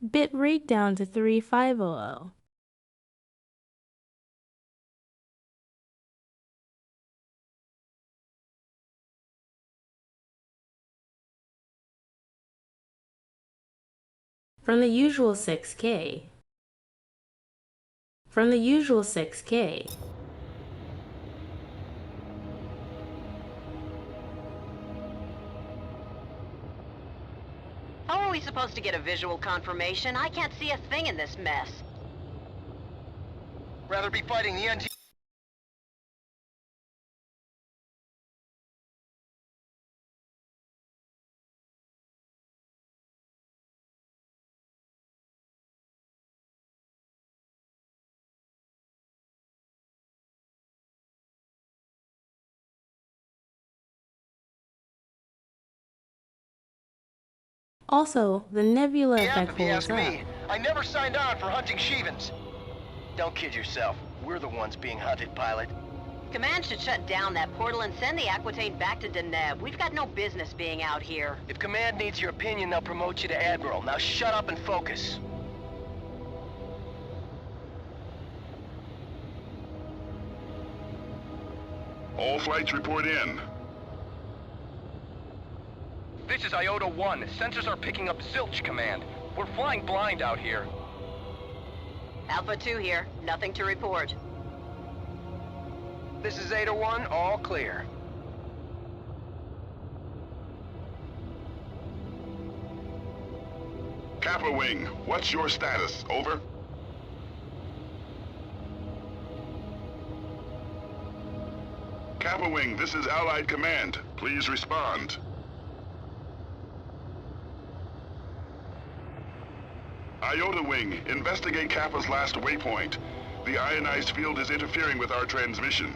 Bit rate down to 3500. From the usual 6K. From the usual 6K. How are we supposed to get a visual confirmation? I can't see a thing in this mess. Rather be fighting the NG. Also, the nebula effect If you holds ask me, up. I never signed on for hunting Shivans. Don't kid yourself. We're the ones being hunted, pilot. Command should shut down that portal and send the Aquitaine back to Deneb. We've got no business being out here. If Command needs your opinion, they'll promote you to Admiral. Now shut up and focus. All flights report in. This is Iota 1. Sensors are picking up zilch, Command. We're flying blind out here. Alpha 2 here. Nothing to report. This is Eta 1, all clear. Kappa Wing, what's your status? Over? Kappa Wing, this is Allied Command. Please respond. Iota Wing, investigate Kappa's last waypoint. The ionized field is interfering with our transmission.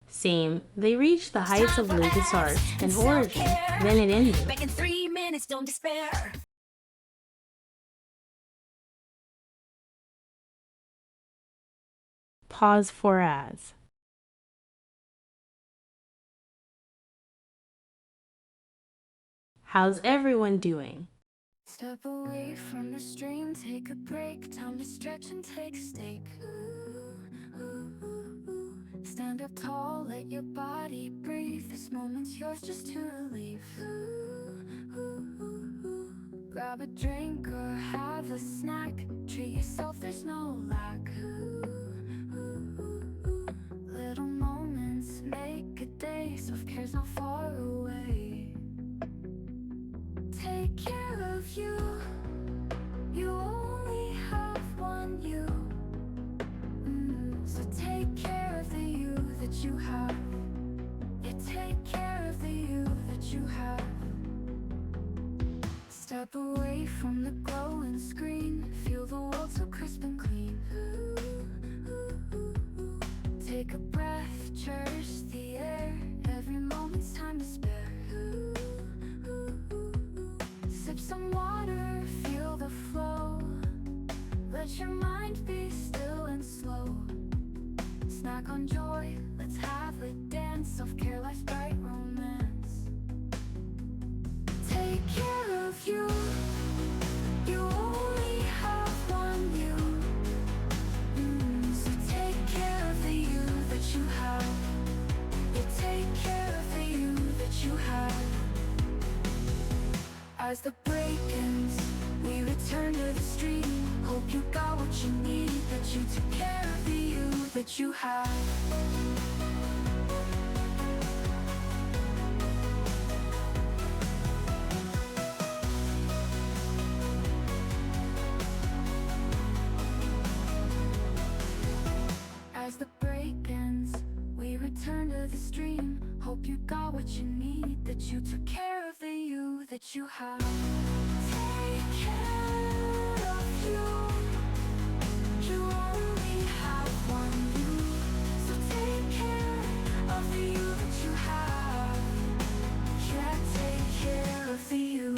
Same. They reached the heights of LucasArts and Origin. Then it ended. Back in 3 minutes, don't despair. Pause for ads. How's everyone doing? Step away from the stream, take a break. Time to stretch and take a stake. Stand up tall, let your body breathe. This moment's yours just to relieve. Grab a drink or have a snack. Treat yourself, there's no lack. Little moments make a day. Self-care's not far away. Take care of you. You only have one you. So take care of the you that you have. Yeah, take care of the you that you have. Step away from the glowing screen. Feel the world so crisp and clean. Take a breath, cherish the air. Every moment's time to spare. Sip some water, feel the flow. Let your mind be still and slow. Snack on joy, let's have a dance. Self-care, life's bright romance. Take care of you. You only have one you. So take care of the you that you have. You take care of the you that you have. As the break ends, we return to the street. Hope you got what you need, that you took care of the you that you have. As the break ends, we return to the stream. Hope you got what you took care of the you that you have. Take care of you. You only have one you. So take care of the you that you have. Yeah, take care of the you.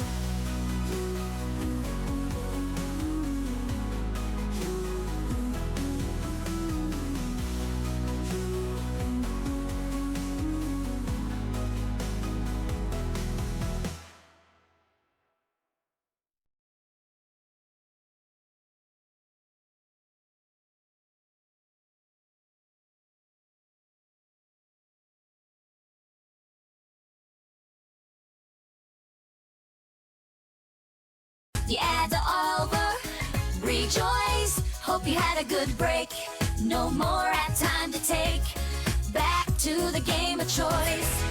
The ads are over, rejoice, hope you had a good break. No more ad time to take, back to the game of choice.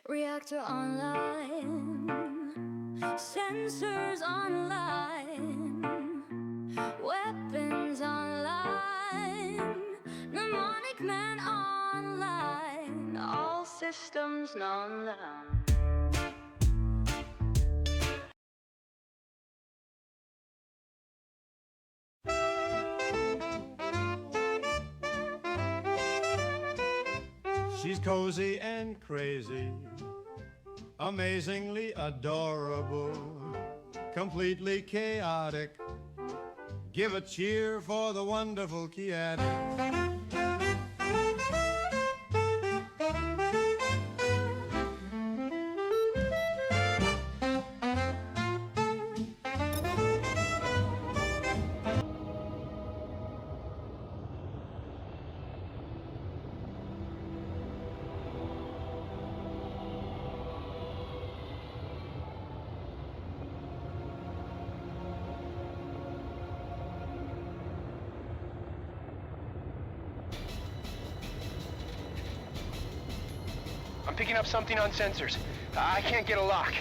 Reactor online, sensors online, weapons online, mnemonic man online, all systems online. She's cozy and crazy, amazingly adorable, completely chaotic. Give a cheer for the wonderful Kiatic. I'm picking up something on sensors. I can't get a lock.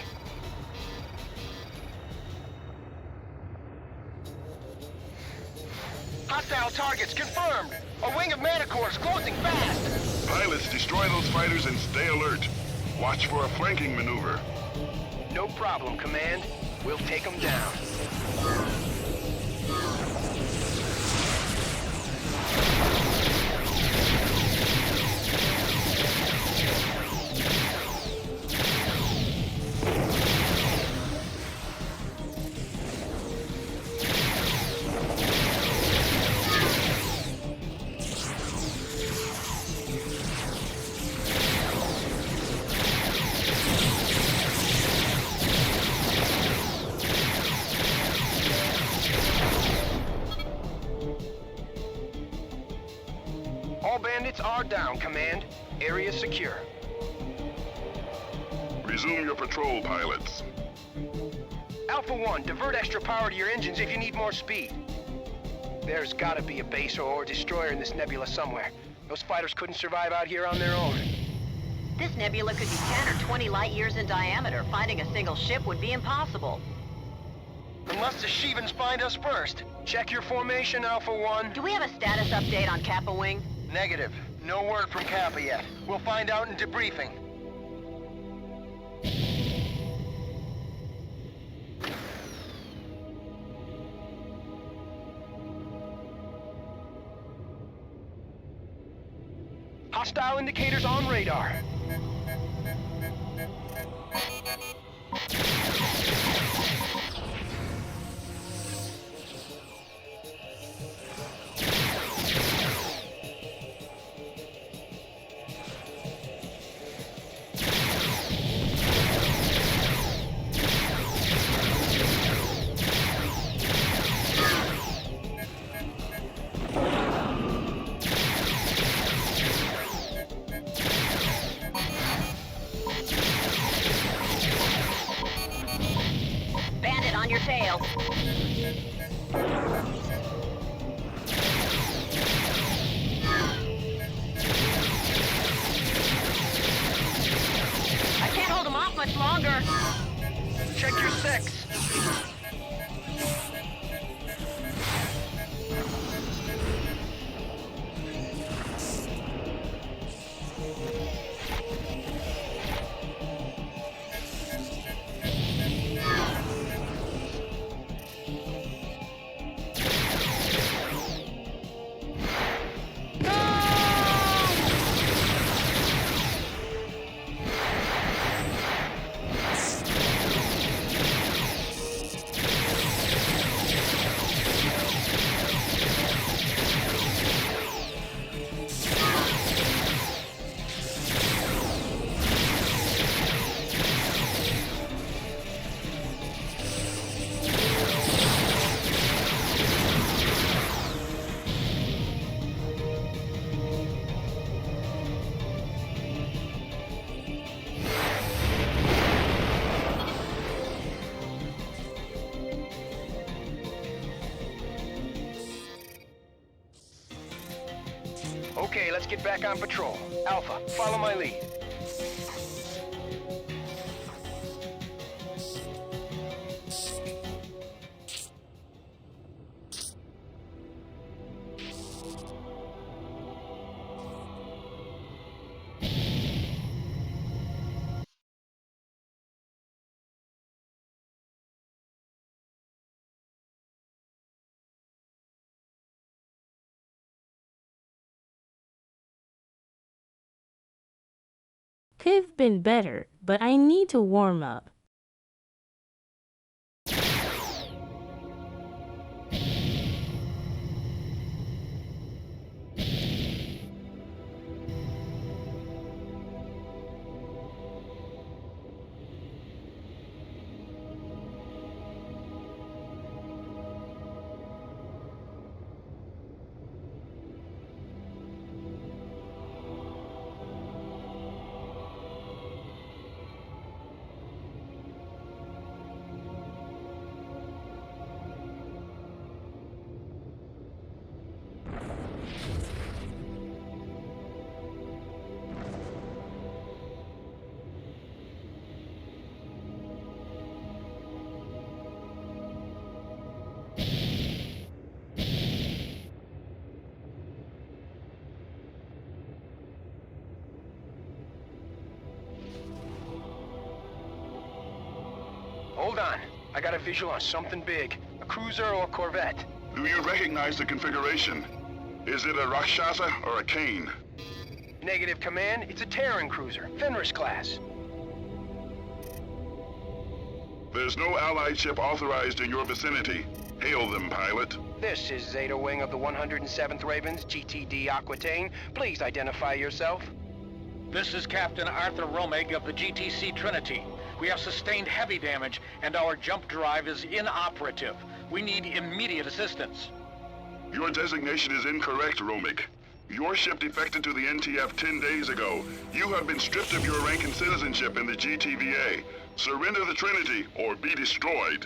Hostile targets confirmed! A wing of Manticores closing fast! Pilots, destroy those fighters and stay alert. Watch for a flanking maneuver. No problem, Command. We'll take them down. All bandits are down, Command. Area secure. Resume your patrol, pilots. Alpha 1, divert extra power to your engines if you need more speed. There's gotta be a base or destroyer in this nebula somewhere. Those fighters couldn't survive out here on their own. This nebula could be 10 or 20 light years in diameter. Finding a single ship would be impossible. Unless the Shivans find us first. Check your formation, Alpha 1. Do we have a status update on Kappa Wing? Negative. No word from Kappa yet. We'll find out in debriefing. Hostile indicators on radar. Bandit on your tail. I can't hold him off much longer. Check your sex. Okay, let's get back on patrol. Alpha, follow my lead. Could have been better, but I need to warm up. Hold on. I got a visual on something big. A cruiser or corvette. Do you recognize the configuration? Is it a Rakshasa or a Kane? Negative, Command. It's a Terran cruiser. Fenris class. There's no Allied ship authorized in your vicinity. Hail them, pilot. This is Zeta Wing of the 107th Ravens, GTD Aquitaine. Please identify yourself. This is Captain Arthur Romig of the GTC Trinity. We have sustained heavy damage, and our jump drive is inoperative. We need immediate assistance. Your designation is incorrect, Romig. Your ship defected to the NTF 10 days ago. You have been stripped of your rank and citizenship in the GTVA. Surrender the Trinity or be destroyed.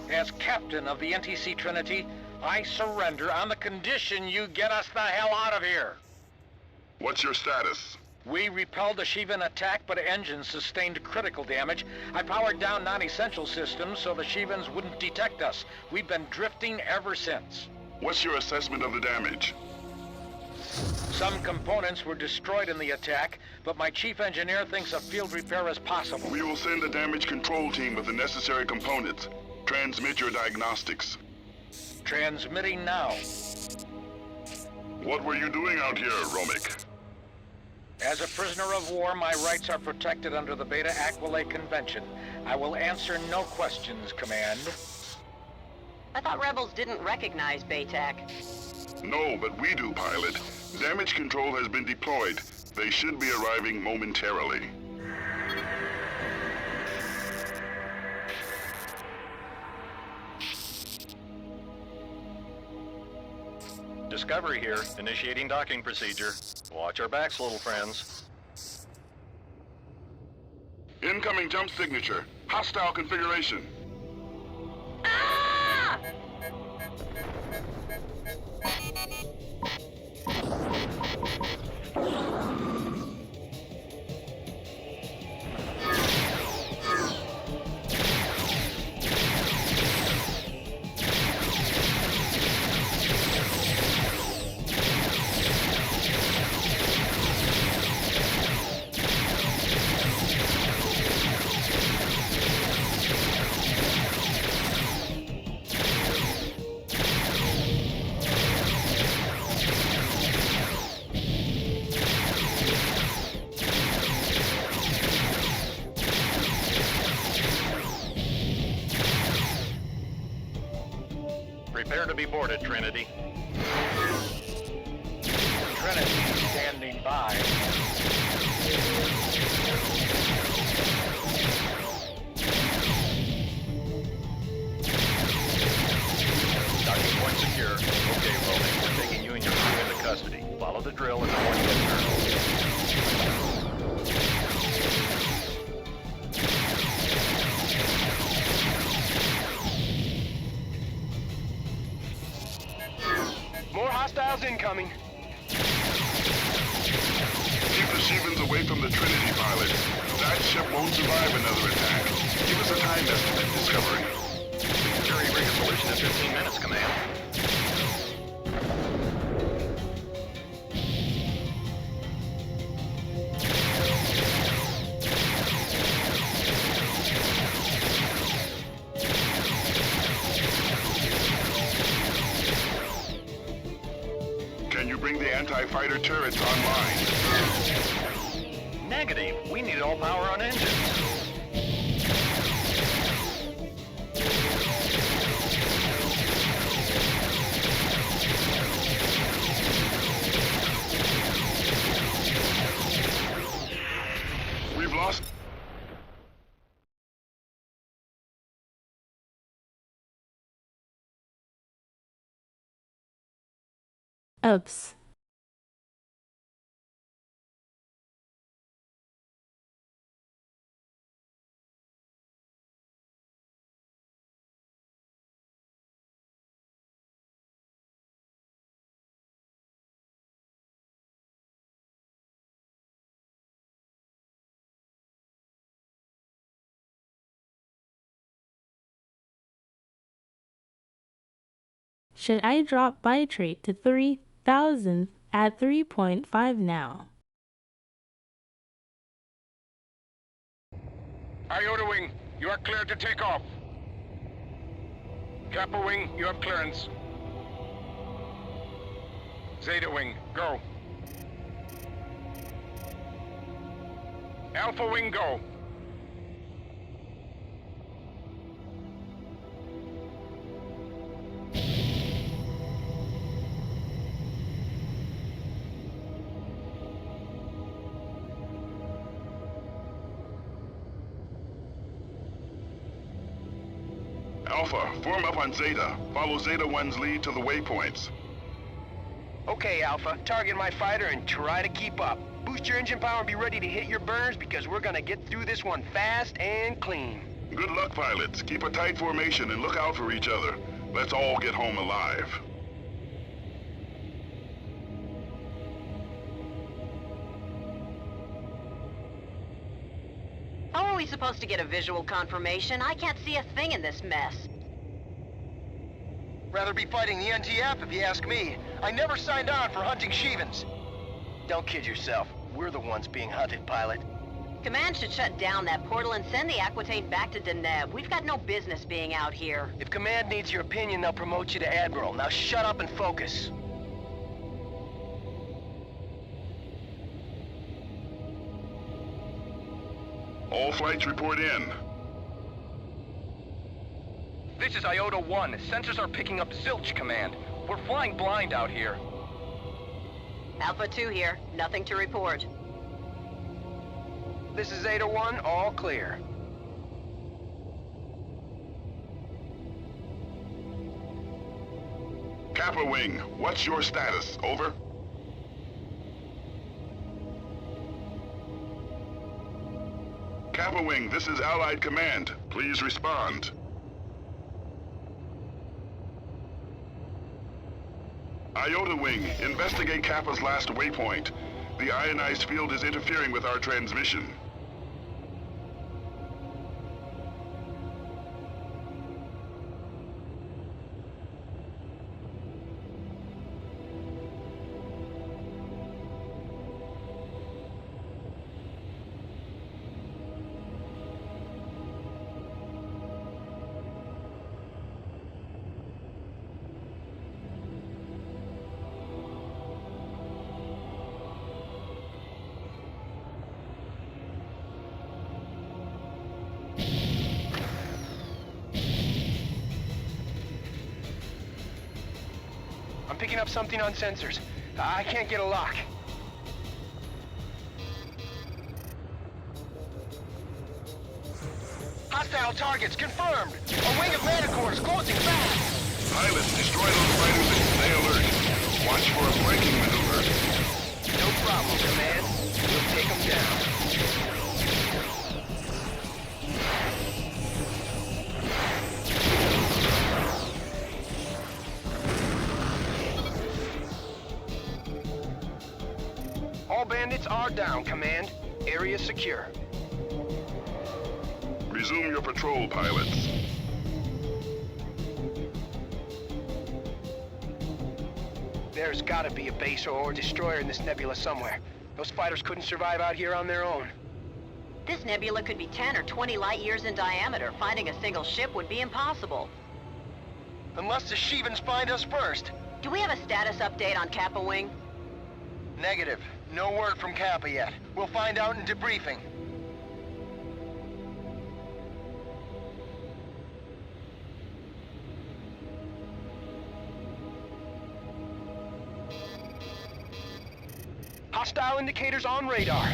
As captain of the NTC Trinity, I surrender on the condition you get us the hell out of here. What's your status? We repelled the Shivan attack, but engines sustained critical damage. I powered down non-essential systems so the Shivans wouldn't detect us. We've been drifting ever since. What's your assessment of the damage? Some components were destroyed in the attack, but my chief engineer thinks a field repair is possible. We will send a damage control team with the necessary components. Transmit your diagnostics. Transmitting now. What were you doing out here, Romig? As a prisoner of war, my rights are protected under the Beta Aquila Convention. I will answer no questions, Command. I thought rebels didn't recognize BATAC. No, but we do, pilot. Damage control has been deployed. They should be arriving momentarily. Discovery here, initiating docking procedure. Watch our backs, little friends. Incoming jump signature. Hostile configuration. Ah! Prepare to be boarded, Trinity. Trinity standing by. Docking point secure. Okay, Roaming, we're taking you and your crew into custody. Follow the drill and no one gets hurt. More hostiles incoming. Keep the Shivans away from the Trinity pilot. That ship won't survive another attack. Give us a time estimate, Discovery. Jury rig solution in 15 minutes, Command. Can you bring the anti-fighter turrets online? Negative. We need all power on engines. We've lost... Oops. Should I drop bitrate to 3000 at 3.5 now? Iota Wing, you are cleared to take off. Kappa Wing, you have clearance. Zeta Wing, go. Alpha Wing, go. Alpha, form up on Zeta. Follow Zeta 1's lead to the waypoints. Okay, Alpha, target my fighter and try to keep up. Boost your engine power and be ready to hit your burners because we're gonna get through this one fast and clean. Good luck, pilots. Keep a tight formation and look out for each other. Let's all get home alive. How are we supposed to get a visual confirmation? I can't see a thing in this mess. Rather be fighting the NTF if you ask me. I never signed on for hunting Shivans. Don't kid yourself. We're the ones being hunted, pilot. Command should shut down that portal and send the Aquitaine back to Deneb. We've got no business being out here. If Command needs your opinion, they'll promote you to Admiral. Now shut up and focus. All flights report in. This is Iota 1. Sensors are picking up zilch, Command. We're flying blind out here. Alpha 2 here. Nothing to report. This is Zeta 1. All clear. Kappa Wing, what's your status? Over? Kappa Wing, this is Allied Command. Please respond. Iota Wing, investigate Kappa's last waypoint. The ionized field is interfering with our transmission. I'm picking up something on sensors. I can't get a lock. Hostile targets confirmed. A wing of Manticore is closing fast. Pilots, destroy those fighters and stay alert. Watch for a flanking maneuver. No problem, Command. We'll take them down. All bandits are down, Command. Area secure. Resume your patrol, pilots. There's gotta be a base or destroyer in this nebula somewhere. Those fighters couldn't survive out here on their own. This nebula could be 10 or 20 light years in diameter. Finding a single ship would be impossible. Unless the Shivans find us first. Do we have a status update on Kappa Wing? Negative. No word from Kappa yet. We'll find out in debriefing. Hostile indicators on radar.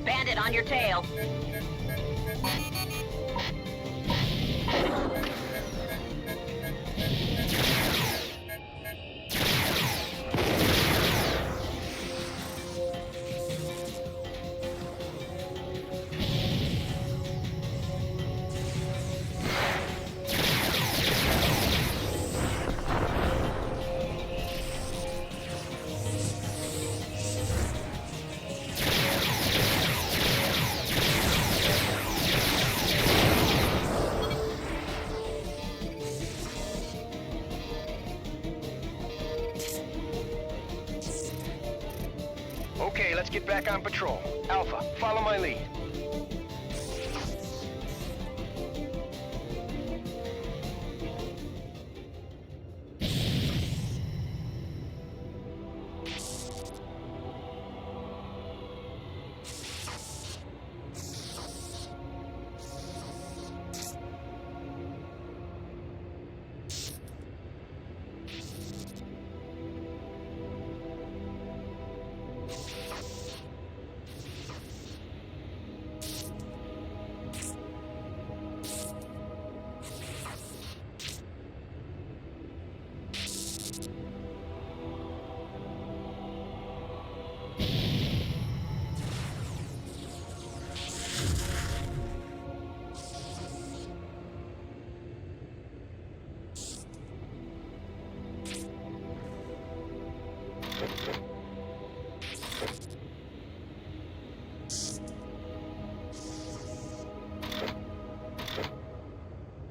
Bandit on your tail. Okay, let's get back on patrol. Alpha, follow my lead.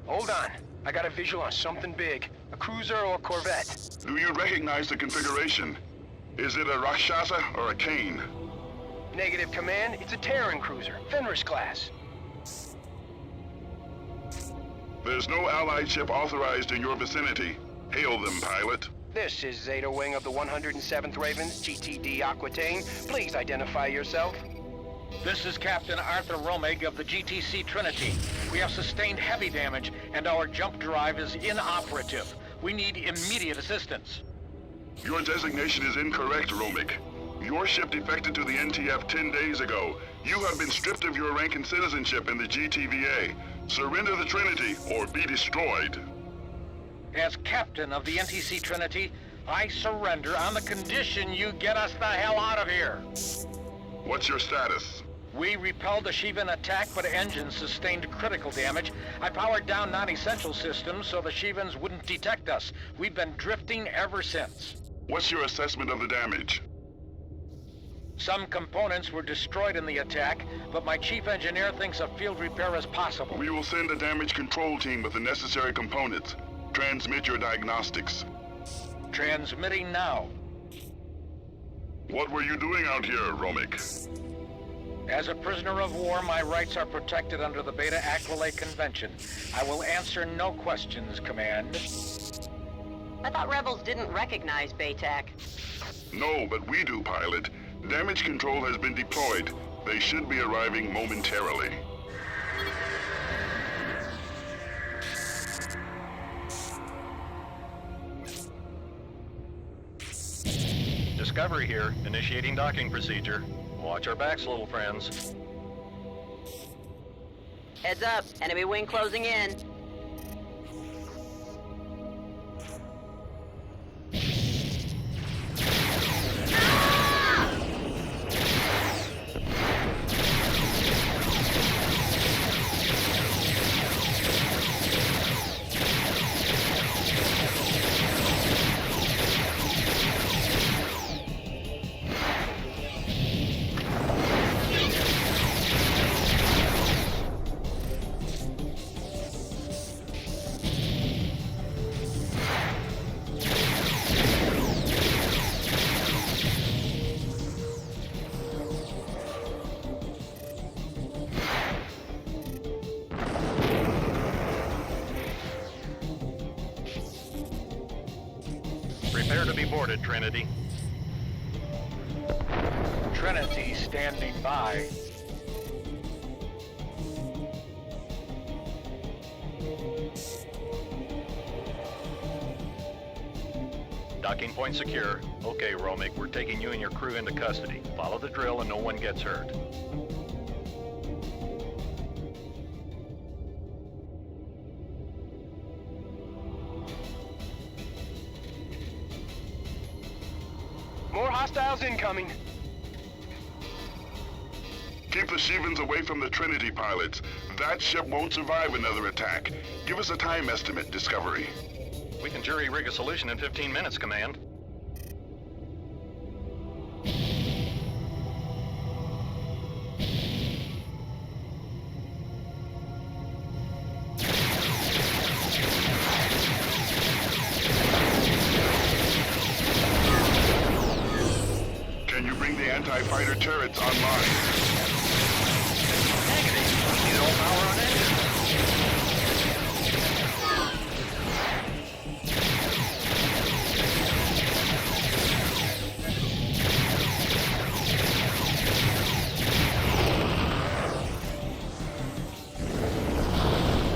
Hold on. I got a visual on something big. A cruiser or a corvette. Do you recognize the configuration? Is it a Rakshasa or a Kane? Negative, Command. It's a Terran cruiser, Fenris class. There's no Allied ship authorized in your vicinity. Hail them, pilot. This is Zeta Wing of the 107th Ravens, GTD Aquitaine. Please identify yourself. This is Captain Arthur Romig of the GTC Trinity. We have sustained heavy damage, and our jump drive is inoperative. We need immediate assistance. Your designation is incorrect, Romig. Your ship defected to the NTF 10 days ago. You have been stripped of your rank and citizenship in the GTVA. Surrender the Trinity or be destroyed. As captain of the NTC Trinity, I surrender on the condition you get us the hell out of here. What's your status? We repelled the Shivan attack, but engines sustained critical damage. I powered down non-essential systems so the Shivans wouldn't detect us. We've been drifting ever since. What's your assessment of the damage? Some components were destroyed in the attack, but my chief engineer thinks a field repair is possible. We will send a damage control team with the necessary components. Transmit your diagnostics. Transmitting now. What were you doing out here, Romig? As a prisoner of war, my rights are protected under the Beta Aquilate Convention. I will answer no questions, Command. I thought rebels didn't recognize BATAC. No, but we do, pilot. Damage control has been deployed. They should be arriving momentarily. Discovery here, initiating docking procedure. Watch our backs, little friends. Heads up, enemy wing closing in. Prepare to be boarded, Trinity. Trinity standing by. Docking point secure. Okay, Romig, we're taking you and your crew into custody. Follow the drill and no one gets hurt. More hostiles incoming. Keep the Shivans away from the Trinity, pilots. That ship won't survive another attack. Give us a time estimate, Discovery. We can jury-rig a solution in 15 minutes, Command. Can you bring the anti-fighter turrets online? Negative. Need all power on engine.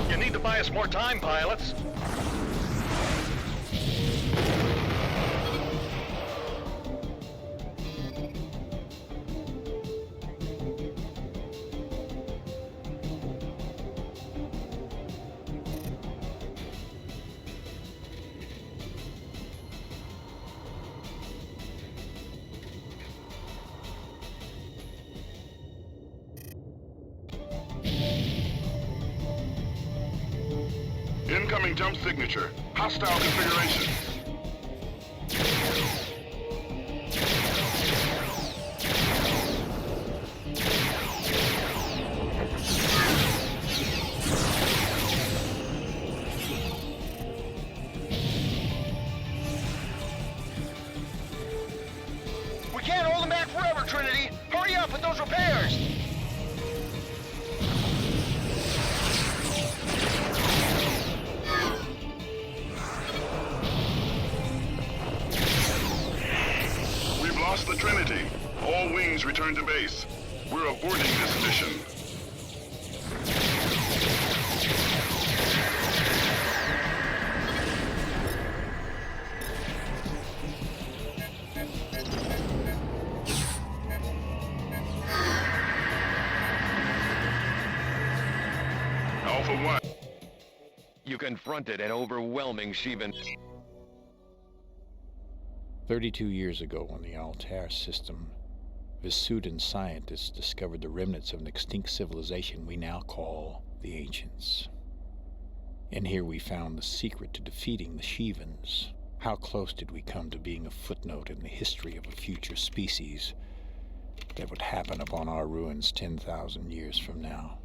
You need to buy us more time, pilots. Incoming jump signature. Hostile configuration. Trinity! Hurry up with those repairs! We've lost the Trinity. All wings return to base. We're aborting this mission. Alpha 1. You confronted an overwhelming Shivan. 32 years ago, on the Altair system, Visudan scientists discovered the remnants of an extinct civilization we now call the Ancients. And here we found the secret to defeating the Shivans. How close did we come to being a footnote in the history of a future species that would happen upon our ruins 10,000 years from now?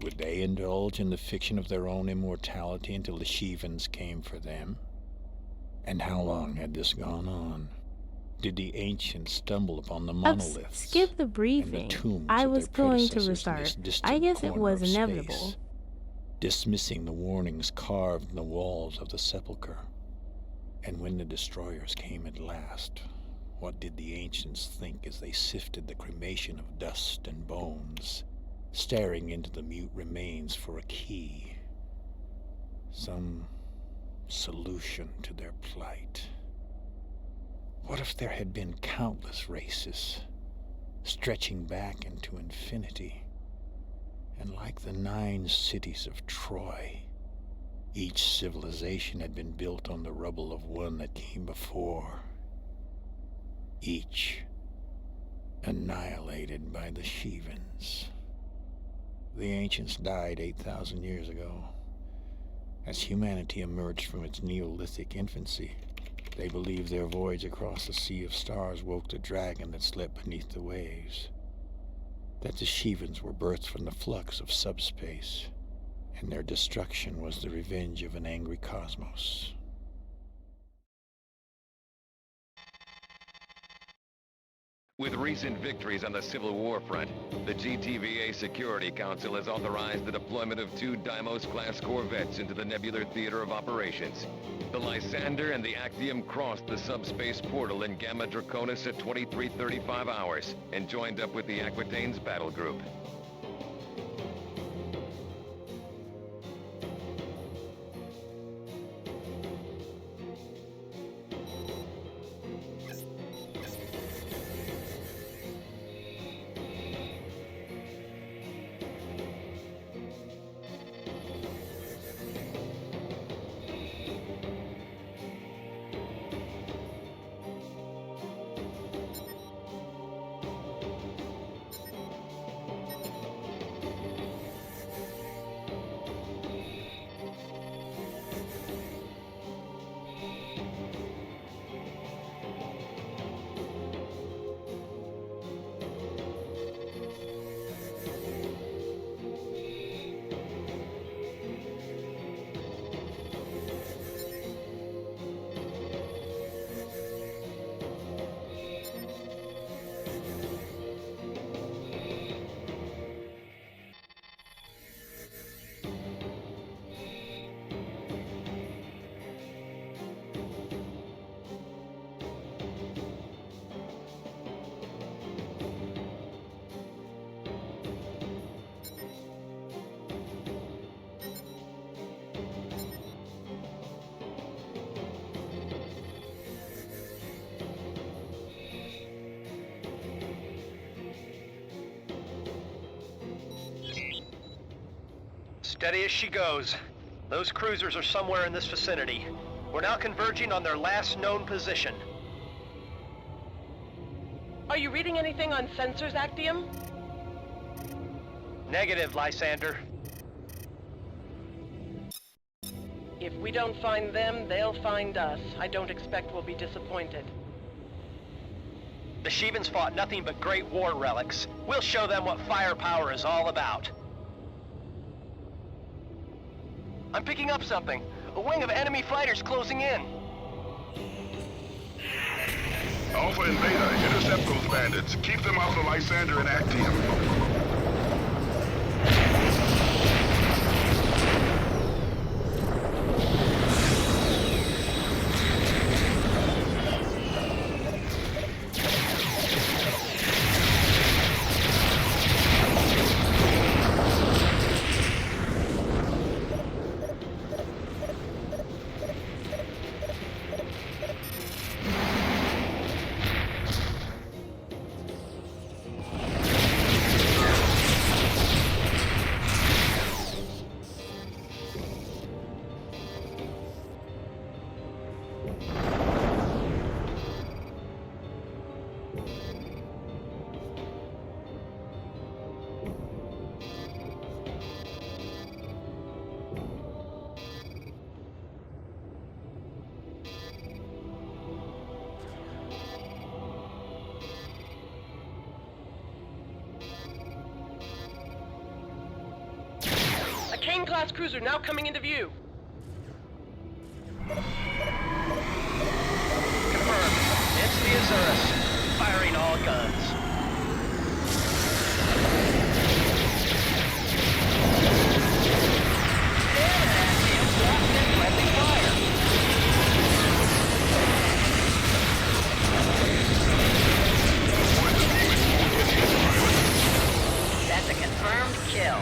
Would they indulge in the fiction of their own immortality until the Shivans came for them? And how long had this gone on? Did the ancients stumble upon the monoliths? Skip the briefing. And the tombs I of was their going to predecessors in restart. this distant I guess it corner was of inevitable. space, dismissing the warnings carved in the walls of the sepulchre? And when the destroyers came at last, what did the ancients think as they sifted the cremation of dust and bones, staring into the mute remains for a key? Some solution to their plight. What if there had been countless races, stretching back into infinity, and like the 9 cities of Troy, each civilization had been built on the rubble of one that came before, each annihilated by the Shivans. The ancients died 8,000 years ago. As humanity emerged from its Neolithic infancy, they believed their voyage across the sea of stars woke the dragon that slept beneath the waves, that the Shivans were birthed from the flux of subspace, and their destruction was the revenge of an angry cosmos. With recent victories on the Civil War front, the GTVA Security Council has authorized the deployment of 2 Deimos-class corvettes into the nebular theater of operations. The Lysander and the Actium crossed the subspace portal in Gamma Draconis at 23:35 hours and joined up with the Aquitane's battle group. Steady as she goes. Those cruisers are somewhere in this vicinity. We're now converging on their last known position. Are you reading anything on sensors, Actium? Negative, Lysander. If we don't find them, they'll find us. I don't expect we'll be disappointed. The Shivans fought nothing but great war relics. We'll show them what firepower is all about. I'm picking up something. A wing of enemy fighters closing in. Alpha and Beta, intercept those bandits. Keep them off the Lysander and Actium. Kane-class cruiser now coming into view. Confirmed. It's the Azurus. Firing all guns. Damn it, Actium. Lost in friendly fire. That's a confirmed kill.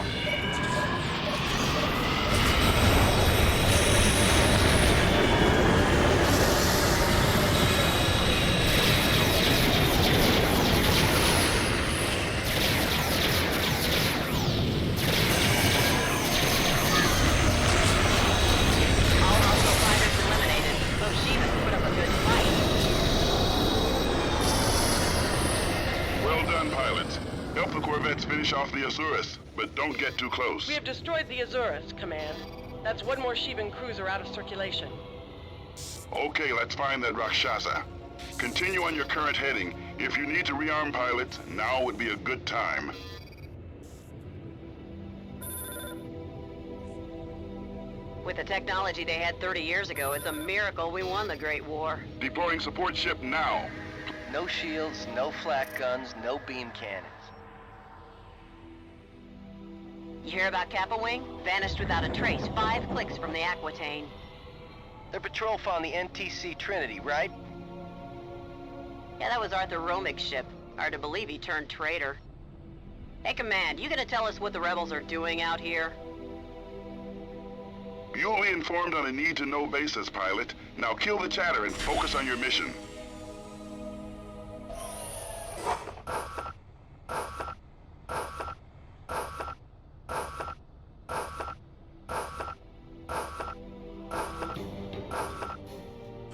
Finish off the Azurus, but don't get too close. We have destroyed the Azurus, Command. That's one more Shivan cruiser out of circulation. Okay, let's find that Rakshasa. Continue on your current heading. If you need to rearm pilots, now would be a good time. With the technology they had 30 years ago, it's a miracle we won the Great War. Deploying support ship now. No shields, no flak guns, no beam cannons. You hear about Kappa Wing? Vanished without a trace, 5 clicks from the Aquitaine. Their patrol found the NTC Trinity, right? Yeah, that was Arthur Romig's ship. Hard to believe he turned traitor. Hey, Command, you gonna tell us what the rebels are doing out here? You'll be informed on a need-to-know basis, pilot. Now kill the chatter and focus on your mission.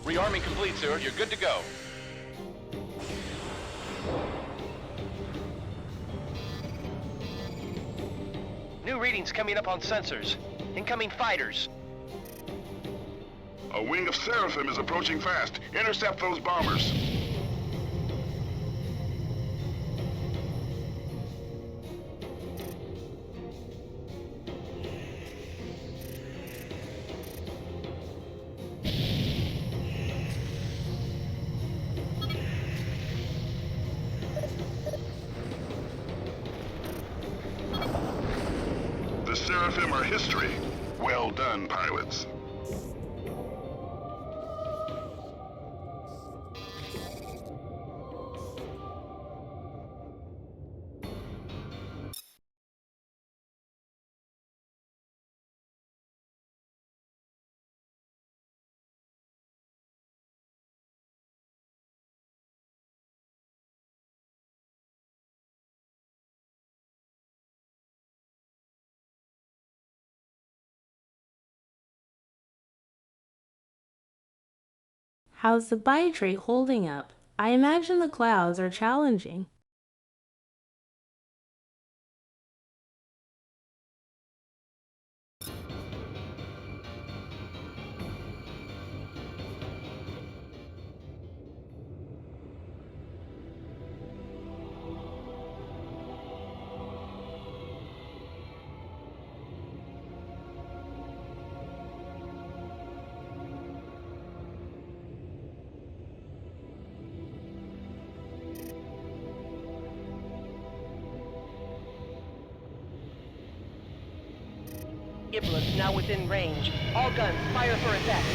Rearming complete, sir. You're good to go. New readings coming up on sensors. Incoming fighters. A wing of Seraphim is approaching fast. Intercept those bombers. The Seraphim are history. Well done, pilots. How's the Biotree holding up? I imagine the clouds are challenging. Iblis now within range. All guns, fire for effect.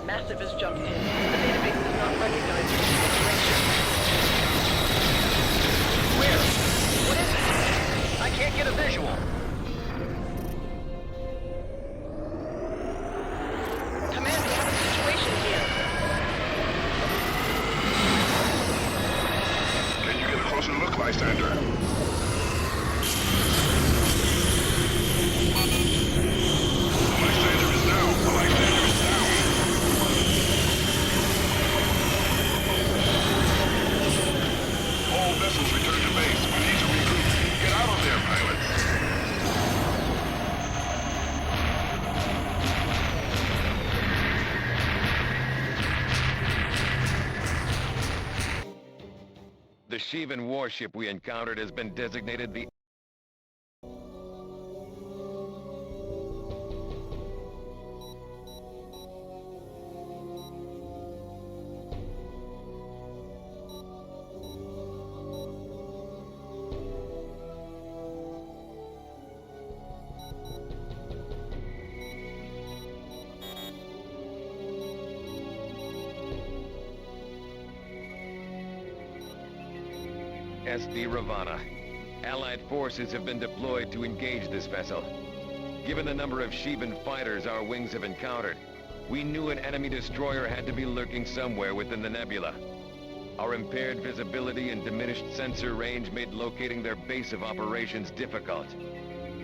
Massive has jumped in. The database does not recognize the situation. Where? What is it? I can't get a visual. Command, we have a situation here. Can you get a closer look, Lysander? Lysander is down! Lysander is down! All vessels return to base. We need to regroup. Get out of there, pilots! The Shivan warship we encountered has been designated the SD Ravana. Allied forces have been deployed to engage this vessel. Given the number of Shivan fighters our wings have encountered, we knew an enemy destroyer had to be lurking somewhere within the nebula. Our impaired visibility and diminished sensor range made locating their base of operations difficult.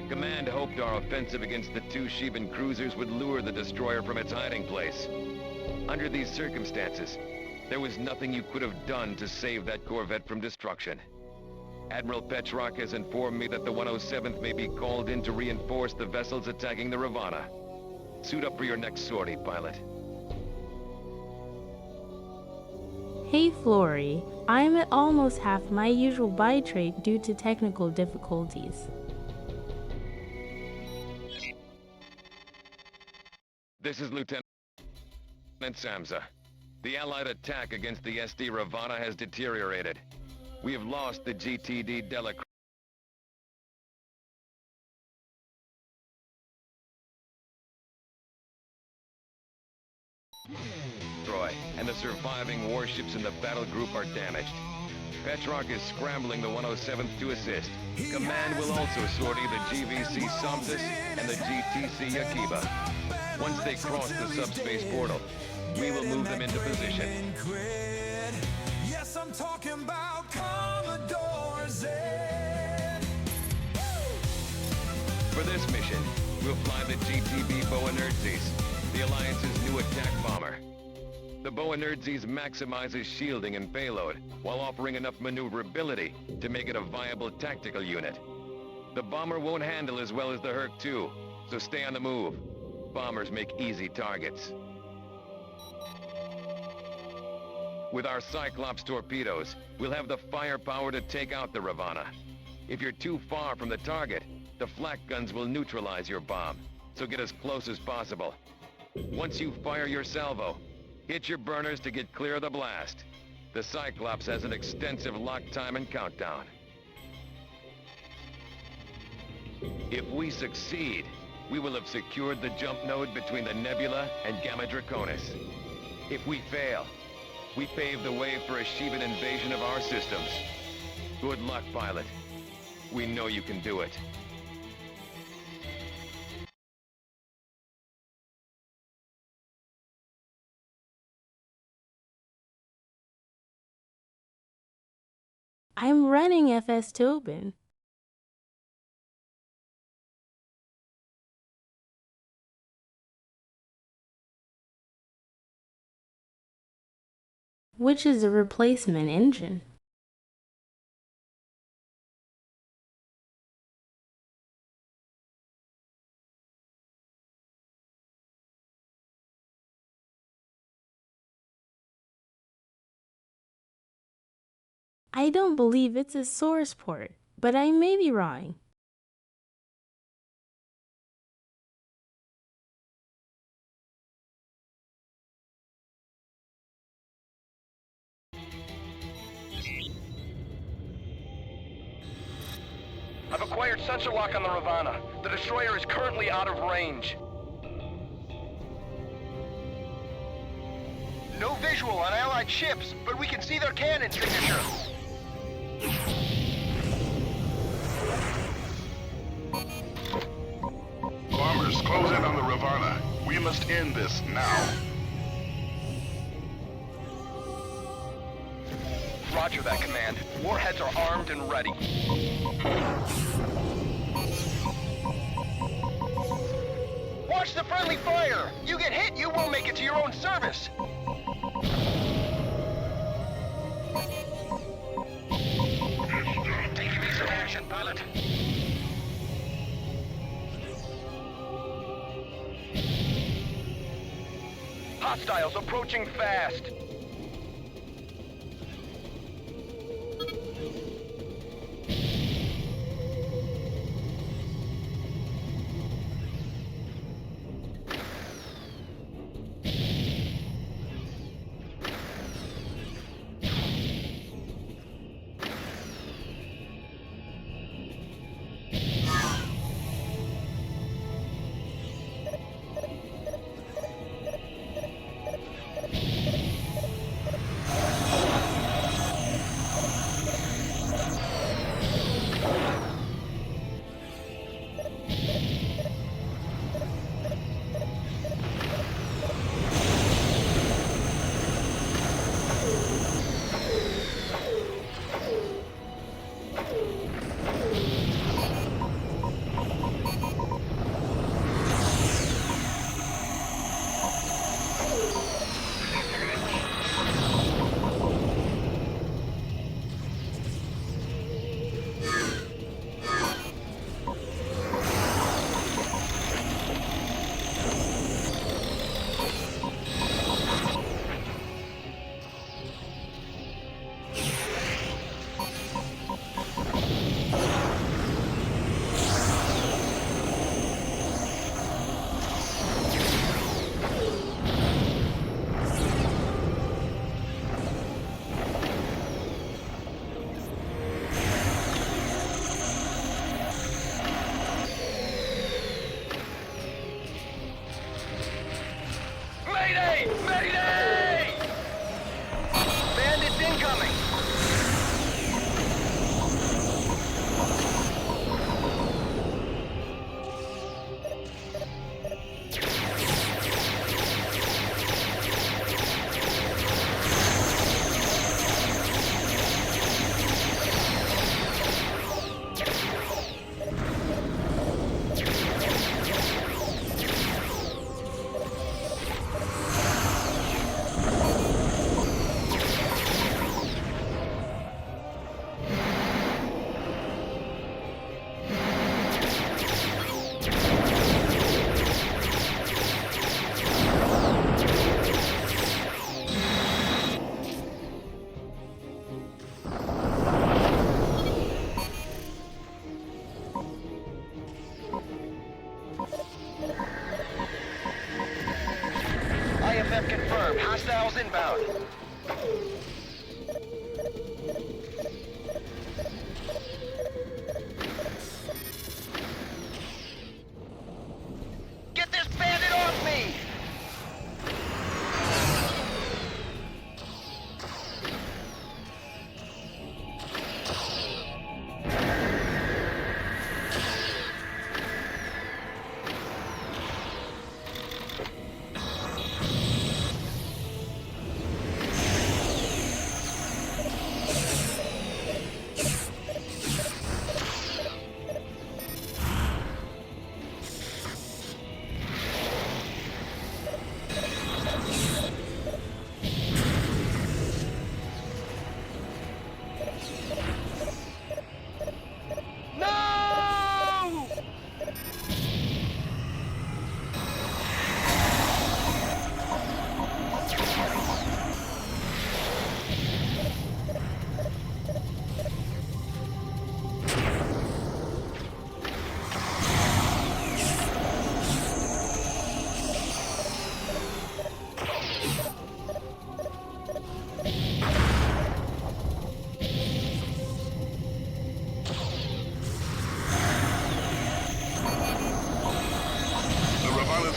Command hoped our offensive against the two Shivan cruisers would lure the destroyer from its hiding place. Under these circumstances, there was nothing you could have done to save that corvette from destruction. Admiral Petrock has informed me that the 107th may be called in to reinforce the vessels attacking the Ravana. Suit up for your next sortie, pilot. Hey Flory, I am at almost half my usual bite rate due to technical difficulties. This is Lieutenant Samsa. The Allied attack against the SD Ravana has deteriorated. We have lost the GTD Delacroix and the surviving warships in the battle group are damaged. Petrock is scrambling the 107th to assist. Command will also sortie the GVC Somptus and the GTC Akiba. Once they cross the subspace portal, we will move them into position. Yes, I'm talking about Commodore Z. For this mission, we'll fly the GTB Boanerges, the Alliance's new attack bomber. The Boanerges maximizes shielding and payload, while offering enough maneuverability to make it a viable tactical unit. The bomber won't handle as well as the Herc-2, so stay on the move. Bombers make easy targets. With our Cyclops torpedoes, we'll have the firepower to take out the Ravana. If you're too far from the target, the flak guns will neutralize your bomb, so get as close as possible. Once you fire your salvo, hit your burners to get clear of the blast. The Cyclops has an extensive lock time and countdown. If we succeed, we will have secured the jump node between the Nebula and Gamma Draconis. If we fail, we pave the way for a Shivan invasion of our systems. Good luck, pilot. We know you can do it. I'm running FTW. Which is a replacement engine. I don't believe it's a source port, but I may be wrong. I've acquired sensor lock on the Ravana. The destroyer is currently out of range. No visual on Allied ships, but we can see their cannon signature. Bombers, close in on the Ravana. We must end this now. Roger that, Command. Warheads are armed and ready. Watch the friendly fire! You get hit, you won't make it to your own service! Take evasive action, pilot. Hostiles approaching fast. IFF confirmed. Hostiles inbound.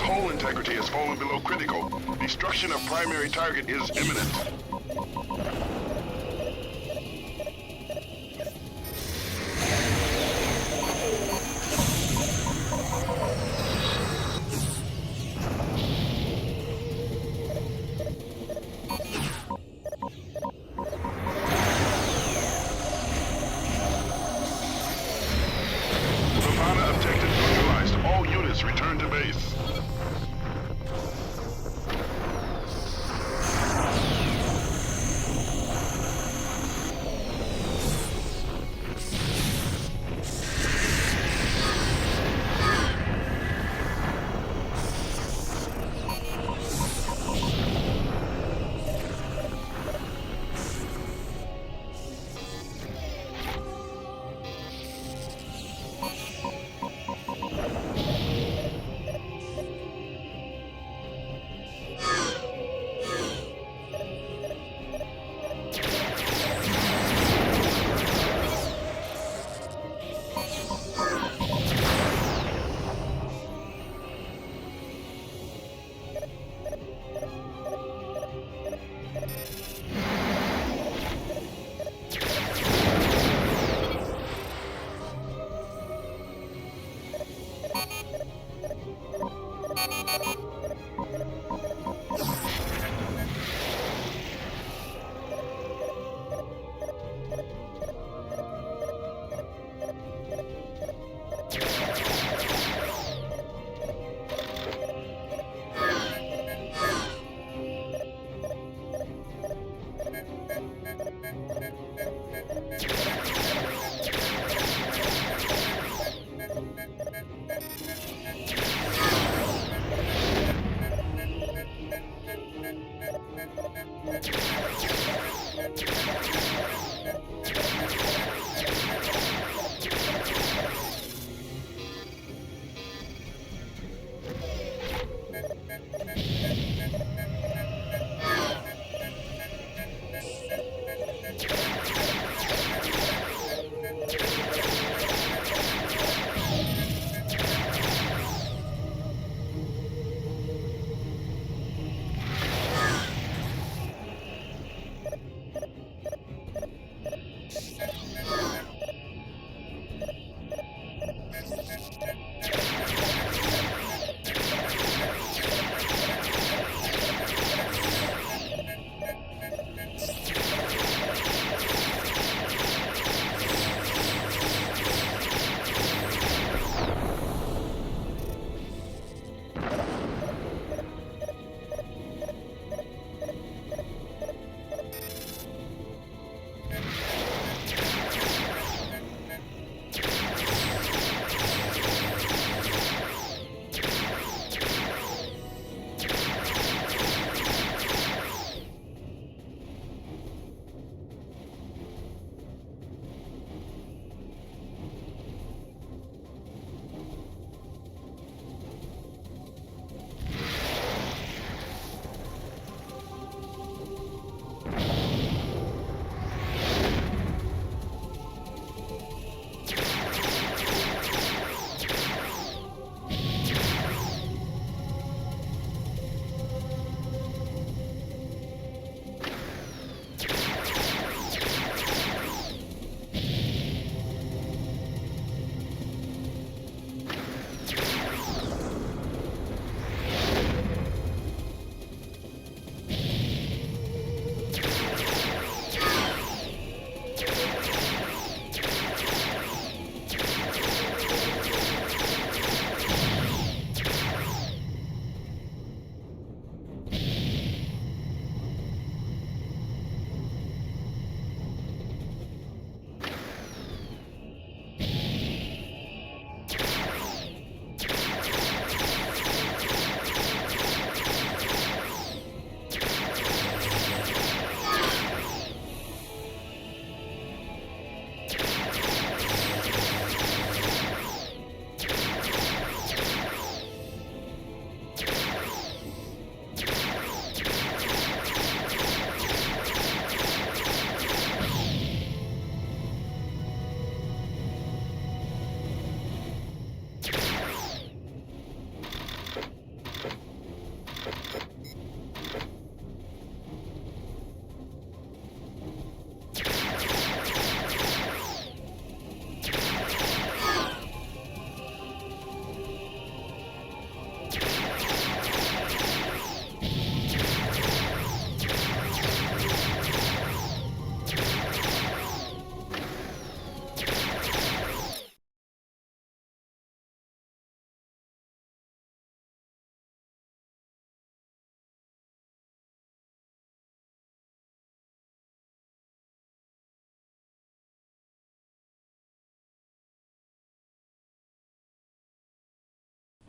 hull integrity has fallen below critical. Destruction of primary target is imminent. Return to base.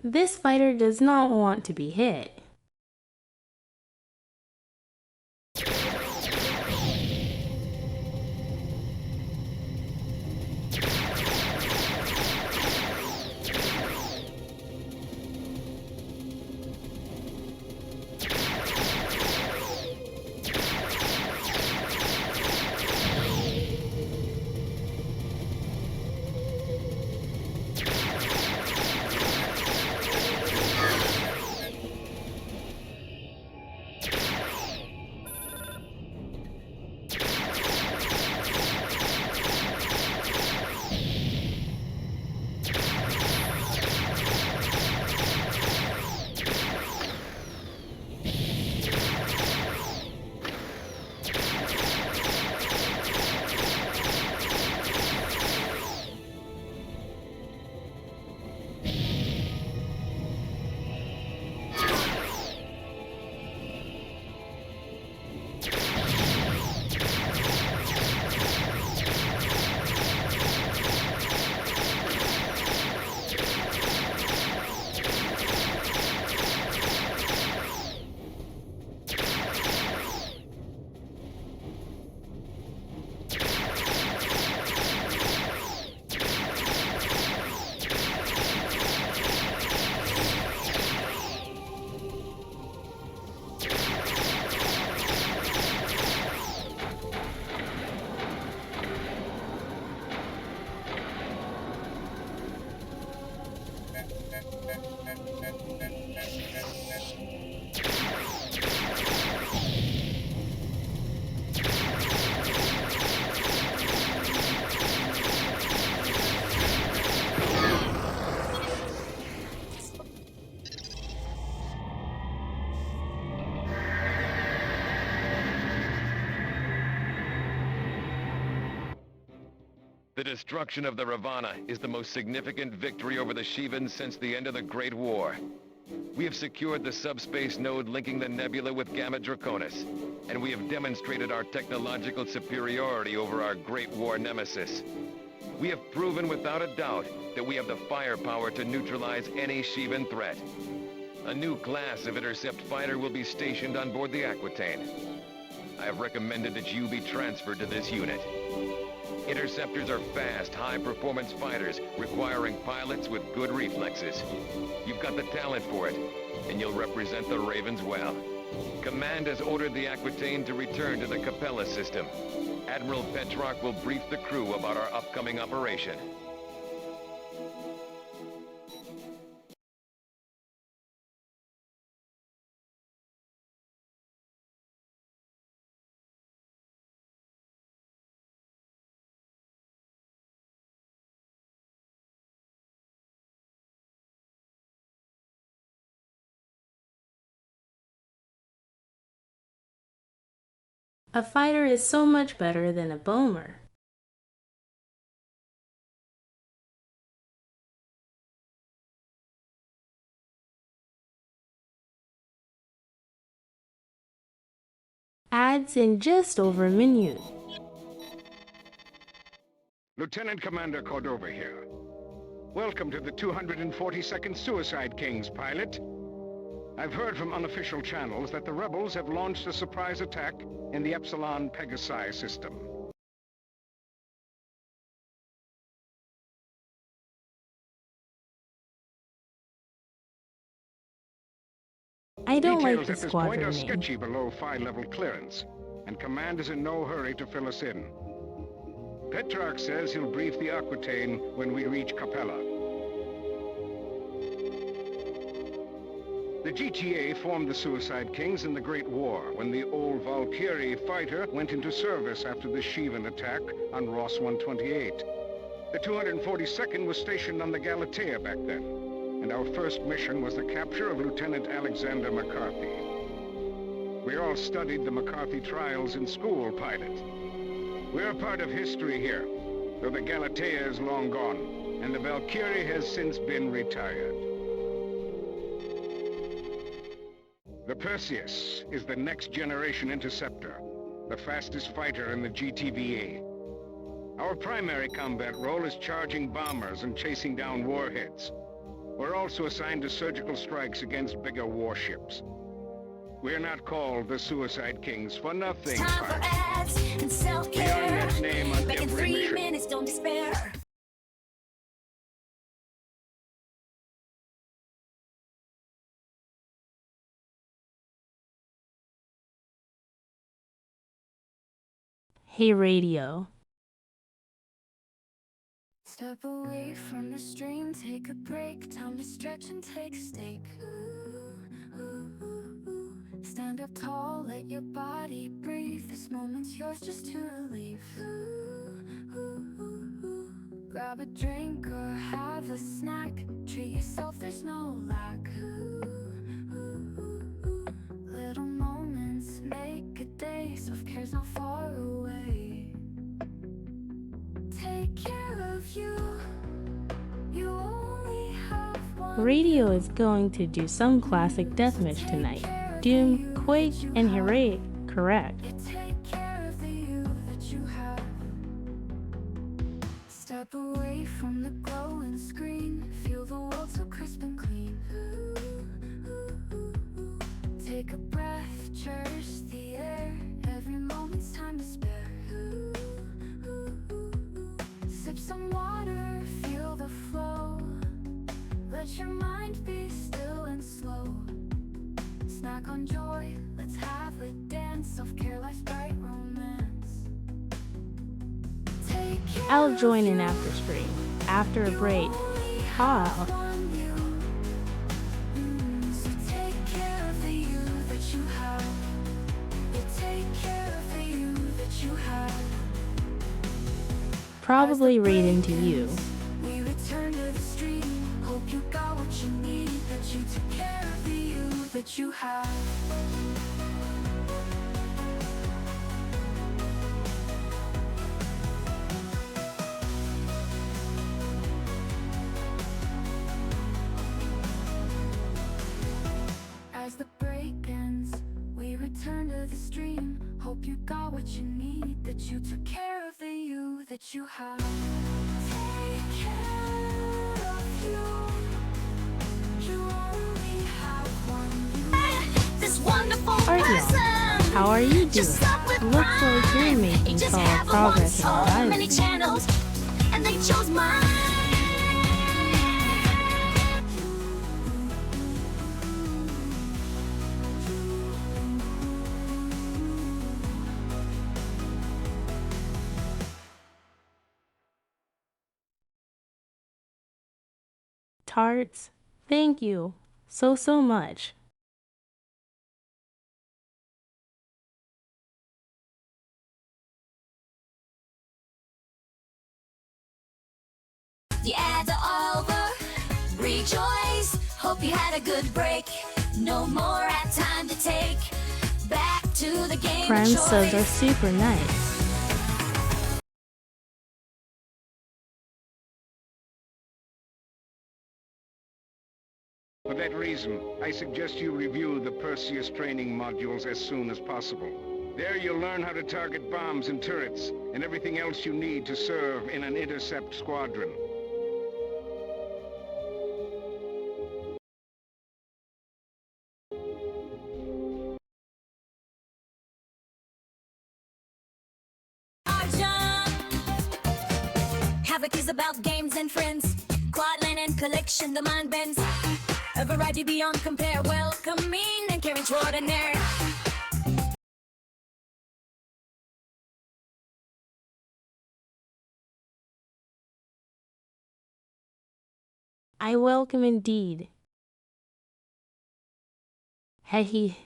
This fighter does not want to be hit. The destruction of the Ravana is the most significant victory over the Shivans since the end of the Great War. We have secured the subspace node linking the nebula with Gamma Draconis, and we have demonstrated our technological superiority over our Great War nemesis. We have proven without a doubt that we have the firepower to neutralize any Shivan threat. A new class of intercept fighter will be stationed on board the Aquitaine. I have recommended that you be transferred to this unit. Interceptors are fast, high-performance fighters requiring pilots with good reflexes. You've got the talent for it, and you'll represent the Ravens well. Command has ordered the Aquitaine to return to the Capella system. Admiral Petrarch will brief the crew about our upcoming operation. A fighter is so much better than a bomber. Ads in just over a minute. Lieutenant Commander Cordova here. Welcome to the 242nd Suicide Kings, pilot. I've heard from unofficial channels that the rebels have launched a surprise attack in the Epsilon Pegasi system. I don't like Details the at this point squadron are name. sketchy below 5-level clearance, and Command is in no hurry to fill us in. Petrarch says he'll brief the Aquitaine when we reach Capella. The GTA formed the Suicide Kings in the Great War, when the old Valkyrie fighter went into service after the Shivan attack on Ross 128. The 242nd was stationed on the Galatea back then, and our first mission was the capture of Lieutenant Alexander McCarthy. We all studied the McCarthy trials in school, pilot. We're a part of history here, though the Galatea is long gone, and the Valkyrie has since been retired. The Perseus is the next generation interceptor, the fastest fighter in the GTVA. Our primary combat role is charging bombers and chasing down warheads. We're also assigned to surgical strikes against bigger warships. We're not called the Suicide Kings for nothing, Time for ads and We earn self-care. that name on Back in every 3 mission. minutes, don't despair. Hey radio. Step away from the stream, take a break. Time to stretch and take a stake. Ooh, ooh, ooh, ooh. Stand up tall, let your body breathe. This moment's yours just to relieve. Ooh, ooh, ooh, ooh. Grab a drink or have a snack. Treat yourself, there's no lack. Ooh, ooh, ooh, ooh. Little moments make a day. Self-care's not far away. Take care of you. You only have one. Radio is going to do some classic deathmatch tonight. Doom, Quake, and Heroic, correct. Take care of the you that you have. Step away from the glowing screen. Feel the world so crisp and clean. Ooh, ooh, ooh, ooh. Take a breath, cherish the air. Every moment's time to spare. Ooh, ooh, ooh, ooh. Sip some water, feel the flow. Let your mind be still and slow. Snack on joy, let's have a dance. Self-care, life's bright romance. Take care I'll join of in you. after stream. After a break. Ah, One you. So take care of the you that you have. Yeah, take care of the you that you have. probably read into you. We return to the street. Hope you got what you need. That you took care of the you that you have. As the break ends, we return to the stream. Hope you got what you need. That you took care of the you that you have. Take care of you. You only have one. This wonderful Alright, y'all. person. How are you doing? Just up with Looks like you're pride. making Just solid have a progress in so your many life. channels, and they chose mine. Tarts, thank you so much. The ads are over. Rejoice. Hope you had a good break. No more ad time to take. Back to the game Prime of choice. subs are super nice. For that reason, I suggest you review the Perseus training modules as soon as possible. There you'll learn how to target bombs and turrets, and everything else you need to serve in an intercept squadron. Havoc is about games and friends. Quadland and collection, the mind bends. A variety beyond compare. Welcoming and caring extraordinaire. I welcome indeed. Hey.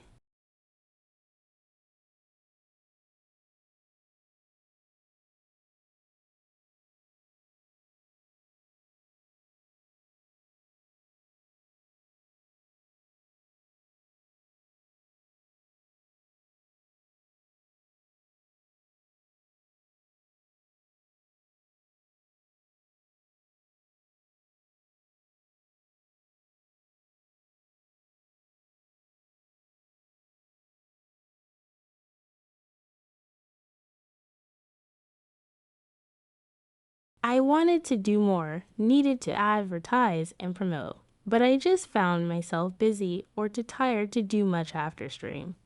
I wanted to do more, needed to advertise and promote. but I just found myself busy or too tired to do much after stream.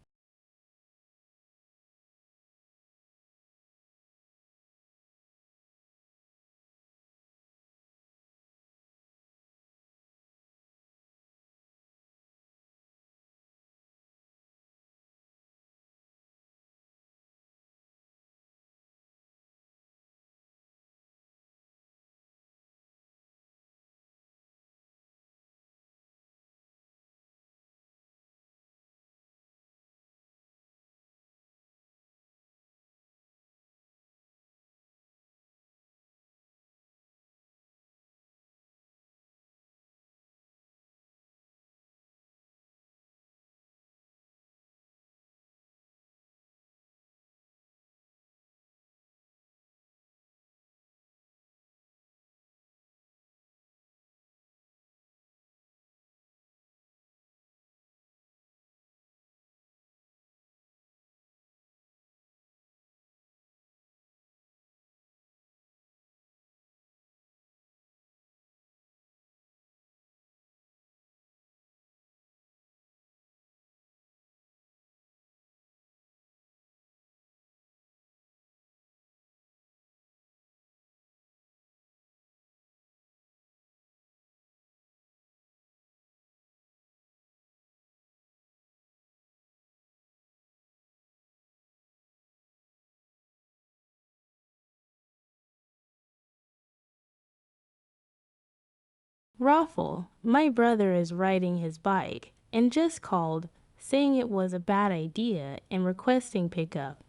Raffle, my brother is riding his bike and just called saying it was a bad idea and requesting pickup.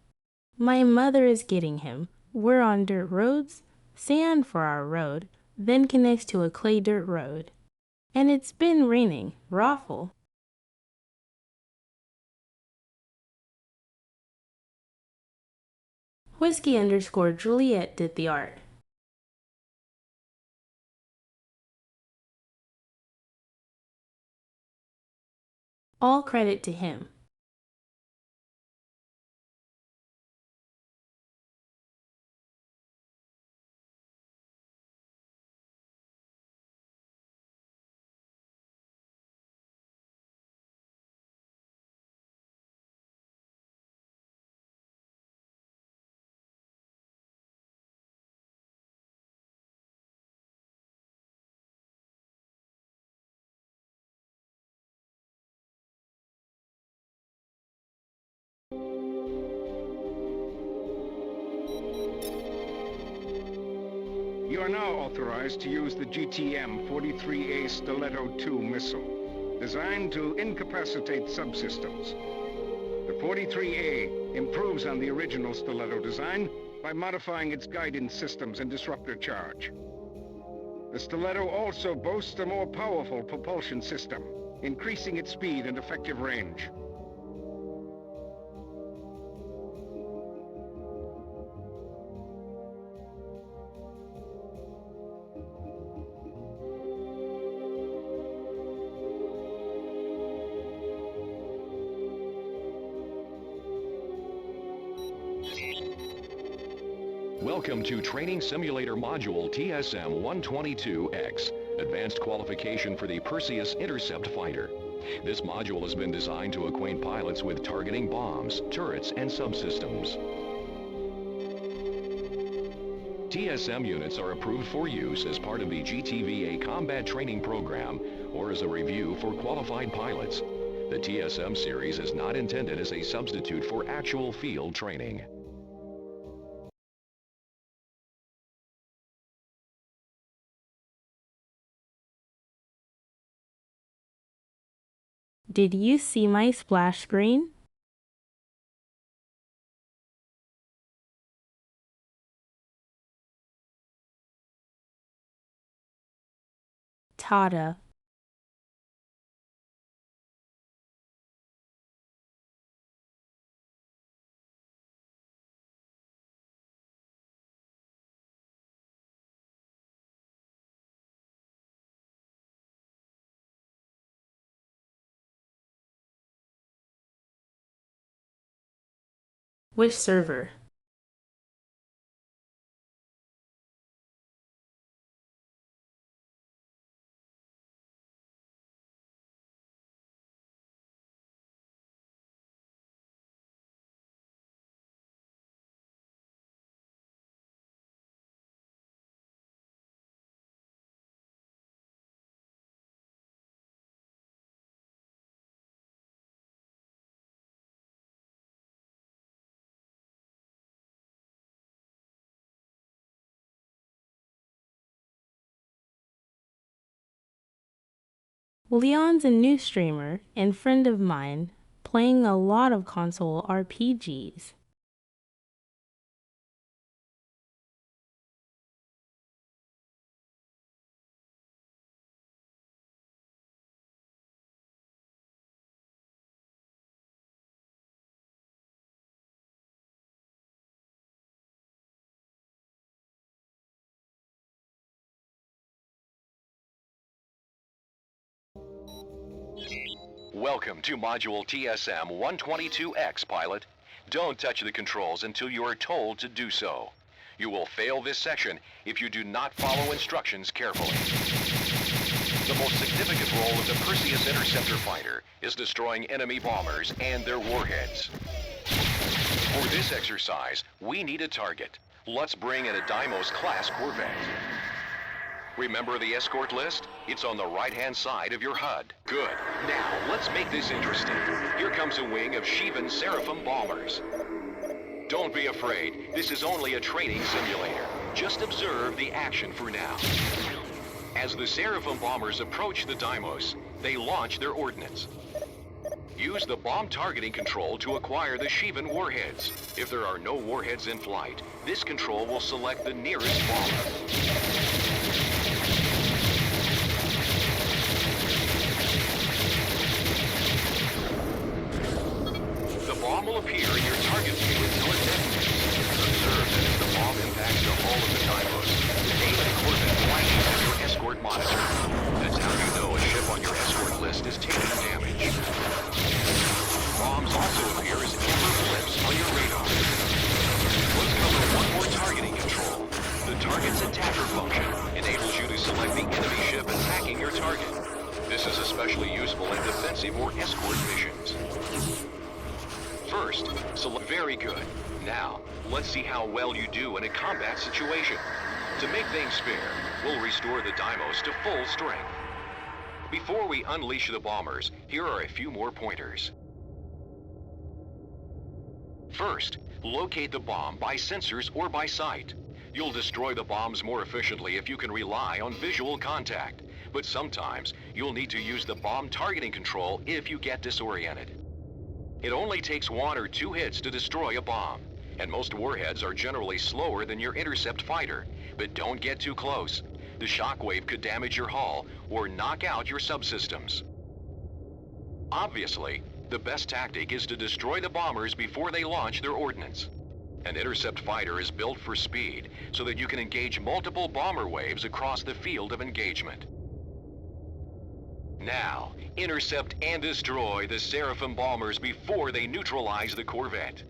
My mother is getting him. We're on dirt roads, sand for our road, then connects to a clay dirt road. And it's been raining. Raffle. Whiskey_Juliet did the art. All credit to him. You are now authorized to use the GTM-43A Stiletto II missile, designed to incapacitate subsystems. The 43A improves on the original Stiletto design by modifying its guidance systems and disruptor charge. The Stiletto also boasts a more powerful propulsion system, increasing its speed and effective range. Welcome to Training Simulator Module TSM-122X, Advanced Qualification for the Perseus Intercept Fighter. This module has been designed to acquaint pilots with targeting bombs, turrets, and subsystems. TSM units are approved for use as part of the GTVA Combat Training Program or as a review for qualified pilots. The TSM series is not intended as a substitute for actual field training. Did you see my splash screen? Tada. Which server? Leon's a new streamer and friend of mine, playing a lot of console RPGs. Welcome to Module TSM-122X, pilot. Don't touch the controls until you are told to do so. You will fail this section if you do not follow instructions carefully. The most significant role of the Perseus Interceptor fighter is destroying enemy bombers and their warheads. For this exercise, we need a target. Let's bring in a Deimos-class corvette. Remember the escort list? It's on the right-hand side of your HUD. Good. Now, let's make this interesting. Here comes a wing of Shivans Seraphim bombers. Don't be afraid. This is only a training simulator. Just observe the action for now. As the Seraphim bombers approach the Deimos, they launch their ordnance. Use the bomb targeting control to acquire the Shivan warheads. If there are no warheads in flight, this control will select the nearest bomber. The bomb will appear in your target view until it detonates. Observe that as the bomb impacts the hull of the Deimos, the name of the corvette flashes on your escort monitor. That's how you know a ship on your escort list is taking damage. Bombs also appear as amber blips on your radar. Let's cover one more targeting control. The target's attacker function enables you to select the enemy ship attacking your target. This is especially useful in defensive or escort missions. First, select very good. Now, let's see how well you do in a combat situation. To make things fair, we'll restore the Deimos to full strength. Before we unleash the bombers, here are a few more pointers. First, locate the bomb by sensors or by sight. You'll destroy the bombs more efficiently if you can rely on visual contact, but sometimes you'll need to use the bomb targeting control if you get disoriented. It only takes 1 or 2 hits to destroy a bomb, and most warheads are generally slower than your intercept fighter, but don't get too close. The shockwave could damage your hull or knock out your subsystems. Obviously, the best tactic is to destroy the bombers before they launch their ordnance. An intercept fighter is built for speed so that you can engage multiple bomber waves across the field of engagement. Now, intercept and destroy the Seraphim bombers before they neutralize the corvette.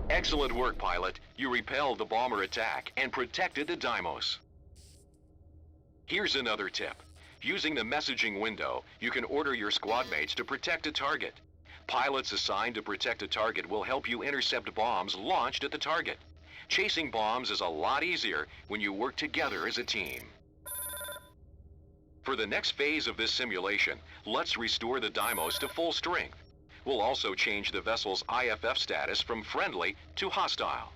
Excellent work, pilot. You repelled the bomber attack and protected the Deimos. Here's another tip. Using the messaging window, you can order your squad mates to protect a target. Pilots assigned to protect a target will help you intercept bombs launched at the target. Chasing bombs is a lot easier when you work together as a team. For the next phase of this simulation, let's restore the Deimos to full strength. We'll also change the vessel's IFF status from friendly to hostile.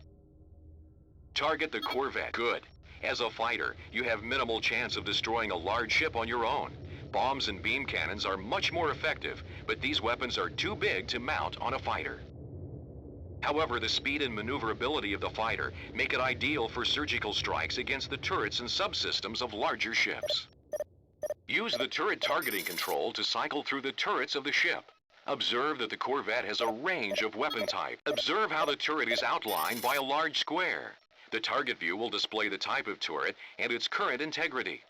Target the corvette. Good. As a fighter, you have minimal chance of destroying a large ship on your own. Bombs and beam cannons are much more effective, but these weapons are too big to mount on a fighter. However, the speed and maneuverability of the fighter make it ideal for surgical strikes against the turrets and subsystems of larger ships. Use the turret targeting control to cycle through the turrets of the ship. Observe that the Corvette has a range of weapon type. Observe how the turret is outlined by a large square. The target view will display the type of turret and its current integrity.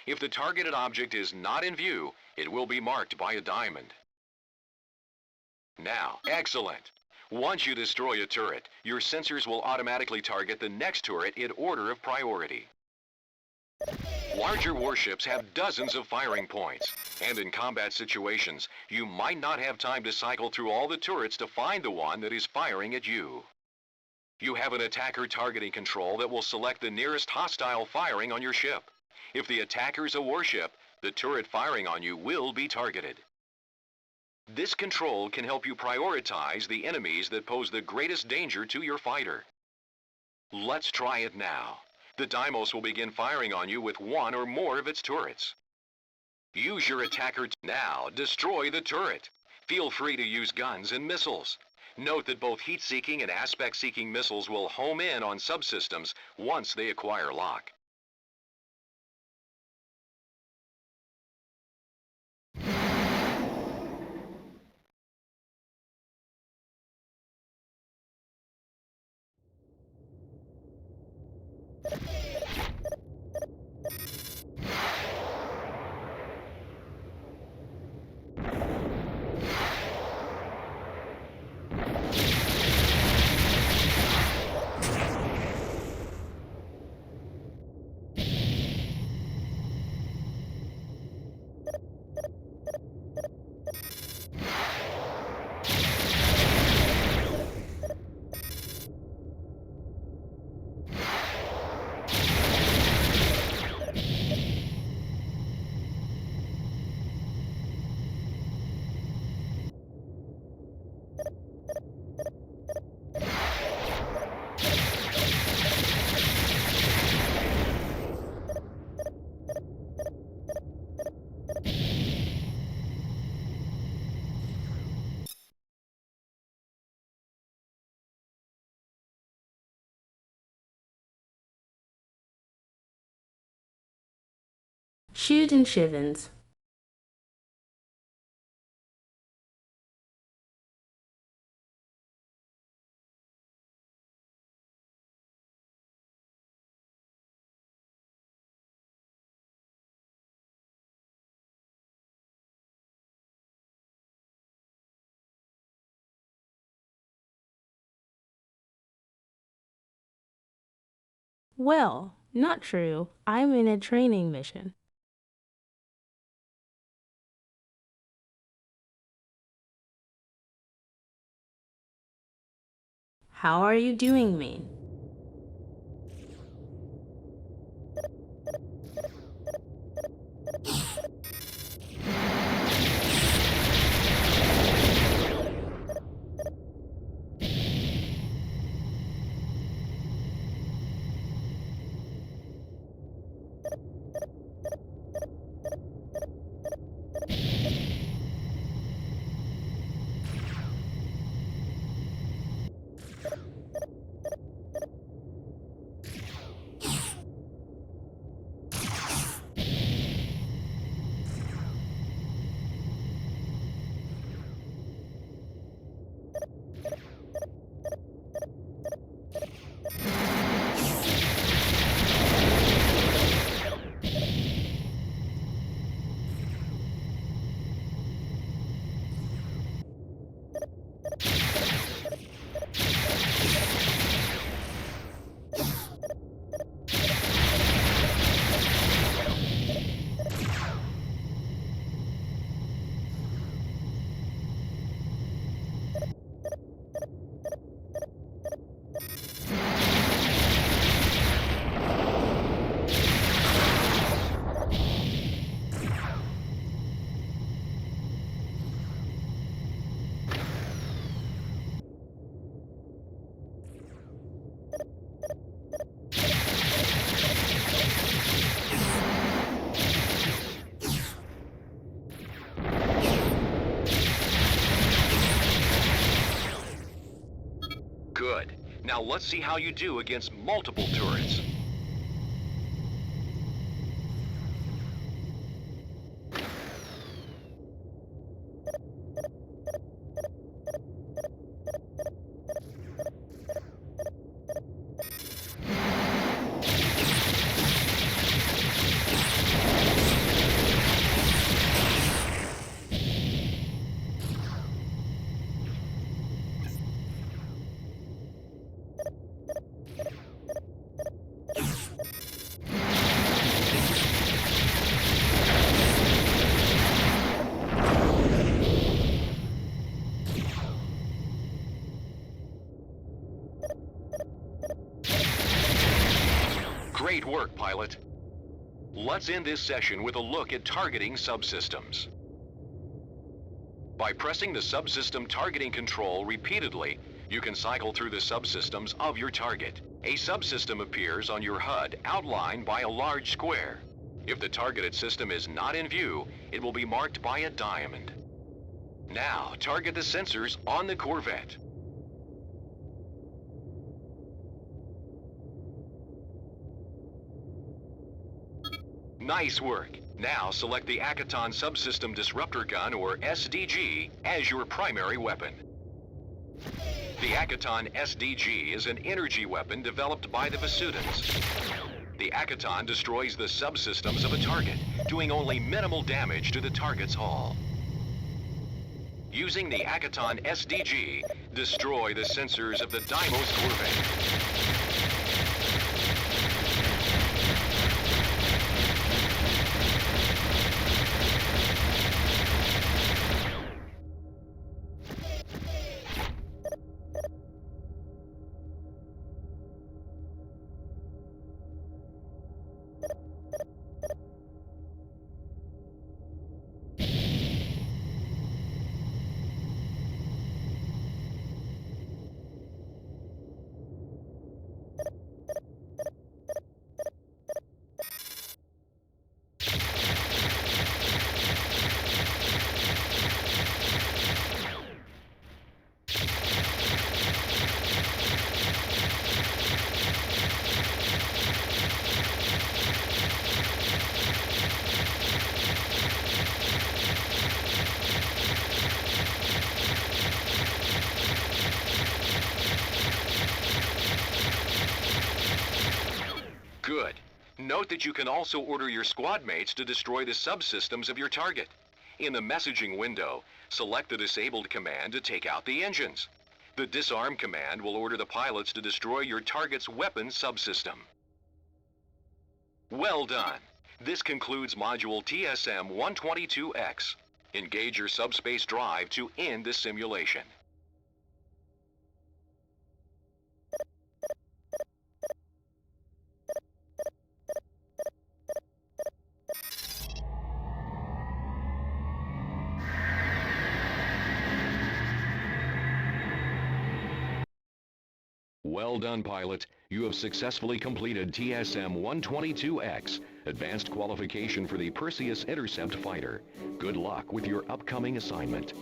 If the targeted object is not in view, it will be marked by a diamond. Now, excellent. Once you destroy a turret, your sensors will automatically target the next turret in order of priority. Larger warships have dozens of firing points, and in combat situations, you might not have time to cycle through all the turrets to find the one that is firing at you. You have an attacker targeting control that will select the nearest hostile firing on your ship. If the attacker's a warship, the turret firing on you will be targeted. This control can help you prioritize the enemies that pose the greatest danger to your fighter. Let's try it now. The Deimos will begin firing on you with one or more of its turrets. Use your attacker now. Destroy the turret. Feel free to use guns and missiles. Note that both heat-seeking and aspect-seeking missiles will home in on subsystems once they acquire lock. Shoot and Shivans. Well, not true. I'm in a training mission. How are you doing, Maine? Now let's see how you do against multiple turrets. Great work, pilot. Let's end this session with a look at targeting subsystems. By pressing the subsystem targeting control repeatedly, you can cycle through the subsystems of your target. A subsystem appears on your HUD outlined by a large square. If the targeted system is not in view, it will be marked by a diamond. Now, target the sensors on the Corvette. Nice work. Now select the Akaton Subsystem Disruptor Gun, or SDG, as your primary weapon. The Akaton SDG is an energy weapon developed by the Vasudans. The Akaton destroys the subsystems of a target, doing only minimal damage to the target's hull. Using the Akaton SDG, destroy the sensors of the Deimos Corvette. Good. Note that you can also order your squad mates to destroy the subsystems of your target. In the messaging window, select the disabled command to take out the engines. The disarm command will order the pilots to destroy your target's weapon subsystem. Well done. This concludes module TSM-122X. Engage your subspace drive to end the simulation. Well done, pilot. You have successfully completed TSM-122X, advanced qualification for the Perseus Intercept fighter. Good luck with your upcoming assignment.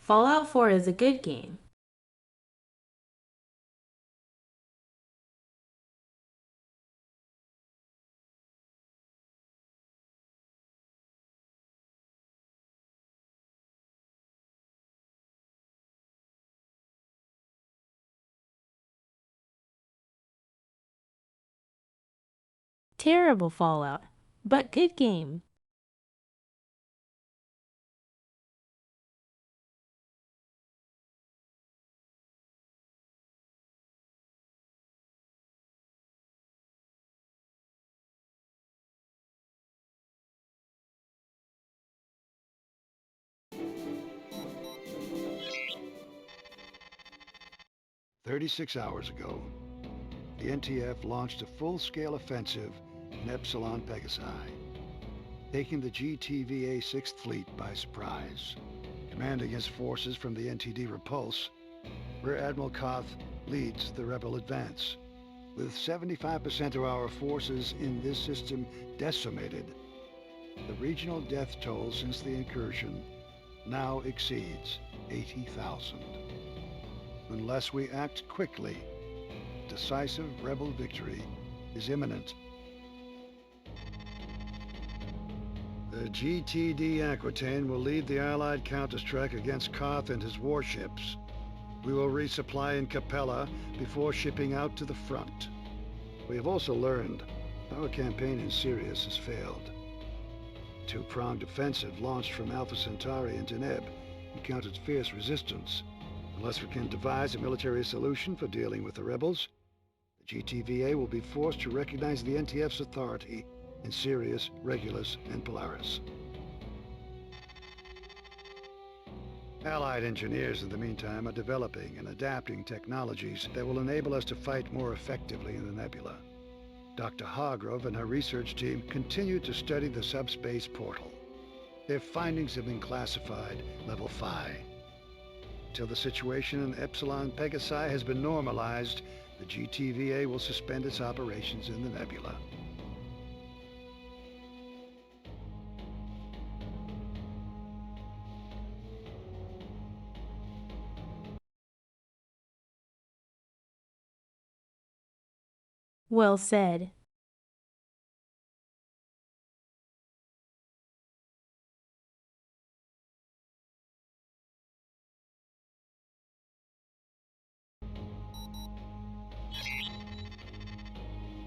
Fallout 4 is a good game. Terrible Fallout. but good game. "36 hours ago, the NTF launched a full-scale offensive in Epsilon Pegasi, taking the GTVA 6th Fleet by surprise. Commanding his forces from the NTD Repulse, Rear Admiral Koth leads the rebel advance. With 75% of our forces in this system decimated, the regional death toll since the incursion now exceeds 80,000. Unless we act quickly, decisive rebel victory is imminent. The GTD Aquitaine will lead the Allied counterstrike against Koth and his warships. We will resupply in Capella before shipping out to the front. We have also learned our campaign in Sirius has failed. A two-pronged offensive launched from Alpha Centauri into Neb encountered fierce resistance. Unless we can devise a military solution for dealing with the rebels, the GTVA will be forced to recognize the NTF's authority in Sirius, Regulus, and Polaris. Allied engineers, in the meantime, are developing and adapting technologies that will enable us to fight more effectively in the nebula. Dr. Hargrove and her research team continue to study the subspace portal. Their findings have been classified Level 5. Until the situation in Epsilon Pegasi has been normalized, the GTVA will suspend its operations in the nebula. Well said.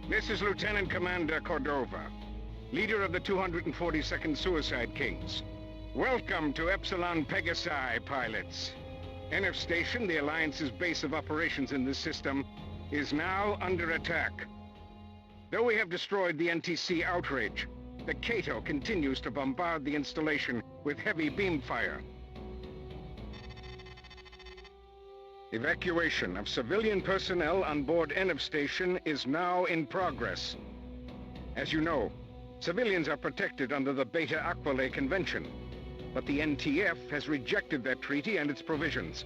This is Lieutenant Commander Cordova, leader of the 242nd Suicide Kings. Welcome to Epsilon Pegasi, pilots. NF Station, the Alliance's base of operations in this system, is now under attack. Though we have destroyed the NTC Outrage, the Cato continues to bombard the installation with heavy beam fire. Evacuation of civilian personnel on board NF Station is now in progress. As you know, civilians are protected under the Beta Aquila Convention, but the NTF has rejected that treaty and its provisions.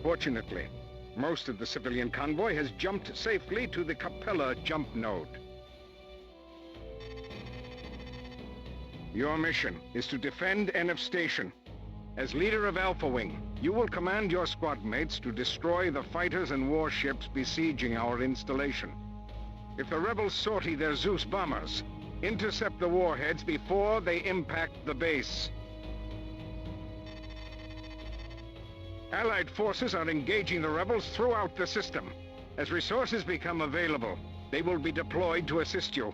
Fortunately, most of the civilian convoy has jumped safely to the Capella jump node. Your mission is to defend NF Station. As leader of Alpha Wing, you will command your squad mates to destroy the fighters and warships besieging our installation. If the rebels sortie their Zeus bombers, intercept the warheads before they impact the base. Allied forces are engaging the rebels throughout the system. As resources become available, they will be deployed to assist you.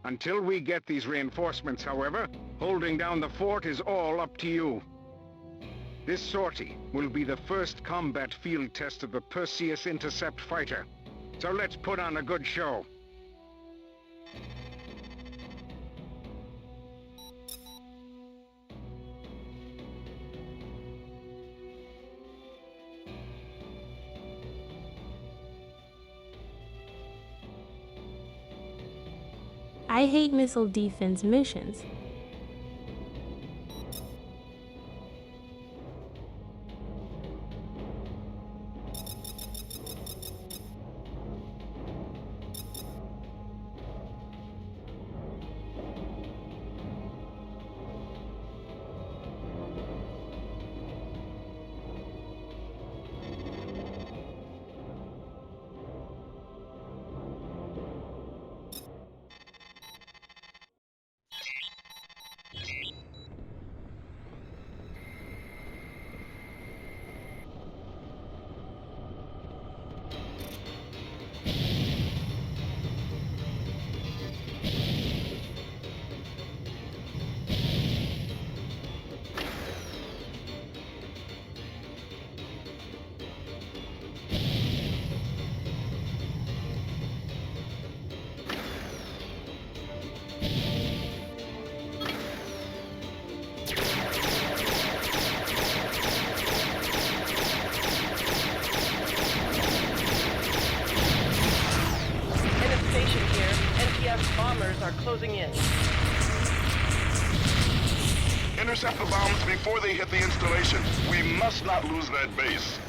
Until we get these reinforcements, however, holding down the fort is all up to you. This sortie will be the first combat field test of the Perseus Intercept fighter. So let's put on a good show. I hate missile defense missions. Intercept the bombs before they hit the installation. We must not lose that base.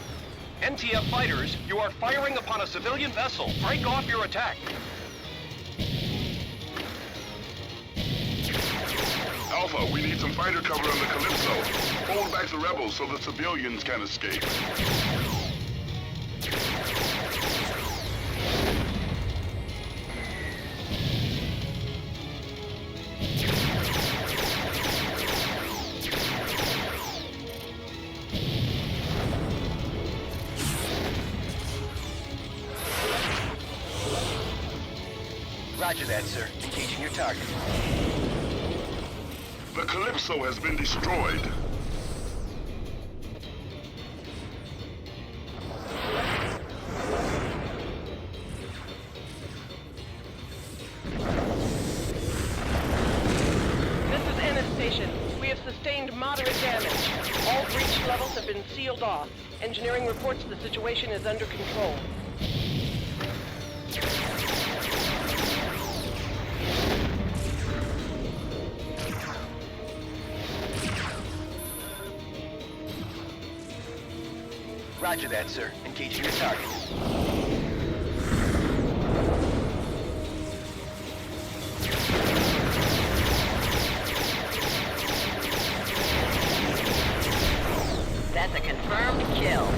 NTF fighters, you are firing upon a civilian vessel. Break off your attack. Alpha, we need some fighter cover on the Calypso. Hold back the rebels so the civilians can escape. Roger that, sir. Engaging your target. The Calypso has been destroyed. This is Ennis Station. We have sustained moderate damage. All breach levels have been sealed off. Engineering reports the situation is under control. Roger that, sir. Engaging your target. That's a confirmed kill.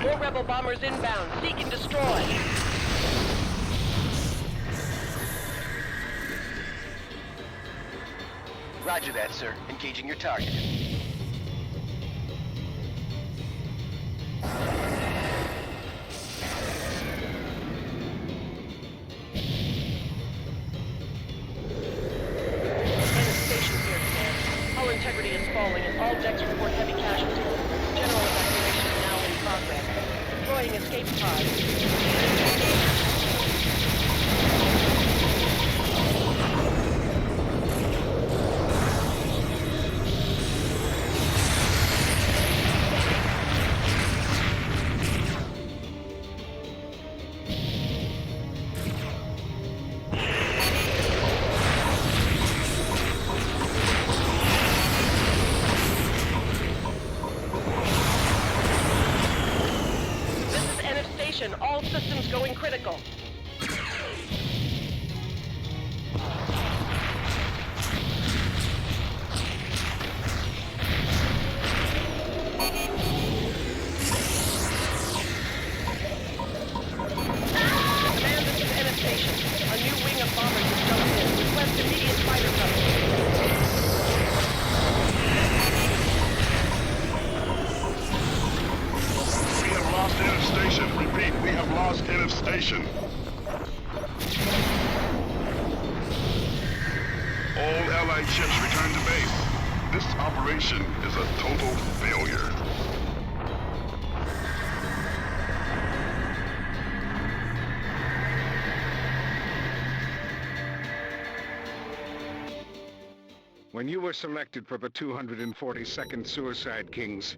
More rebel bombers inbound. Seek and destroy. Roger that, sir. Engaging your target. Station here, command. Hull integrity is falling and all decks report heavy casualties. General evacuation is now in progress. Deploying escape pods. All systems going critical. Command, this is Ennis Station. A new wing of bombers has jumped in. Request immediate fighter cover. Lost Ennis Station. Repeat, we have lost Ennis Station. All Allied ships return to base. This operation is a total failure. When you were selected for the 242nd Suicide Kings,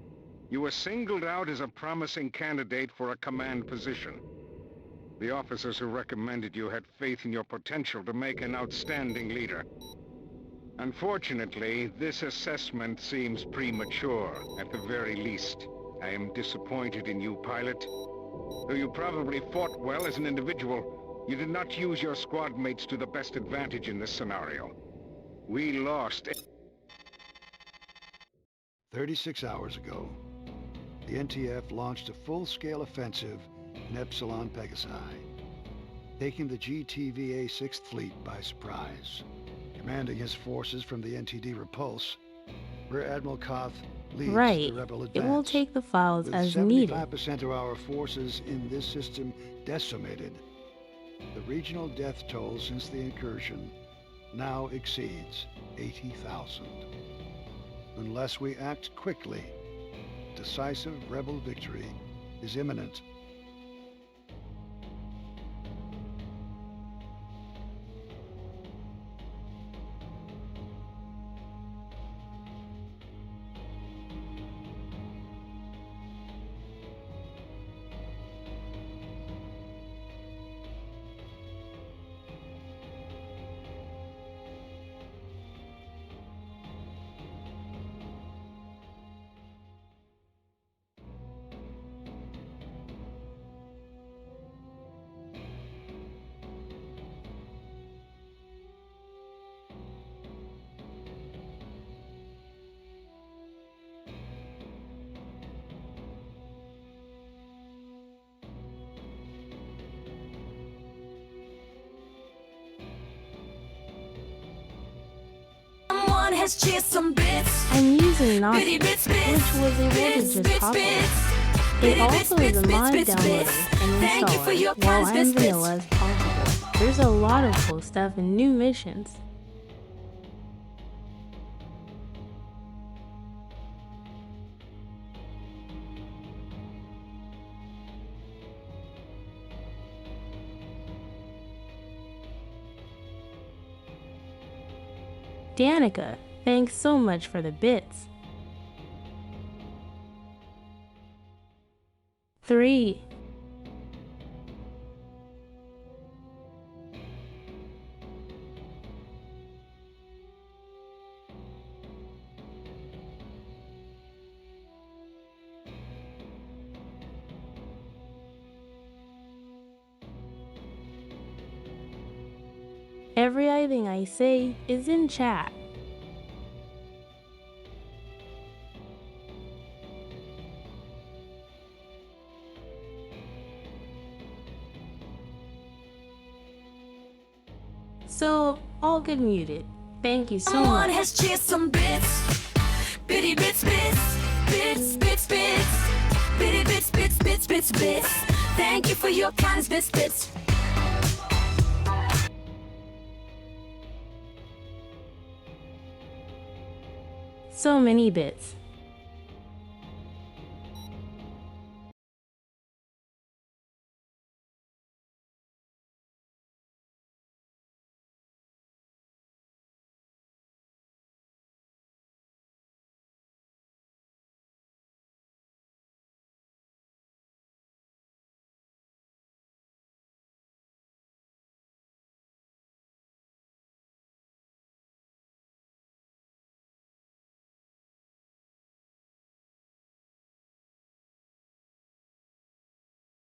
you were singled out as a promising candidate for a command position. The officers who recommended you had faith in your potential to make an outstanding leader. Unfortunately, this assessment seems premature, at the very least. I am disappointed in you, pilot. Though you probably fought well as an individual, you did not use your squad mates to the best advantage in this scenario. We lost. 36 hours ago, the NTF launched a full-scale offensive in Epsilon Pegasi, taking the GTVA 6th Fleet by surprise. Commanding his forces from the NTD Repulse, Rear Admiral Koth leads the rebel advance. It will take the files With as needed. 75% of our forces in this system decimated, the regional death toll since the incursion now exceeds 80,000. The Unless we act quickly, decisive rebel victory is imminent. Someone has chased some bits. I'm using Knox, Bitty bits, which bits, was able to bits, just bits, pop it. bits. It Bitty also bits, is a bits, mod bits, downloader bits. and Thank you for your installer while kind I'm bits. vanilla as possible. There's a lot of cool stuff and new missions. Danica, thanks so much for the bits. 3. Everything I say is in chat. So, I'll get muted. Thank you so Someone much. has chased some bits. Bitty bits, bits, bits, bits, bits. Bitty bits, bits, bits, bits, bits. Thank you for your kind bits, bits. So many bits.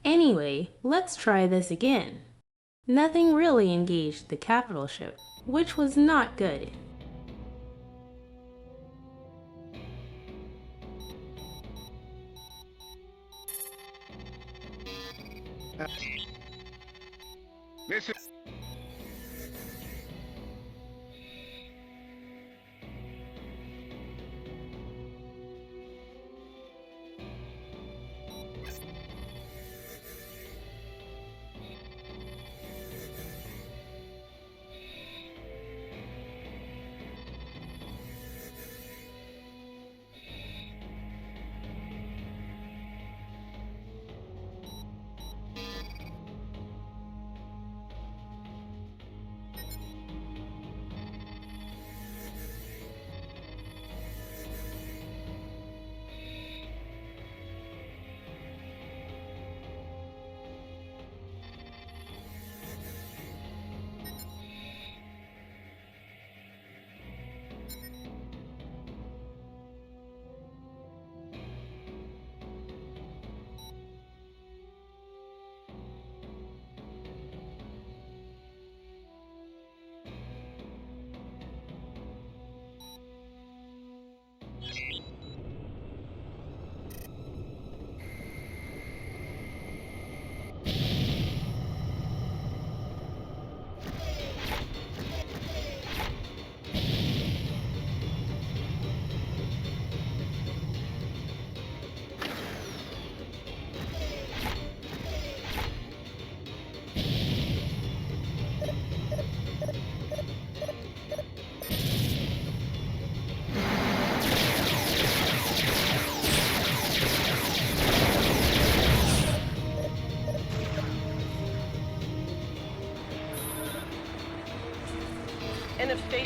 Anyway, let's try this again. Nothing really engaged the capital ship, which was not good. This is...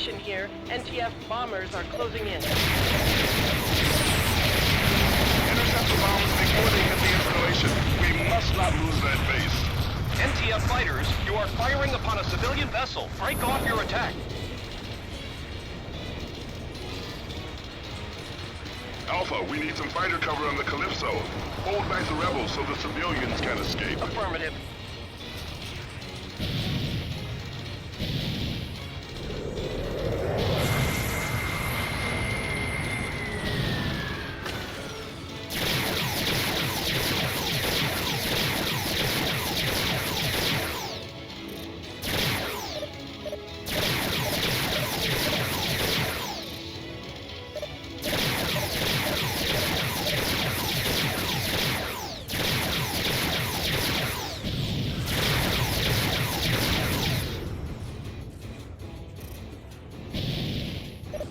station here. NTF bombers are closing in. Intercept the bombs before they hit the installation. We must not lose that base. NTF fighters, you are firing upon a civilian vessel. Break off your attack. Alpha, we need some fighter cover on the Calypso. Hold back the rebels so the civilians can escape. Affirmative.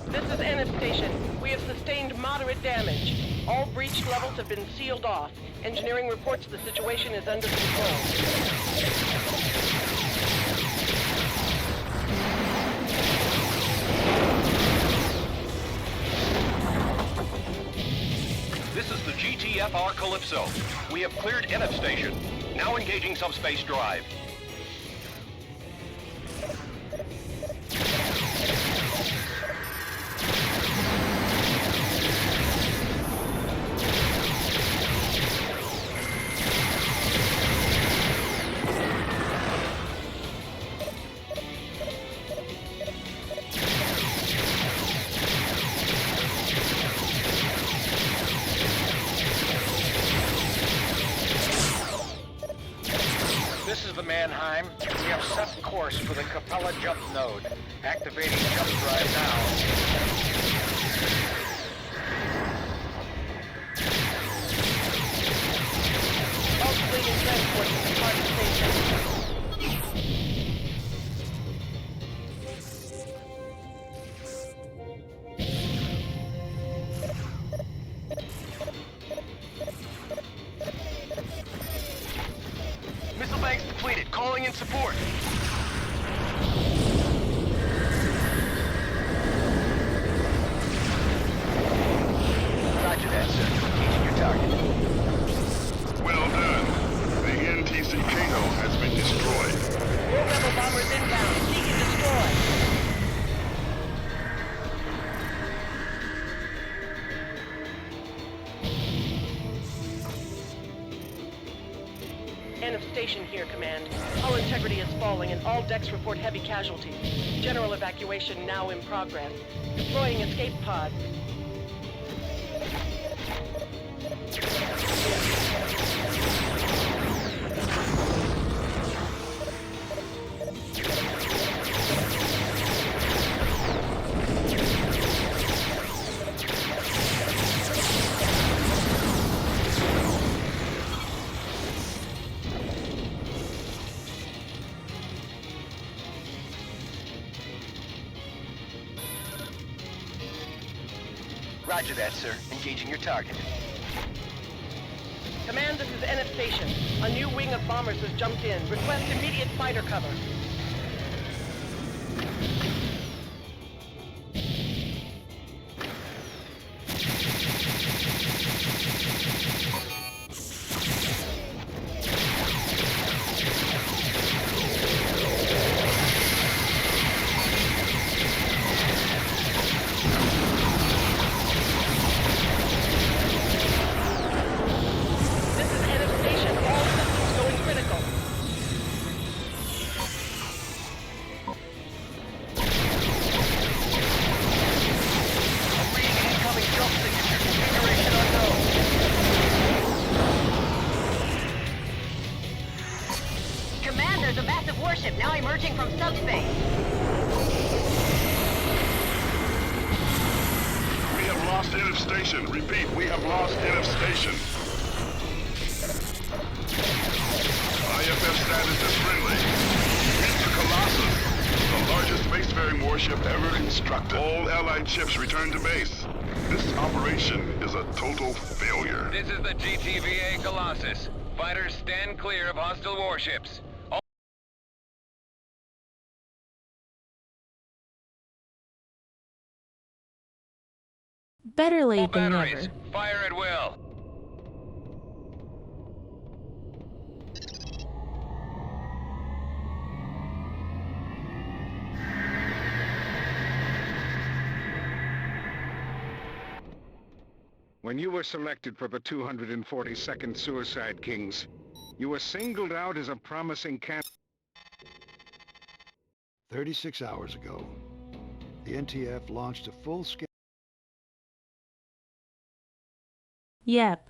This is NF Station. We have sustained moderate damage. All breached levels have been sealed off. Engineering reports the situation is under control. This is the GTFR Calypso. We have cleared NF Station. Now engaging subspace drive. This is the Mannheim. We have set course for the Capella jump node. Activating jump drive now. All civilian transport to the target station. Missile banks depleted. Calling in support. Roger that, sir. Engaging your target. Well done. The NTC Cato has been destroyed. More rebel bombers inbound. Seek and destroy. NF Station here, Command. Hull integrity is falling and all decks report heavy casualties. General evacuation now in progress. Deploying escape pods. Roger that, sir. Engaging your target. Command, this is NF Station. A new wing of bombers has jumped in. Request immediate fighter cover. This is NF Station. All systems going critical. I'm reading incoming jump signature. Configuration unknown. Command, there's a massive warship now emerging from subspace. We have lost NF Station. Repeat, we have lost NF Station. IFF status is friendly. Meet the Colossus, the largest spacefaring warship ever constructed. All Allied ships return to base. This operation is a total failure. This is the GTVA Colossus. Fighters stand clear of hostile warships. Better late than Batteries, never. fire at will. When you were selected for the 242nd Suicide Kings, you were singled out as a promising candidate. 36 hours ago, the NTF launched a full-scale Yep.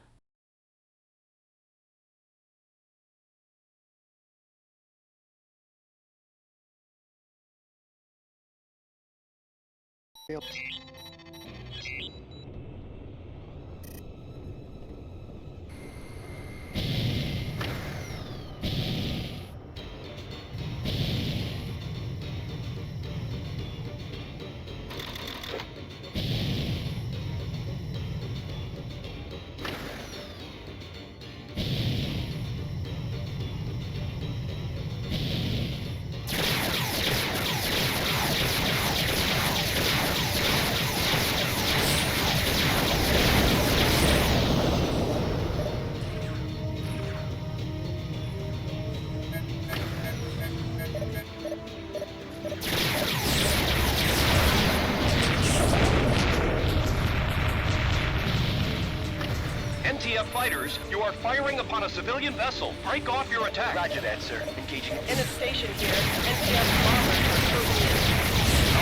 NTF fighters, you are firing upon a civilian vessel. Break off your attack. Roger that, sir. Engaging. In a station here, NTF bombers are closing in.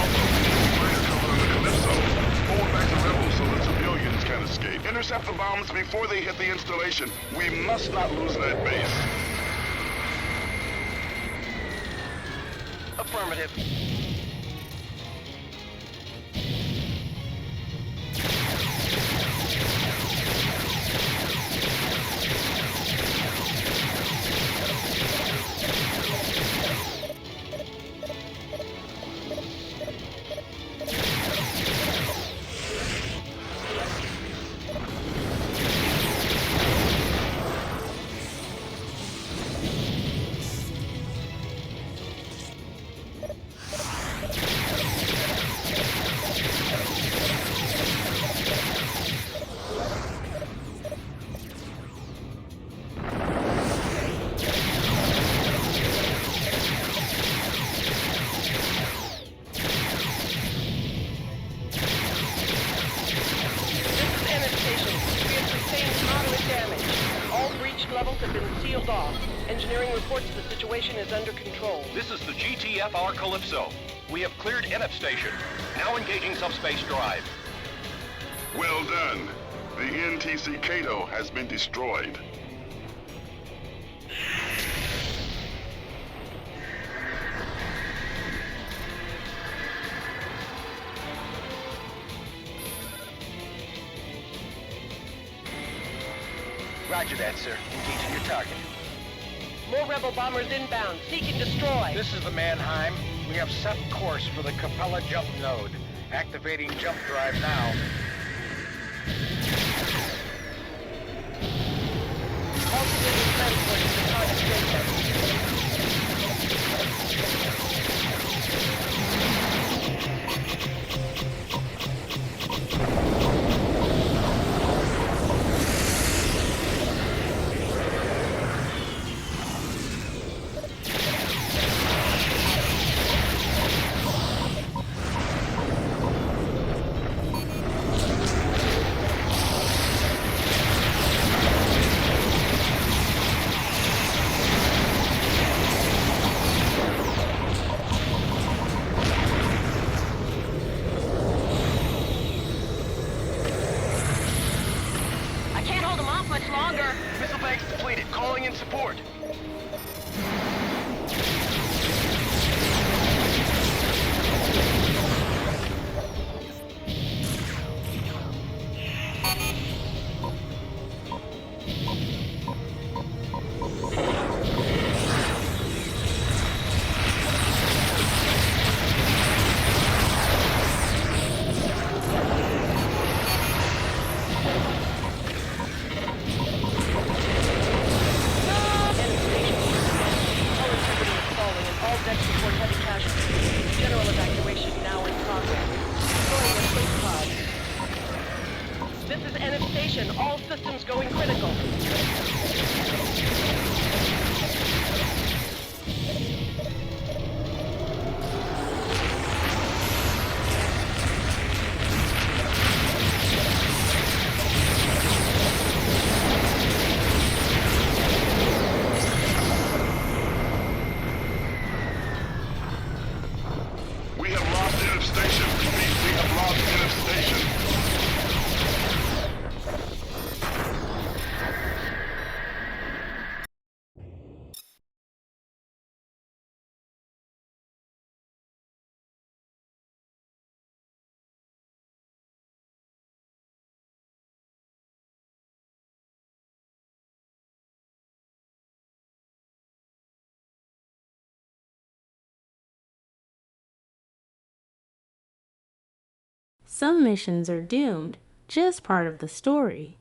Alpha, fire cover on the Calypso. Hold back the rebels so the civilians can escape. Intercept the bombs before they hit the installation. We must not lose that base. Affirmative. Engineering reports the situation is under control. This is the GTFR Calypso. We have cleared NF station. Now engaging subspace drive. Well done. The NTC Cato has been destroyed. Roger that, sir. Engaging your target. More rebel bombers inbound. Seek and destroy. This is the Mannheim. We have set course for the Capella jump node. Activating jump drive now. All civilian transport to the target station. Missile banks depleted. Calling in support. This is NF Station. All systems going critical. We have lost NF Station. Repeat, we have lost NF Station. Some missions are doomed, just part of the story.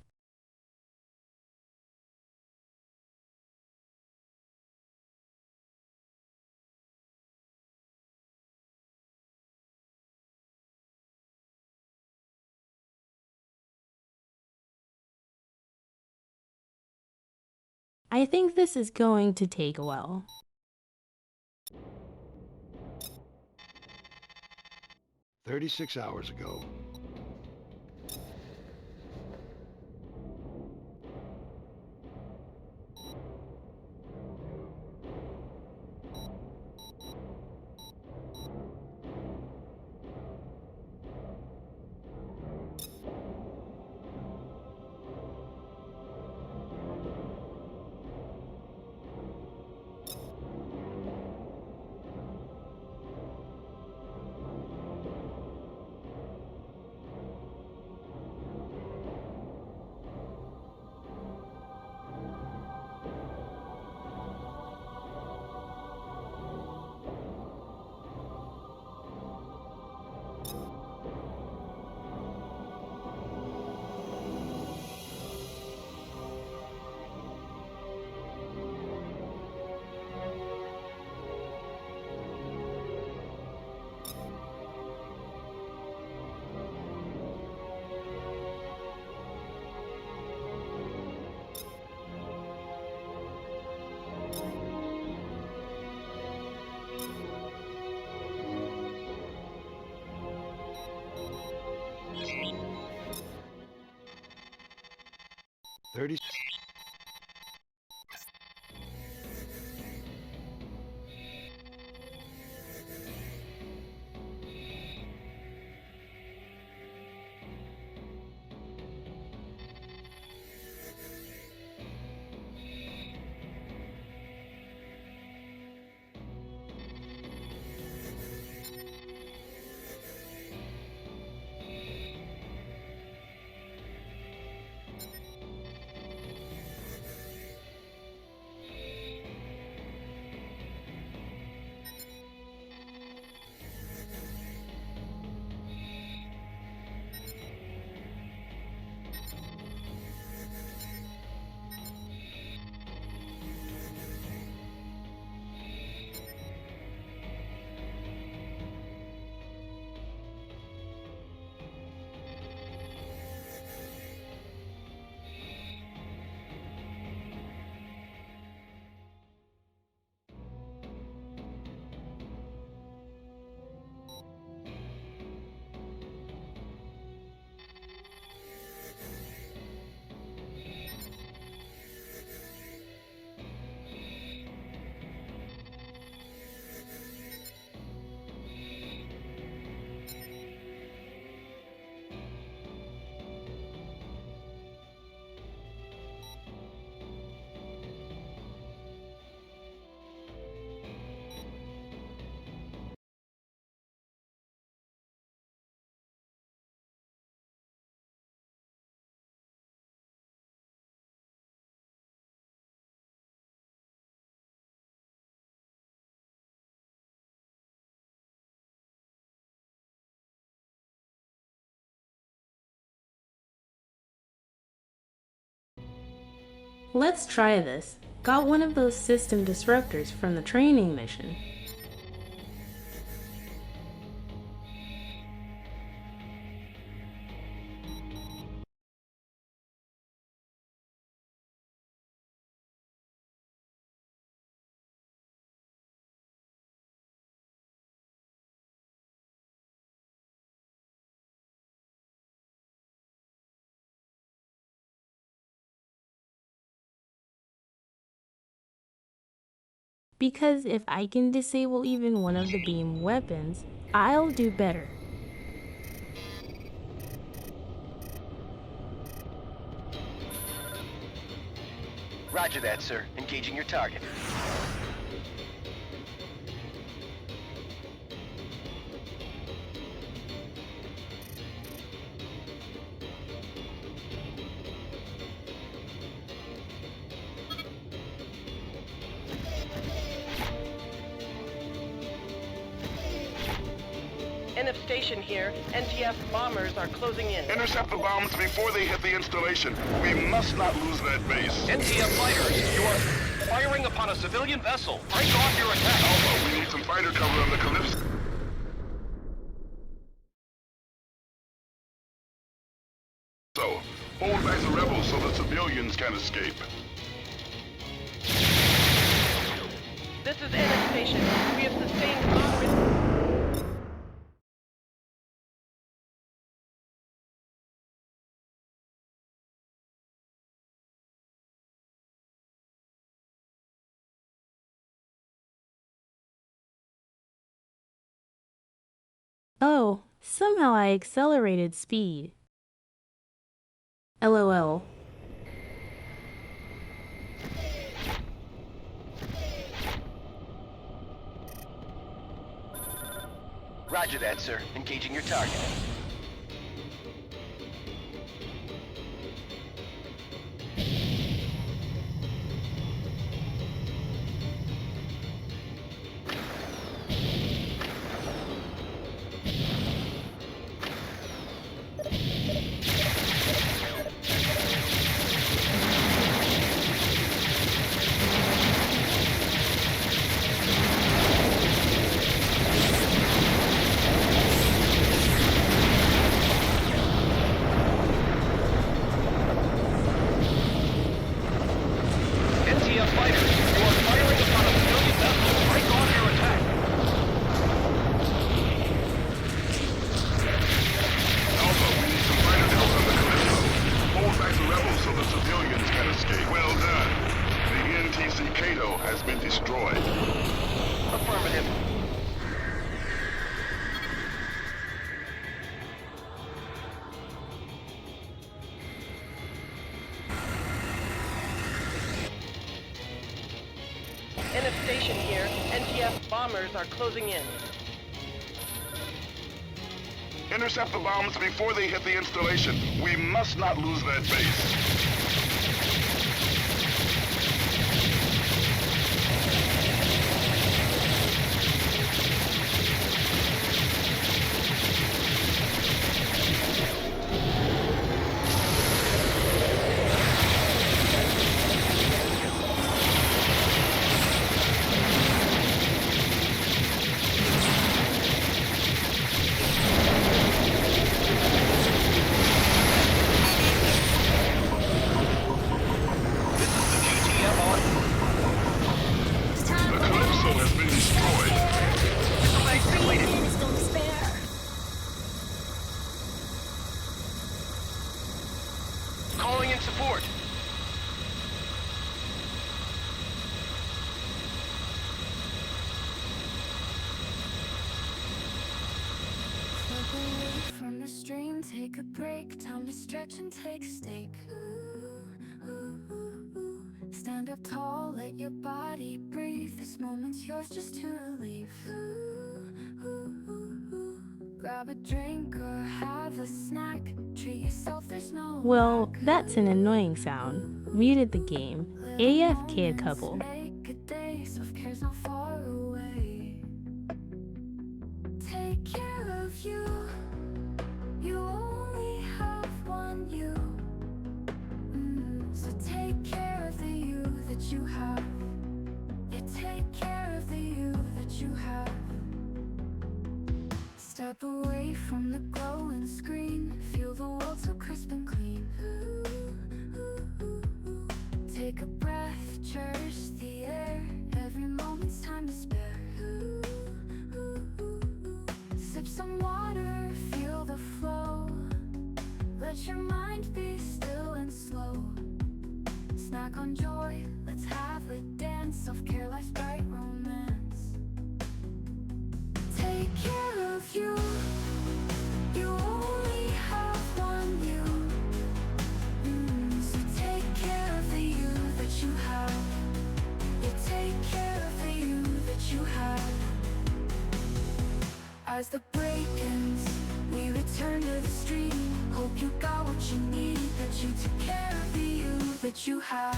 I think this is going to take a while. "36 hours ago, "30 Let's try this. Got one of those system disruptors from the training mission. Because if I can disable even one of the beam weapons, I'll do better. Roger that, sir. Engaging your target. NF station here. NTF bombers are closing in. Intercept the bombs before they hit the installation. We must not lose that base. NTF fighters, you are firing upon a civilian vessel. Break off your attack. Alpha, we need some fighter cover on the Calypso. So, hold back the rebels so the civilians can escape. This is NF station. We have sustained moderate... Oh, somehow I accelerated speed. LOL. Roger that, sir. Engaging your target. NF station here. NTF bombers are closing in. Intercept the bombs before they hit the installation. We must not lose that base. Calling in support. Step away from the stream, take a break. Time to stretch and take a stake. Ooh, ooh, ooh, ooh. Stand up tall, let your body breathe. This moment's yours just to relieve. Ooh, ooh, ooh, ooh. Grab a drink or have a snack. Treat yourself, there's no Well, that's an annoying sound. Muted the game. AFK a couple. make a day, self-care's not far away. Take care of you. You only have one you. So take care of the you that you have. Yeah, take care of the you that you have. Step away from the glowing screen. Feel the world so crisp and clean. Take a breath, cherish the air. Every moment's time to spare. Sip some water, feel the flow. Let your mind be still and slow. Snack on joy, let's have As the break ends, we return to the street. Hope you got what you need, that you took care of the you that you have.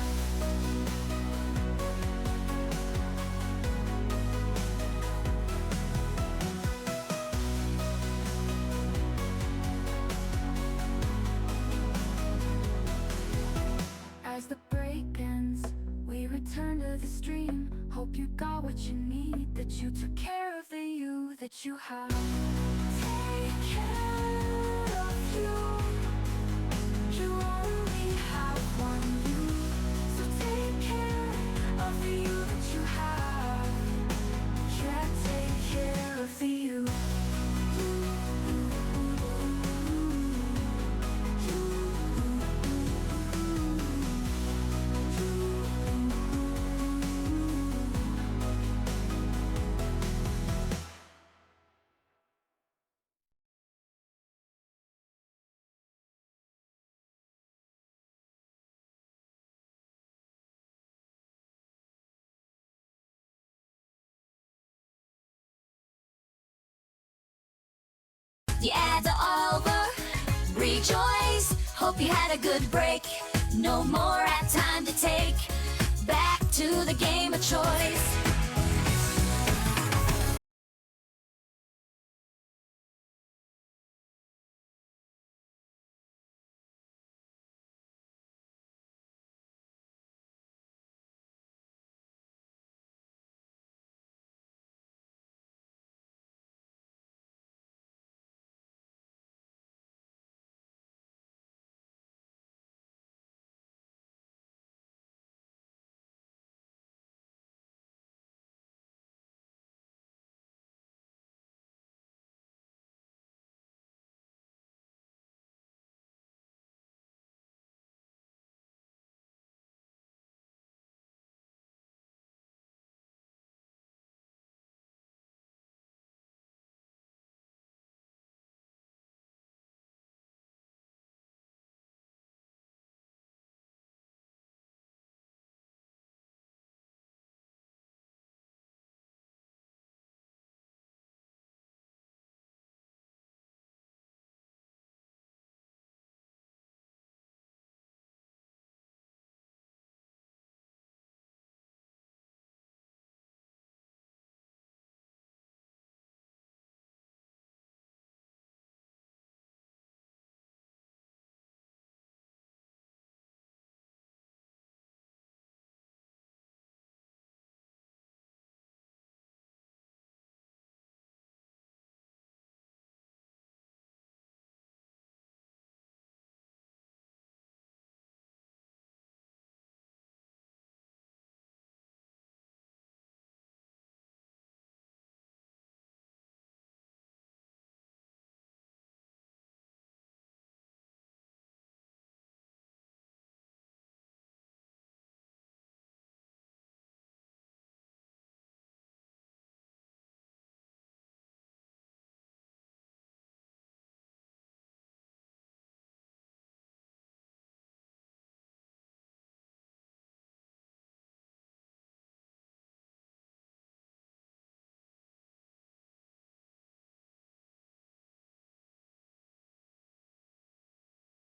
As the break ends, we return to the stream. Hope you got what you need, that you took care of the you that you have. Take care of you. You only have one you, so take care of the you that you have. Yeah, take care of the you. The ads are over. Rejoice. Hope you had a good break. No more ad time to take. Back to the game of choice.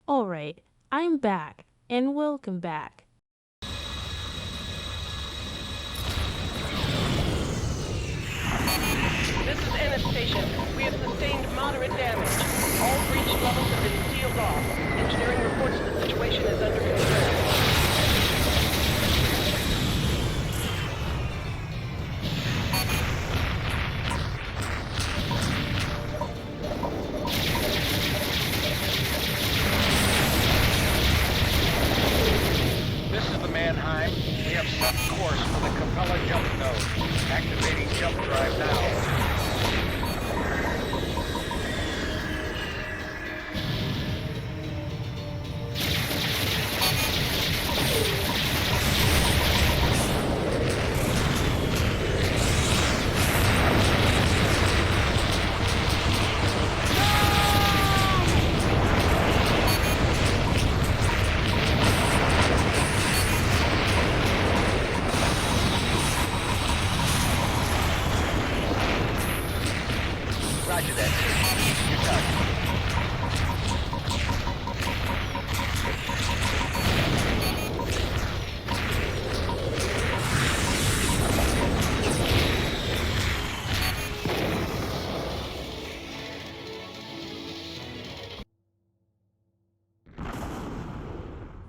Alright, I'm back, and welcome back. This is Ennis Station. We have sustained moderate damage. All breach levels have been sealed off. Engineering reports the situation is under control. This is the Mannheim. We have set course for the Capella jump node. Activating jump drive now.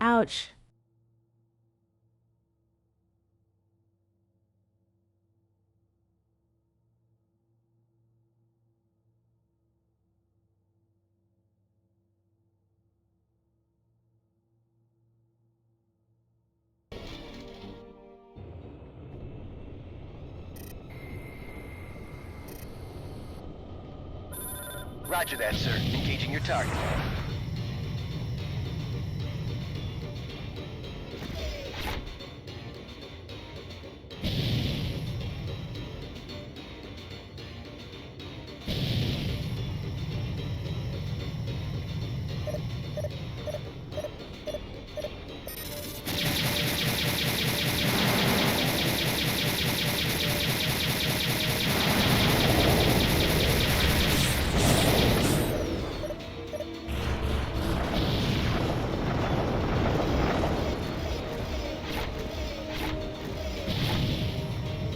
Ouch. Roger that, sir. Engaging your target.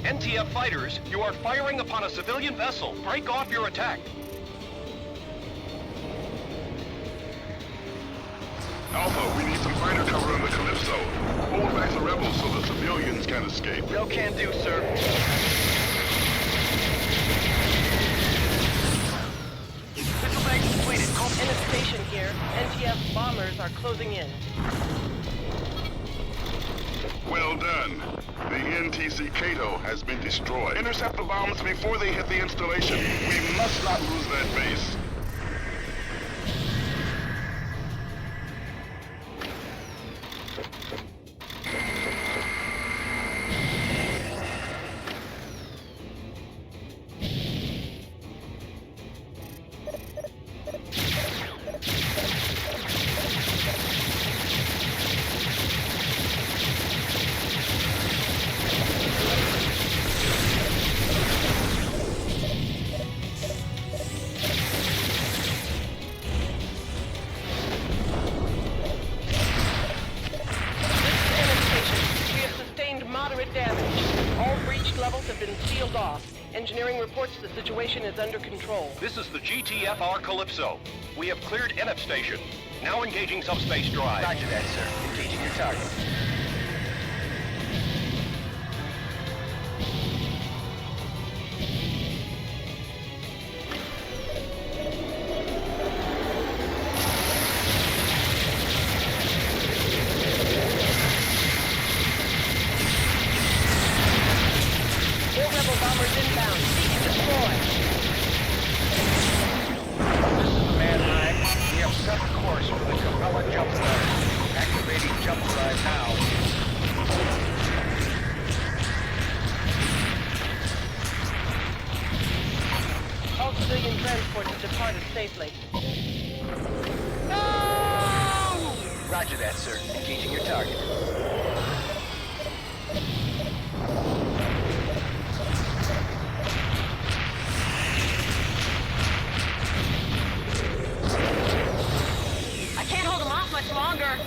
NTF fighters, you are firing upon a civilian vessel. Break off your attack. Alpha, we need some fighter cover on the Calypso. Hold back the rebels so the civilians can escape. No can do, sir. Missile bank completed. In a station here. NTF bombers are closing in. Well done. The NTC Cato has been destroyed. Intercept the bombs before they hit the installation. We must not lose that base. Engineering reports the situation is under control. This is the GTFR Calypso. We have cleared NF station. Now engaging subspace drive. Roger that, sir. Engaging your target. Civilian transport has departed safely. No! Roger that, sir. Engaging your target. I can't hold them off much longer.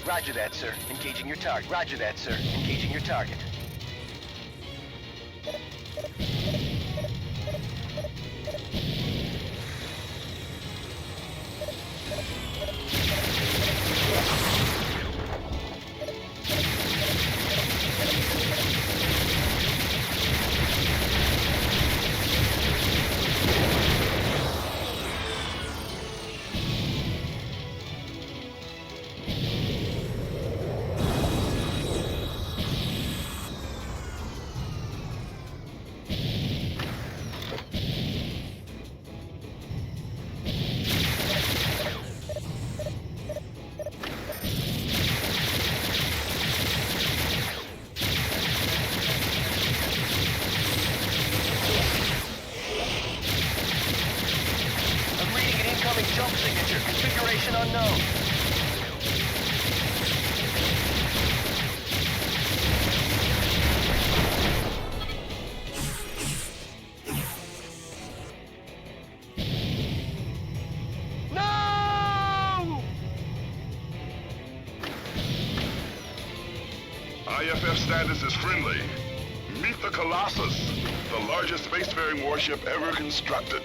Roger that, sir. Engaging your target. Roger that, sir. Engaging your target. Jump signature. Configuration unknown. No! IFF status is friendly. Meet the Colossus, the largest spacefaring warship ever constructed.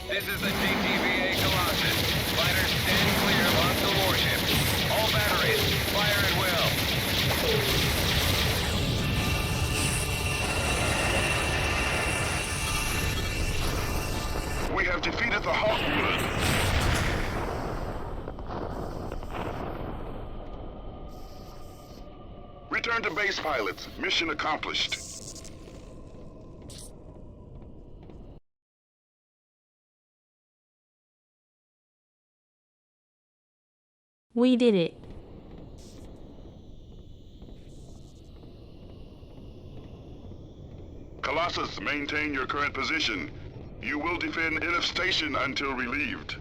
This is the GTVA Colossus. Fighters stand clear of hostile warships. All batteries, fire at will. We have defeated the Hawkwood. Return to base, pilots. Mission accomplished. We did it. Colossus, maintain your current position. You will defend NF Station until relieved.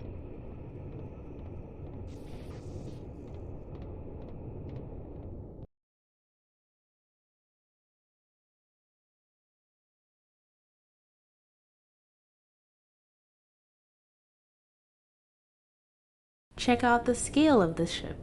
Check out the scale of the ship.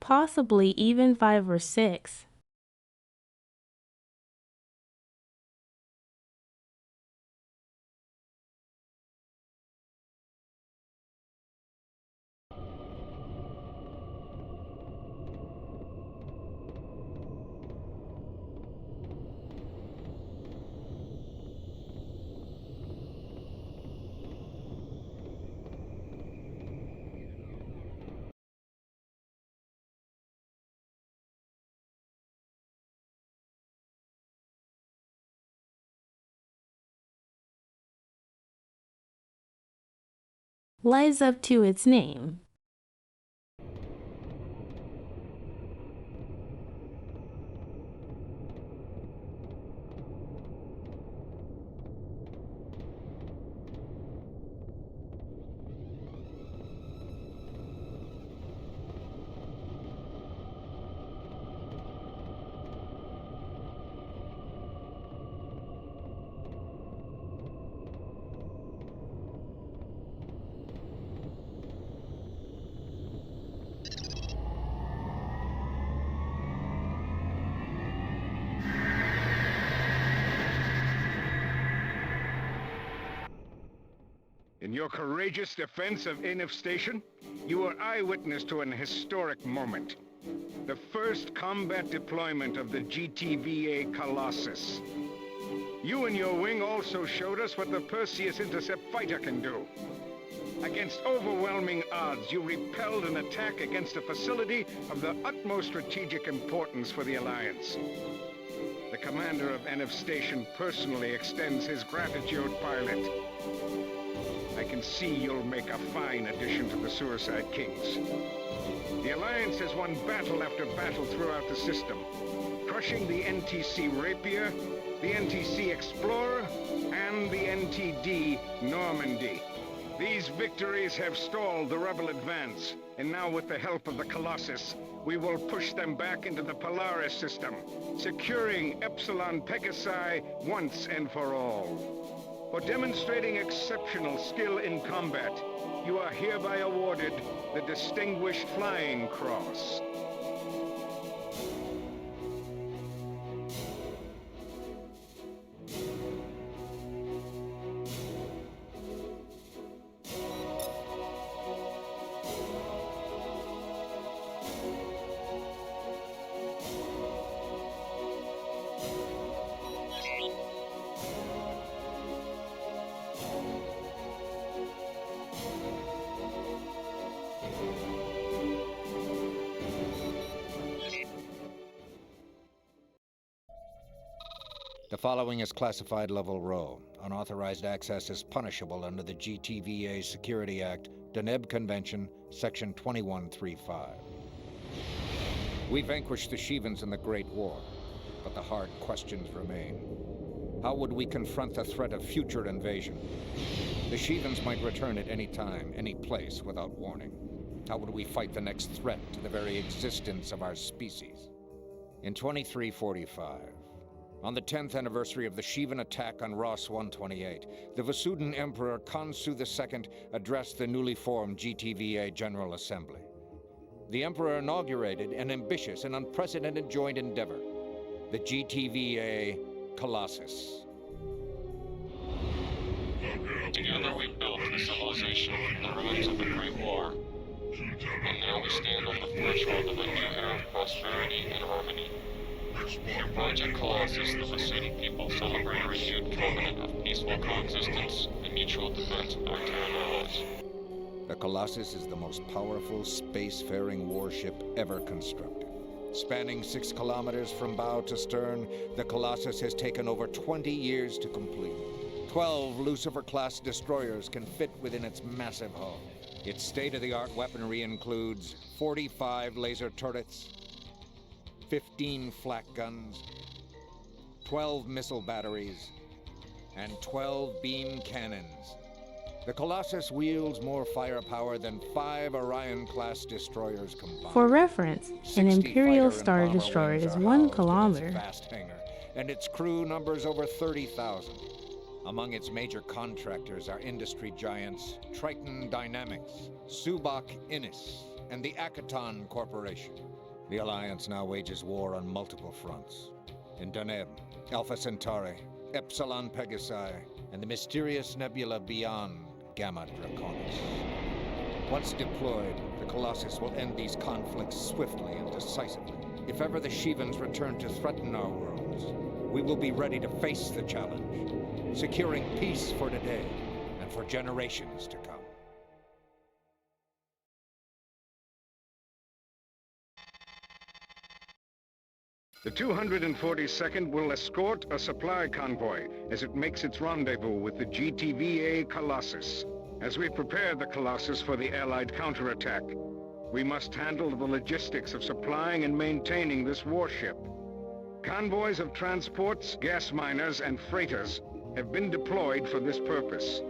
Possibly even 5 or 6. Lies up to its name. In your courageous defense of NF Station, you were eyewitness to an historic moment. The first combat deployment of the GTVA Colossus. You and your wing also showed us what the Perseus Intercept fighter can do. Against overwhelming odds, you repelled an attack against a facility of the utmost strategic importance for the Alliance. The commander of NF Station personally extends his gratitude, pilot. I can see you'll make a fine addition to the Suicide Kings. The Alliance has won battle after battle throughout the system, crushing the NTC Rapier, the NTC Explorer, and the NTD Normandy. These victories have stalled the rebel advance, and now with the help of the Colossus, we will push them back into the Polaris system, securing Epsilon Pegasi once and for all. For demonstrating exceptional skill in combat, you are hereby awarded the Distinguished Flying Cross. The following is classified level Rho. Unauthorized access is punishable under the GTVA Security Act, Deneb Convention, Section 2135. We vanquished the Shivans in the Great War, but the hard questions remain. How would we confront the threat of future invasion? The Shivans might return at any time, any place, without warning. How would we fight the next threat to the very existence of our species? In 2345, on the 10th anniversary of the Shivan attack on Ross 128, the Vasudan Emperor Khonsu II addressed the newly formed GTVA General Assembly. The Emperor inaugurated an ambitious and unprecedented joint endeavor, the GTVA Colossus. Together we built a civilization from the ruins of the Great War, and now we stand on the threshold of a new era of prosperity and harmony. Through Project Colossus, the Vasudan people celebrate a renewed covenant of peaceful coexistence and mutual defense of our Terran allies. The Colossus is the most powerful spacefaring warship ever constructed. Spanning 6 kilometers from bow to stern, the Colossus has taken over 20 years to complete. 12 Lucifer-class destroyers can fit within its massive hull. Its state-of-the-art weaponry includes 45 laser turrets, 15 flak guns, 12 missile batteries, and 12 beam cannons. The Colossus wields more firepower than 5 Orion-class destroyers combined. For reference, an Imperial fighter Star and bomber Destroyer wings is are 1 housed in its kilometer. vast hangar, and its crew numbers over 30,000. Among its major contractors are industry giants Triton Dynamics, Subak Innis, and the Akaton Corporation. The Alliance now wages war on multiple fronts. In Deneb, Alpha Centauri, Epsilon Pegasi, and the mysterious nebula beyond Gamma Draconis. Once deployed, the Colossus will end these conflicts swiftly and decisively. If ever the Shivans return to threaten our worlds, we will be ready to face the challenge, securing peace for today and for generations to come. The 242nd will escort a supply convoy as it makes its rendezvous with the GTVA Colossus. As we prepare the Colossus for the Allied counterattack, we must handle the logistics of supplying and maintaining this warship. Convoys of transports, gas miners, and freighters have been deployed for this purpose.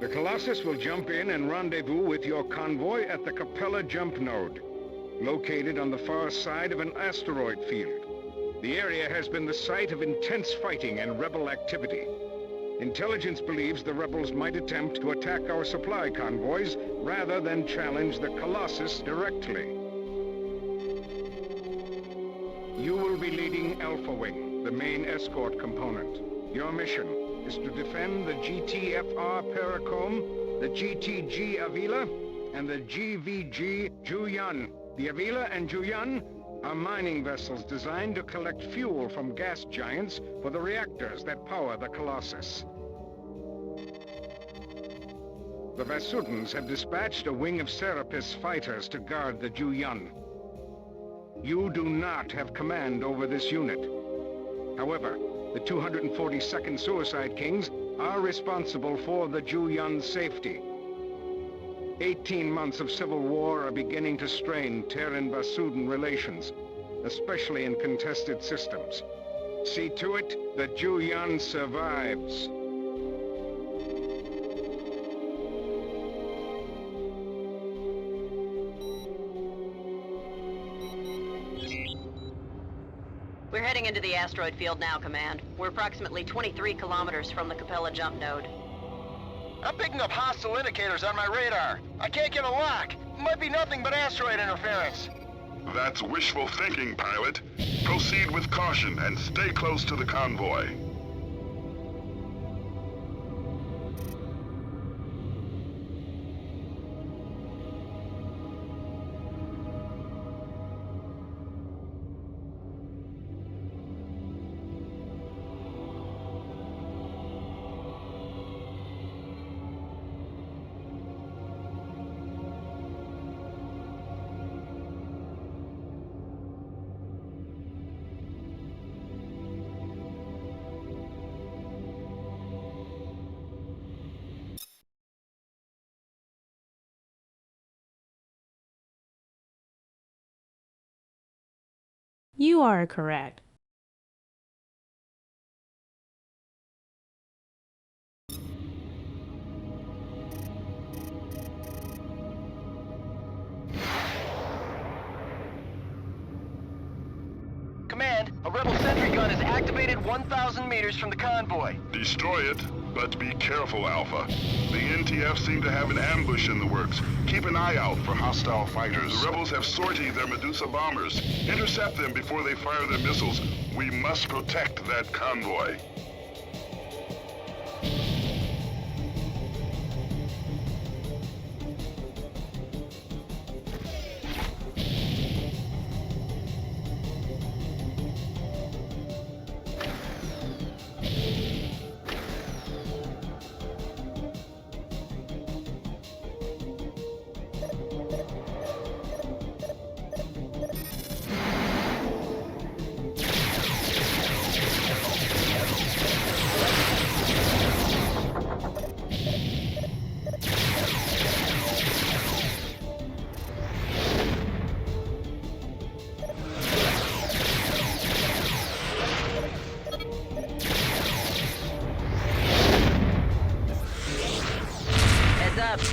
The Colossus will jump in and rendezvous with your convoy at the Capella jump node, located on the far side of an asteroid field. The area has been the site of intense fighting and rebel activity. Intelligence believes the rebels might attempt to attack our supply convoys rather than challenge the Colossus directly. You will be leading Alpha Wing, the main escort component. Your mission is to defend the GTFR Paracombe, the GTG Avila, and the GVG Juyan. The Avila and Juyan are mining vessels designed to collect fuel from gas giants for the reactors that power the Colossus. The Vasudans have dispatched a wing of Serapis fighters to guard the Juyan. You do not have command over this unit. However, the 242nd Suicide Kings are responsible for the Juyan's safety. 18 months of civil war are beginning to strain Terran-Vasudan relations, especially in contested systems. See to it that Juyan survives. We're heading into the asteroid field now, Command. We're approximately 23 kilometers from the Capella jump node. I'm picking up hostile indicators on my radar. I can't get a lock. Might be nothing but asteroid interference. That's wishful thinking, pilot. Proceed with caution and stay close to the convoy. You are correct. Command, a rebel sentry gun is activated 1,000 meters from the convoy. Destroy it, but be careful, Alpha. The NTF seem to have an ambush in the works. Keep an eye out for hostile fighters. The rebels have sortied their Medusa bombers. Intercept them before they fire their missiles. We must protect that convoy.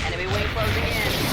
Enemy wing closing in.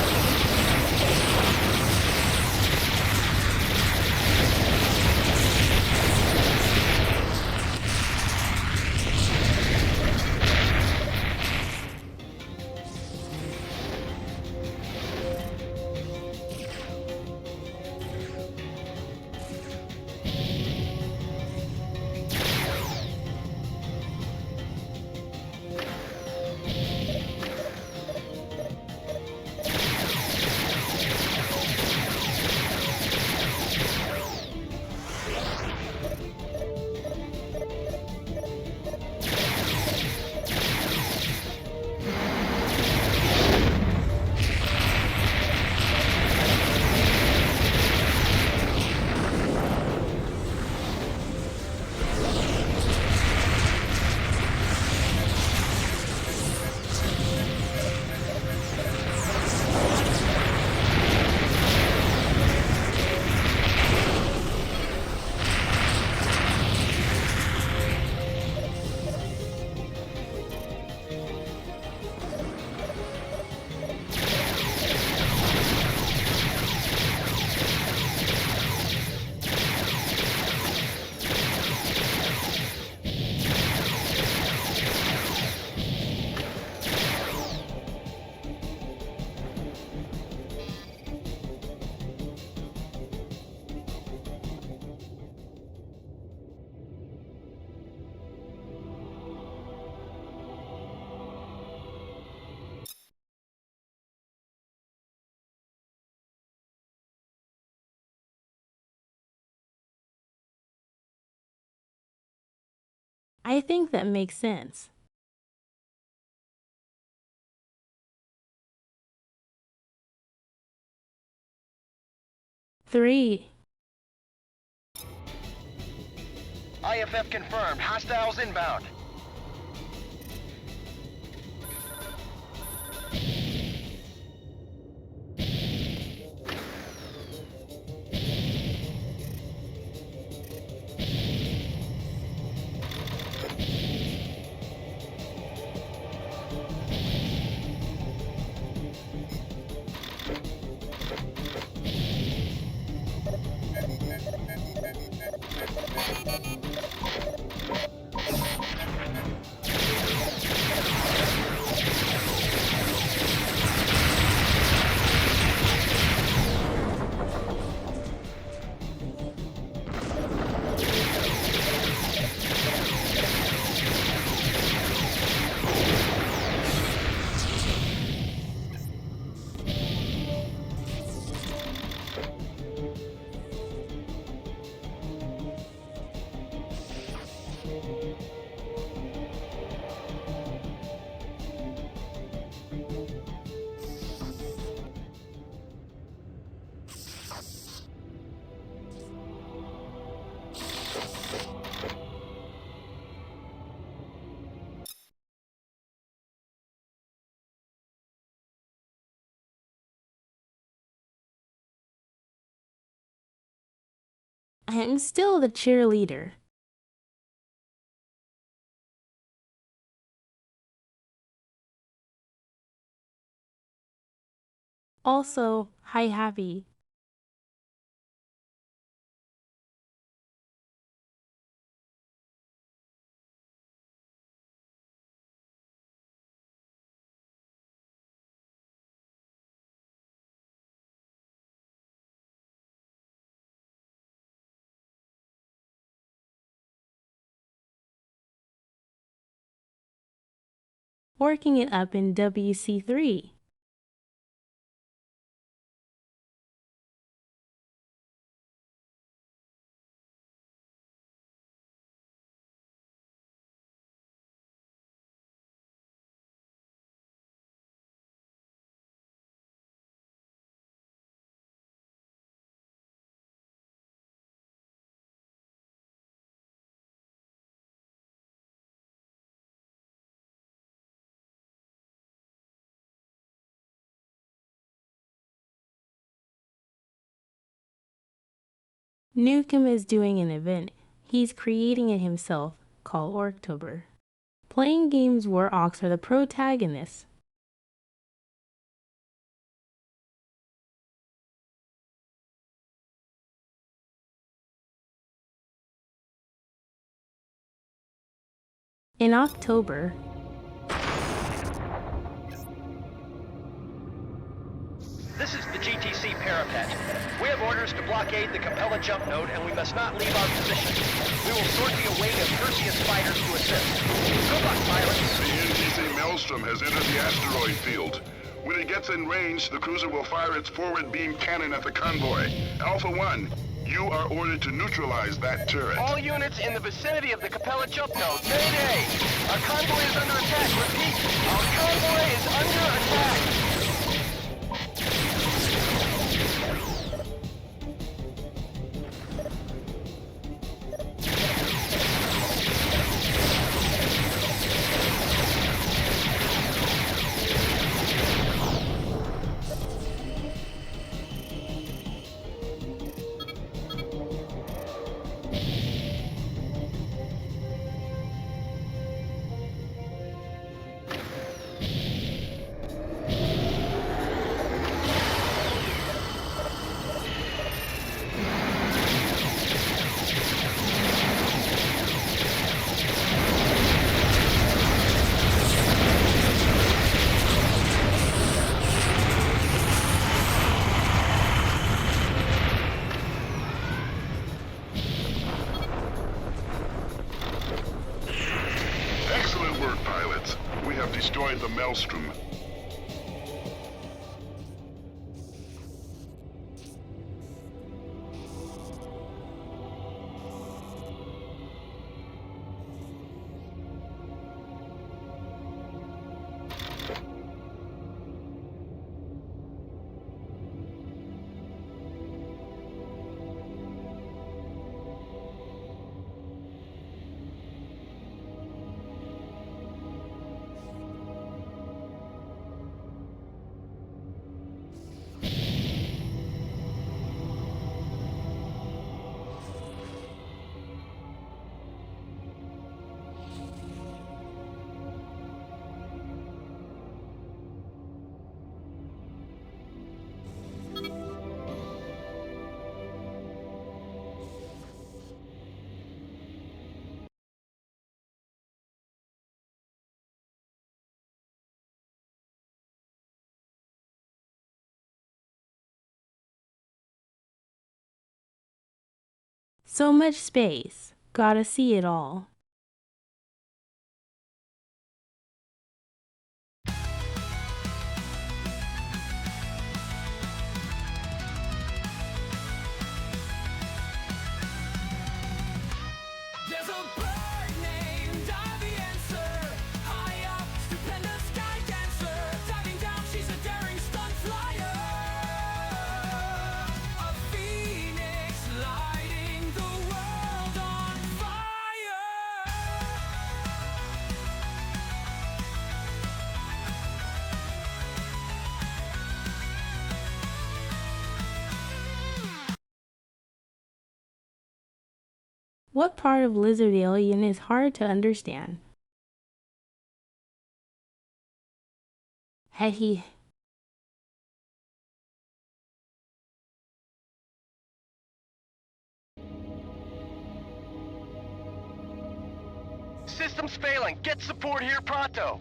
I think that makes sense. Three. IFF confirmed. Hostiles inbound. I am still the cheerleader. Also, hi Happy. Working it up in WC3. Nukem is doing an event. He's creating it himself, called Orktober. Playing games where orcs are the protagonists. In October, This is the GTC parapet. We have orders to blockade the Capella jump node, and we must not leave our position. We will sort the await of Perseus fighters to assist. Good luck, pilots. The NTC Maelstrom has entered the asteroid field. When it gets in range, the cruiser will fire its forward beam cannon at the convoy. Alpha 1, you are ordered to neutralize that turret. All units in the vicinity of the Capella jump node, mayday! Our convoy is under attack. Repeat, our convoy is under attack. Excellent work, pilots. We have destroyed the Maelstrom. so much space. Gotta see it all. There's a bird named Ivy Answer, high up, stupendous sky dancer. Diving down, she's a daring stunt flyer. A phoenix lighting the world on fire. What part of lizard alien is hard to understand? Had he... System's failing. Get support here pronto.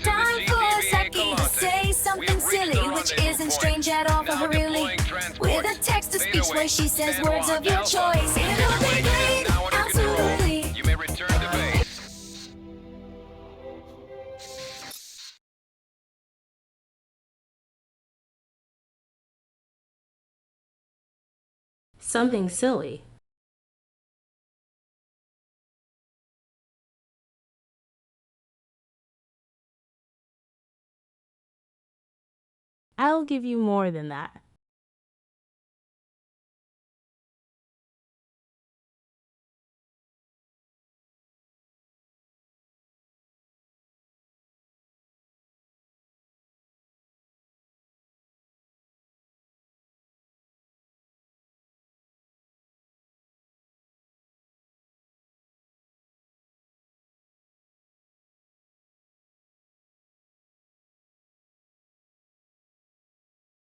Time for Saki to say something silly, which isn't strange at all for her really. With a text-to-speech where she says words of your choice. It'll be great, absolutely. You may return to base. Something silly. I'll give you more than that.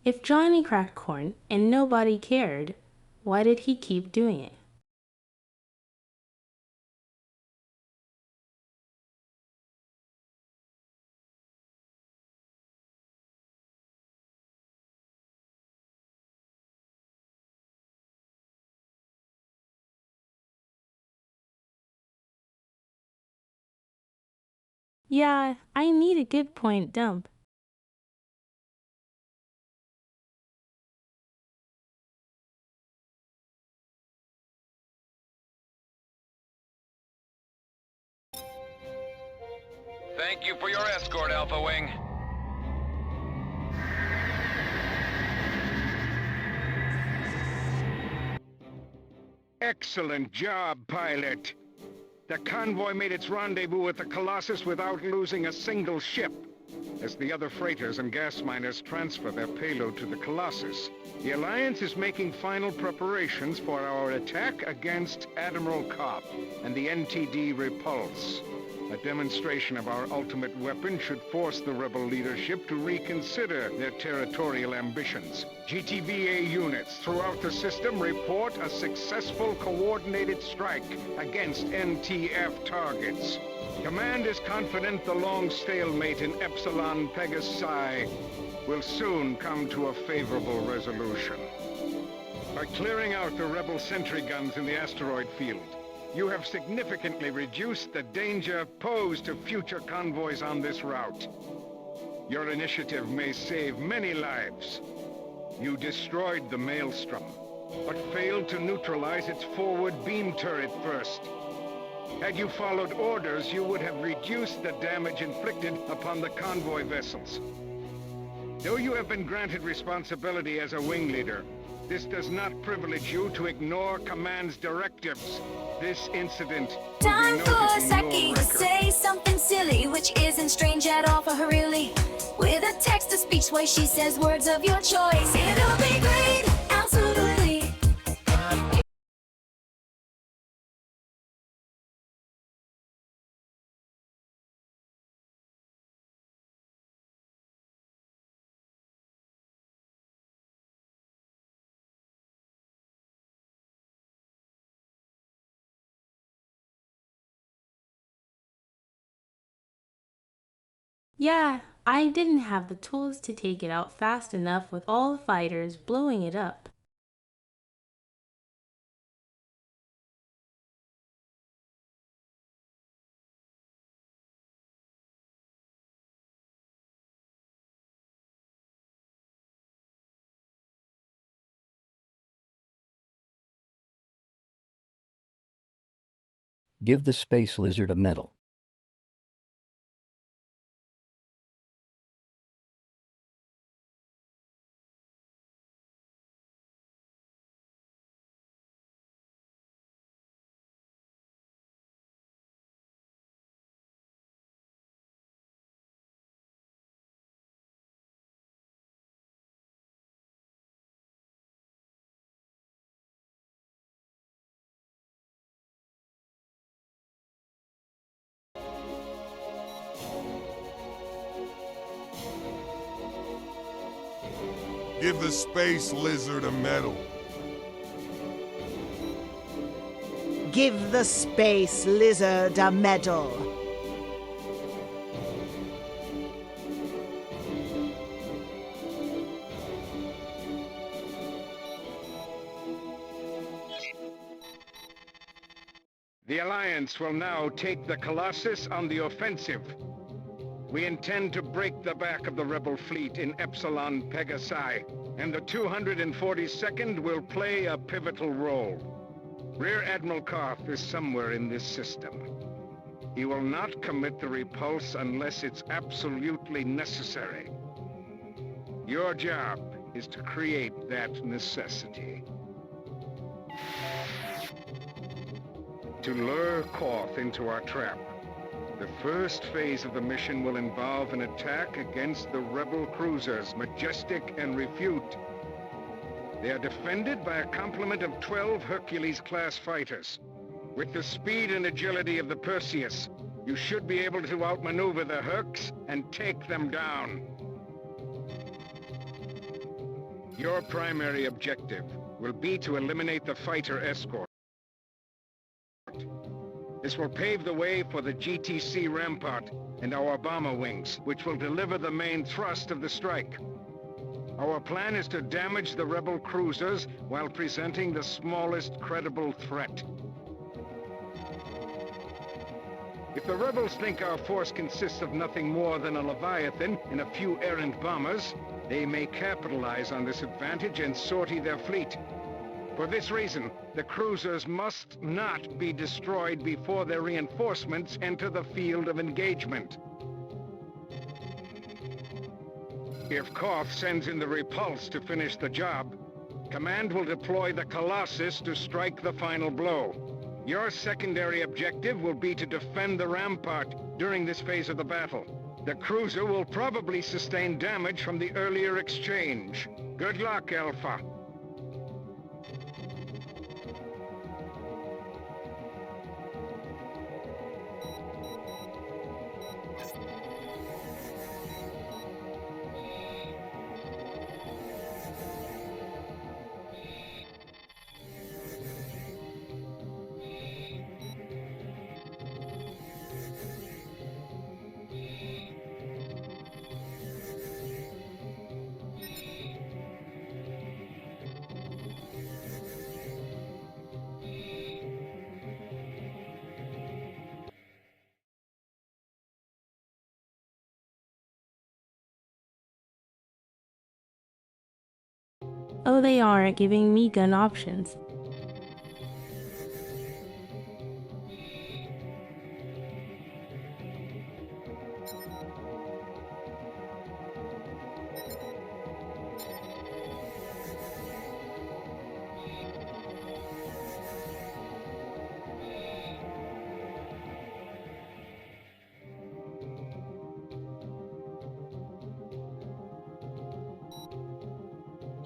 If Johnny cracked corn and nobody cared, why did he keep doing it? Yeah, I need a good point dump. Thank you for your escort, Alpha Wing. Excellent job, pilot. The convoy made its rendezvous with the Colossus without losing a single ship. As the other freighters and gas miners transfer their payload to the Colossus, the Alliance is making final preparations for our attack against Admiral Kopp and the NTD Repulse. A demonstration of our ultimate weapon should force the rebel leadership to reconsider their territorial ambitions. GTVA units throughout the system report a successful coordinated strike against NTF targets. Command is confident the long stalemate in Epsilon Pegasi will soon come to a favorable resolution. By clearing out the rebel sentry guns in the asteroid field, you have significantly reduced the danger posed to future convoys on this route. Your initiative may save many lives. You destroyed the Maelstrom, but failed to neutralize its forward beam turret first. Had you followed orders, you would have reduced the damage inflicted upon the convoy vessels. Though you have been granted responsibility as a wing leader, this does not privilege you to ignore Command's directives. This incident Time will be for noted in Saki your to record. say something silly, which isn't strange at all for her really. With a text-to-speech where she says words of your choice. It'll be great, absolutely. Yeah, I didn't have the tools to take it out fast enough with all the fighters blowing it up. Give the space lizard a medal. Give the space lizard a medal. Give the space lizard a medal. The Alliance will now take the Colossus on the offensive. We intend to break the back of the rebel fleet in Epsilon Pegasi, and the 242nd will play a pivotal role. Rear Admiral Koth is somewhere in this system. He will not commit the repulse unless it's absolutely necessary. Your job is to create that necessity. To lure Koth into our trap, the first phase of the mission will involve an attack against the rebel cruisers, Majestic and Refute. They are defended by a complement of 12 Hercules-class fighters. With the speed and agility of the Perseus, you should be able to outmaneuver the Hercs and take them down. Your primary objective will be to eliminate the fighter escort. This will pave the way for the GTC Rampart and our bomber wings, which will deliver the main thrust of the strike. Our plan is to damage the rebel cruisers while presenting the smallest credible threat. If the rebels think our force consists of nothing more than a Leviathan and a few errant bombers, they may capitalize on this advantage and sortie their fleet. For this reason, the cruisers must not be destroyed before their reinforcements enter the field of engagement. If Koth sends in the repulse to finish the job, Command will deploy the Colossus to strike the final blow. Your secondary objective will be to defend the Rampart during this phase of the battle. The cruiser will probably sustain damage from the earlier exchange. Good luck, Alpha. Oh, they are giving me gun options.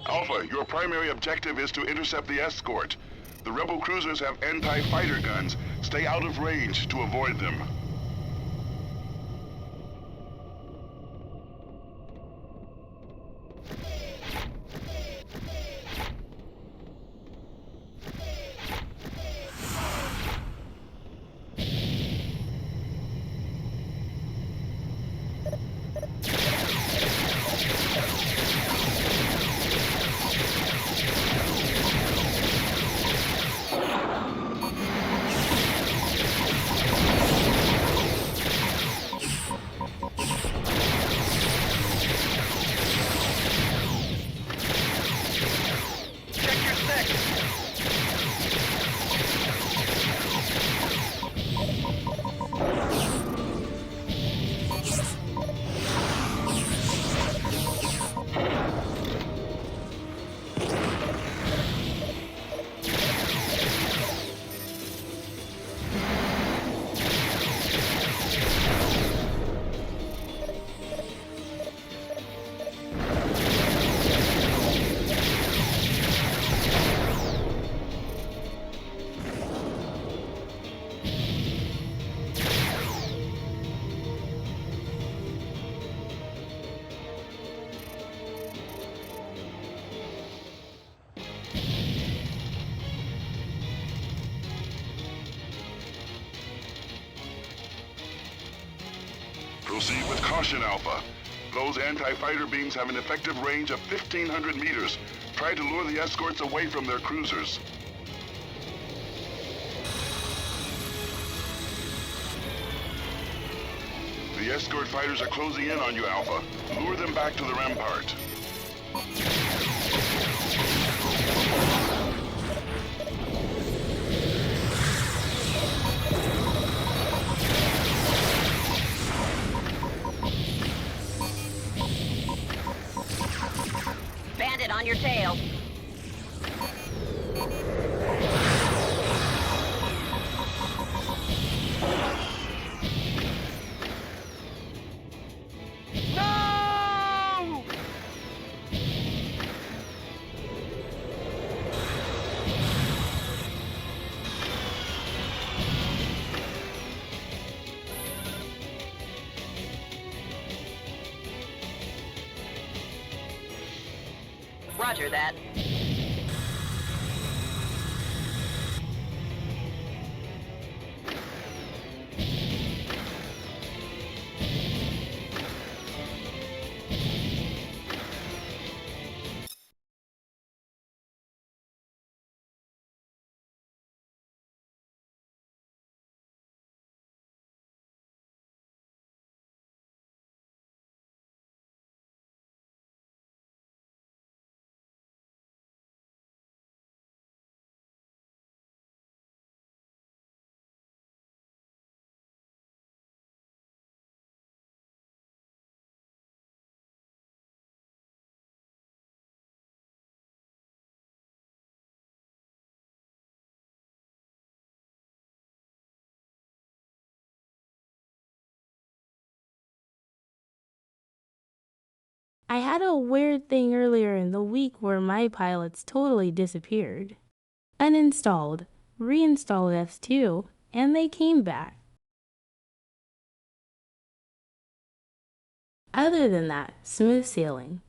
Alpha, your primary objective is to intercept the escort. The rebel cruisers have anti-fighter guns. Stay out of range to avoid them. Proceed with caution, Alpha. Those anti-fighter beams have an effective range of 1,500 meters. Try to lure the escorts away from their cruisers. The escort fighters are closing in on you, Alpha. Lure them back to the rampart. Bandit on your tail. No! Roger that. I had a weird thing earlier in the week where my pilots totally disappeared. Uninstalled, reinstalled F2, and they came back. Other than that, smooth sailing.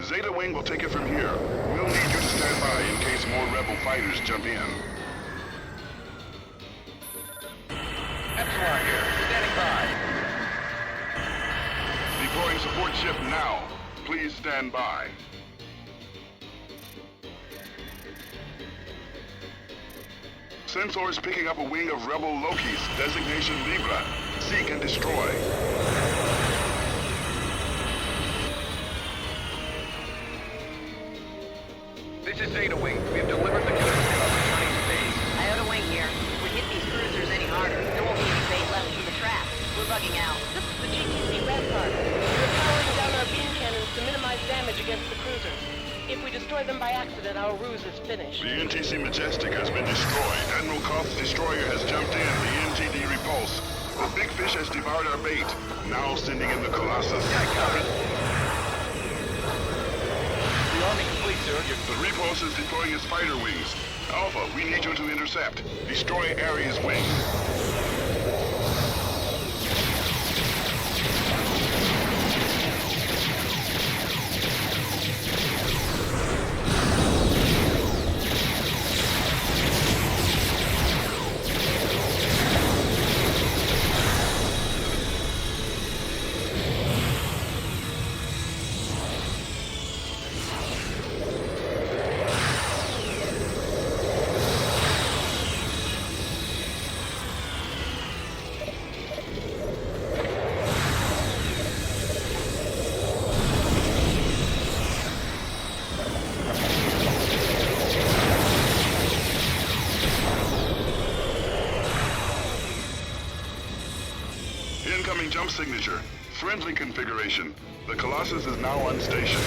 Zeta Wing will take it from here. We'll need you to stand by in case more rebel fighters jump in. Epsilon here, standing by. Deploying support ship now. Please stand by. Sensors picking up a wing of rebel Lokis, designation Libra. Seek and destroy. This is Zeta Wing. We have delivered the killer to returning to base. Iota Wing here. If we hit these cruisers any harder, there won't be any bait left for the trap. We're bugging out. This is the GTC Rampart. We're powering down our beam cannons to minimize damage against the cruisers. If we destroy them by accident, our ruse is finished. The NTC Majestic has been destroyed. Admiral Koth's destroyer has jumped in. The NTD repulse. The big fish has devoured our bait. Now sending in the Colossus. Copy. The Army complete, sir. The repulse is deploying its fighter wings. Alpha, we need you to intercept. Destroy Ares' wing. Confirming jump signature. Friendly configuration. The Colossus is now on station.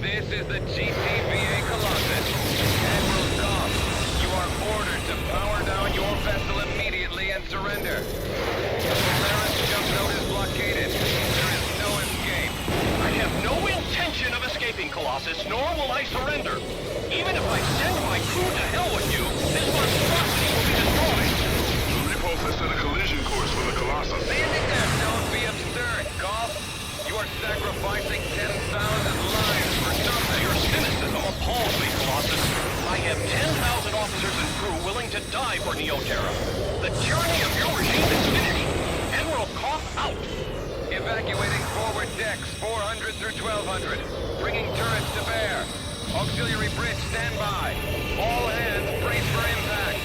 This is the GTVA Colossus. Admiral Goff, you are ordered to power down your vessel immediately and surrender. The Polaris jump node is blockaded. There is no escape. I have no intention of escaping, Colossus, nor will I surrender. Even if I send my crew to hell with you, this monstrosity will be destroyed. Repulse has set a collision course for the Colossus. Don't be absurd, Goff. You are sacrificing 10,000 lives for nothing. Your cynicism appalls me, Colossus. I have 10,000 officers and crew willing to die for Neoterra. The tyranny of your regime is finished. Admiral Koff out. Evacuating forward decks 400 through 1200. Bringing turrets to bear. Auxiliary bridge standby. All hands brace for impact.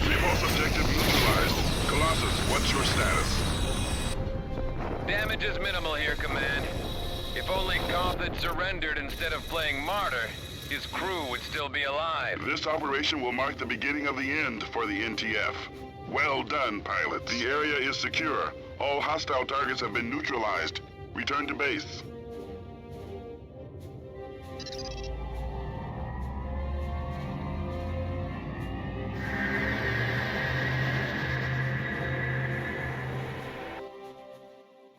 Repulse objective neutralized. Colossus, what's your status? Damage is minimal here, Command. If only Goff had surrendered instead of playing martyr, his crew would still be alive. This operation will mark the beginning of the end for the NTF. Well done, pilot. The area is secure. All hostile targets have been neutralized. Return to base.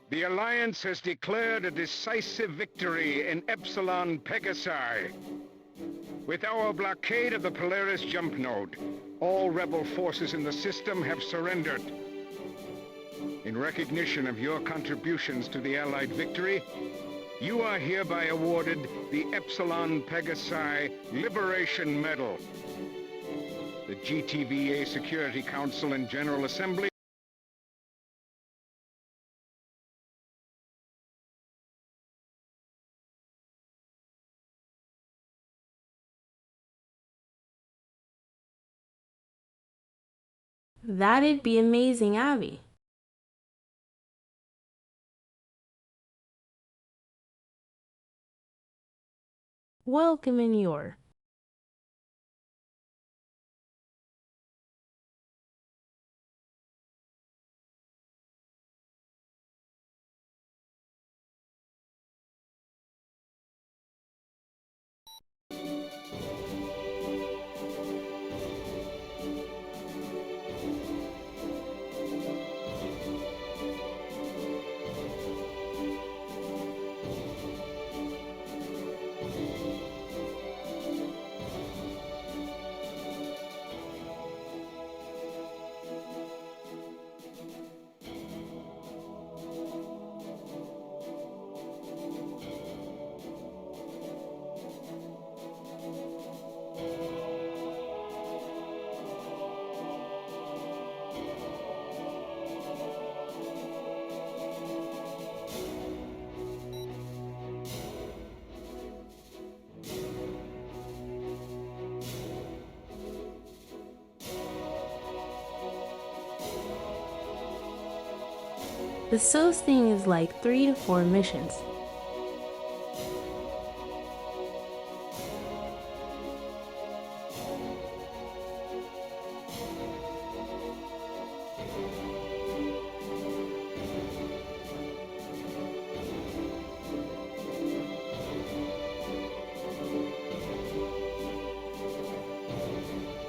The Alliance has declared a decisive victory in Epsilon Pegasi. With our blockade of the Polaris jump node, all rebel forces in the system have surrendered. In recognition of your contributions to the Allied victory, you are hereby awarded the Epsilon Pegasi Liberation Medal. The GTVA Security Council and General Assembly That'd be amazing, Abby. Welcome in your. The SOS thing is like 3 to 4 missions.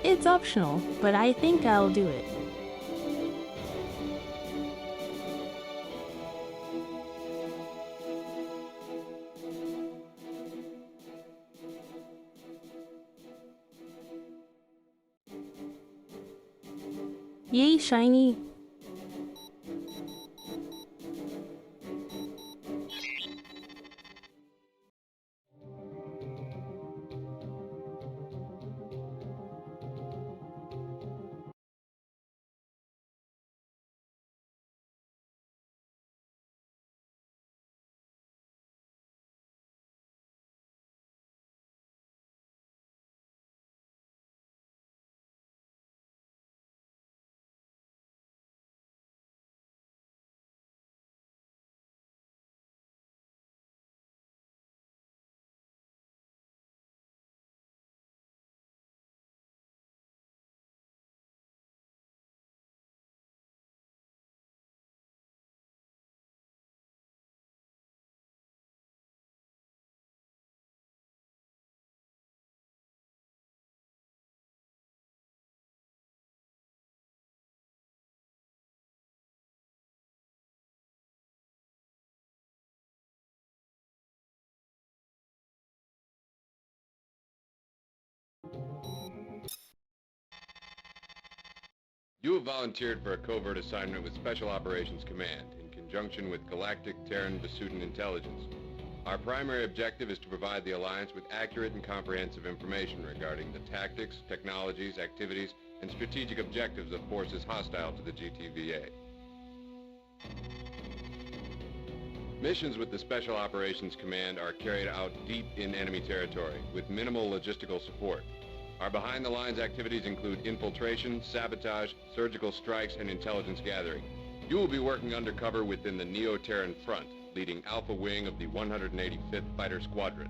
It's optional, but I think I'll do it. Yay, shiny! You have volunteered for a covert assignment with Special Operations Command in conjunction with Galactic Terran Vasudin Intelligence. Our primary objective is to provide the Alliance with accurate and comprehensive information regarding the tactics, technologies, activities, and strategic objectives of forces hostile to the GTVA. Missions with the Special Operations Command are carried out deep in enemy territory with minimal logistical support. Our behind-the-lines activities include infiltration, sabotage, surgical strikes, and intelligence gathering. You will be working undercover within the Neo-Terran front, leading Alpha Wing of the 185th Fighter Squadron.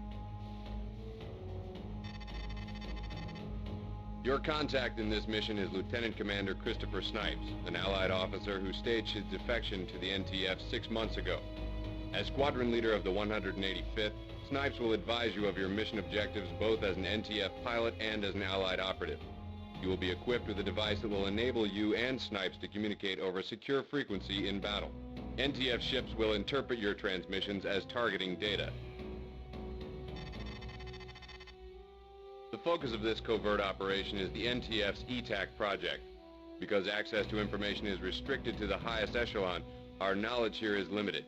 Your contact in this mission is Lieutenant Commander Christopher Snipes, an Allied officer who staged his defection to the NTF 6 months ago. As squadron leader of the 185th, Snipes will advise you of your mission objectives both as an NTF pilot and as an Allied operative. You will be equipped with a device that will enable you and Snipes to communicate over a secure frequency in battle. NTF ships will interpret your transmissions as targeting data. The focus of this covert operation is the NTF's ETAC project. Because access to information is restricted to the highest echelon, our knowledge here is limited.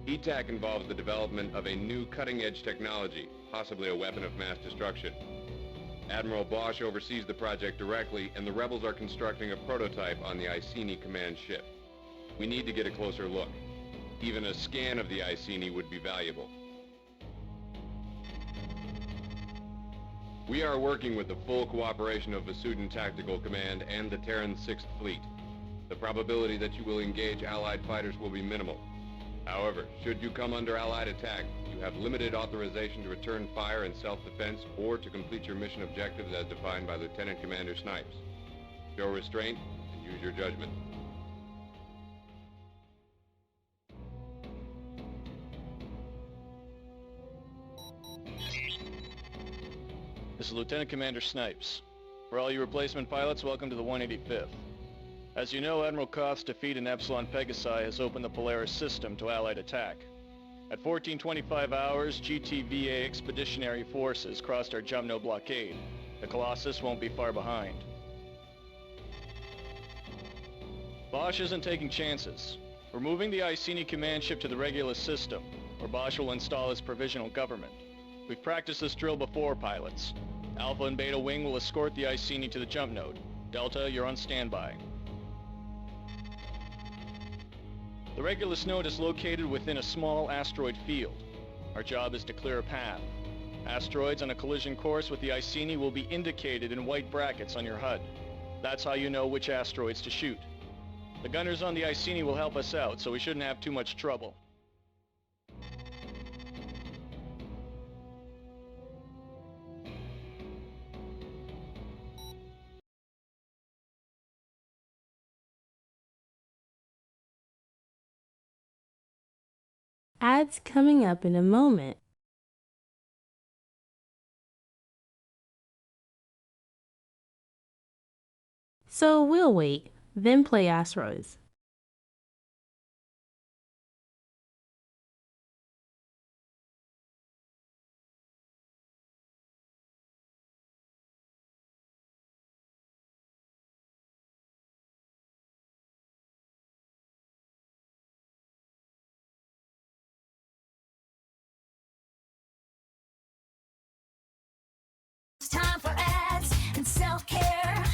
ETAC involves the development of a new cutting-edge technology, possibly a weapon of mass destruction. Admiral Bosch oversees the project directly, and the rebels are constructing a prototype on the Iceni command ship. We need to get a closer look. Even a scan of the Iceni would be valuable. We are working with the full cooperation of Vasudin Tactical Command and the Terran 6th Fleet. The probability that you will engage Allied fighters will be minimal. However, should you come under Allied attack, you have limited authorization to return fire in self-defense or to complete your mission objectives as defined by Lieutenant Commander Snipes. Show restraint and use your judgment. This is Lieutenant Commander Snipes. For all you replacement pilots, welcome to the 185th. As you know, Admiral Koth's defeat in Epsilon Pegasi has opened the Polaris system to Allied attack. At 1425 hours, GTVA expeditionary forces crossed our Jumno blockade. The Colossus won't be far behind. Bosch isn't taking chances. We're moving the Iceni command ship to the Regulus system, where Bosch will install his provisional government. We've practiced this drill before, pilots. Alpha and Beta Wing will escort the Iceni to the jump node. Delta, you're on standby. The Regulus node is located within a small asteroid field. Our job is to clear a path. Asteroids on a collision course with the Iceni will be indicated in white brackets on your HUD. That's how you know which asteroids to shoot. The gunners on the Iceni will help us out, so we shouldn't have too much trouble. Ads coming up in a moment. So we'll wait, then play Asteroids. self-care.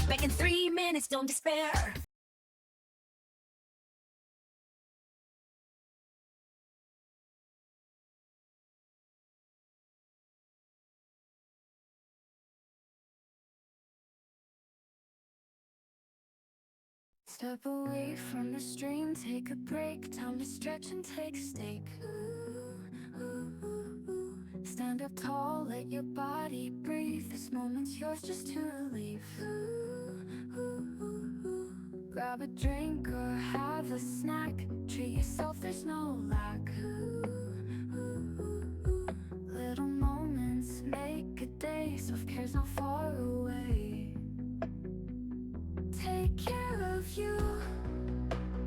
Back in 3 minutes, don't despair. Step away from the stream, take a break. Time to stretch and take a stake. Stand up tall, let your body breathe. This moment's yours just to relieve. Grab a drink or have a snack. Treat yourself, there's no lack. Little moments make a day. Self-care's not far away. Take care of you.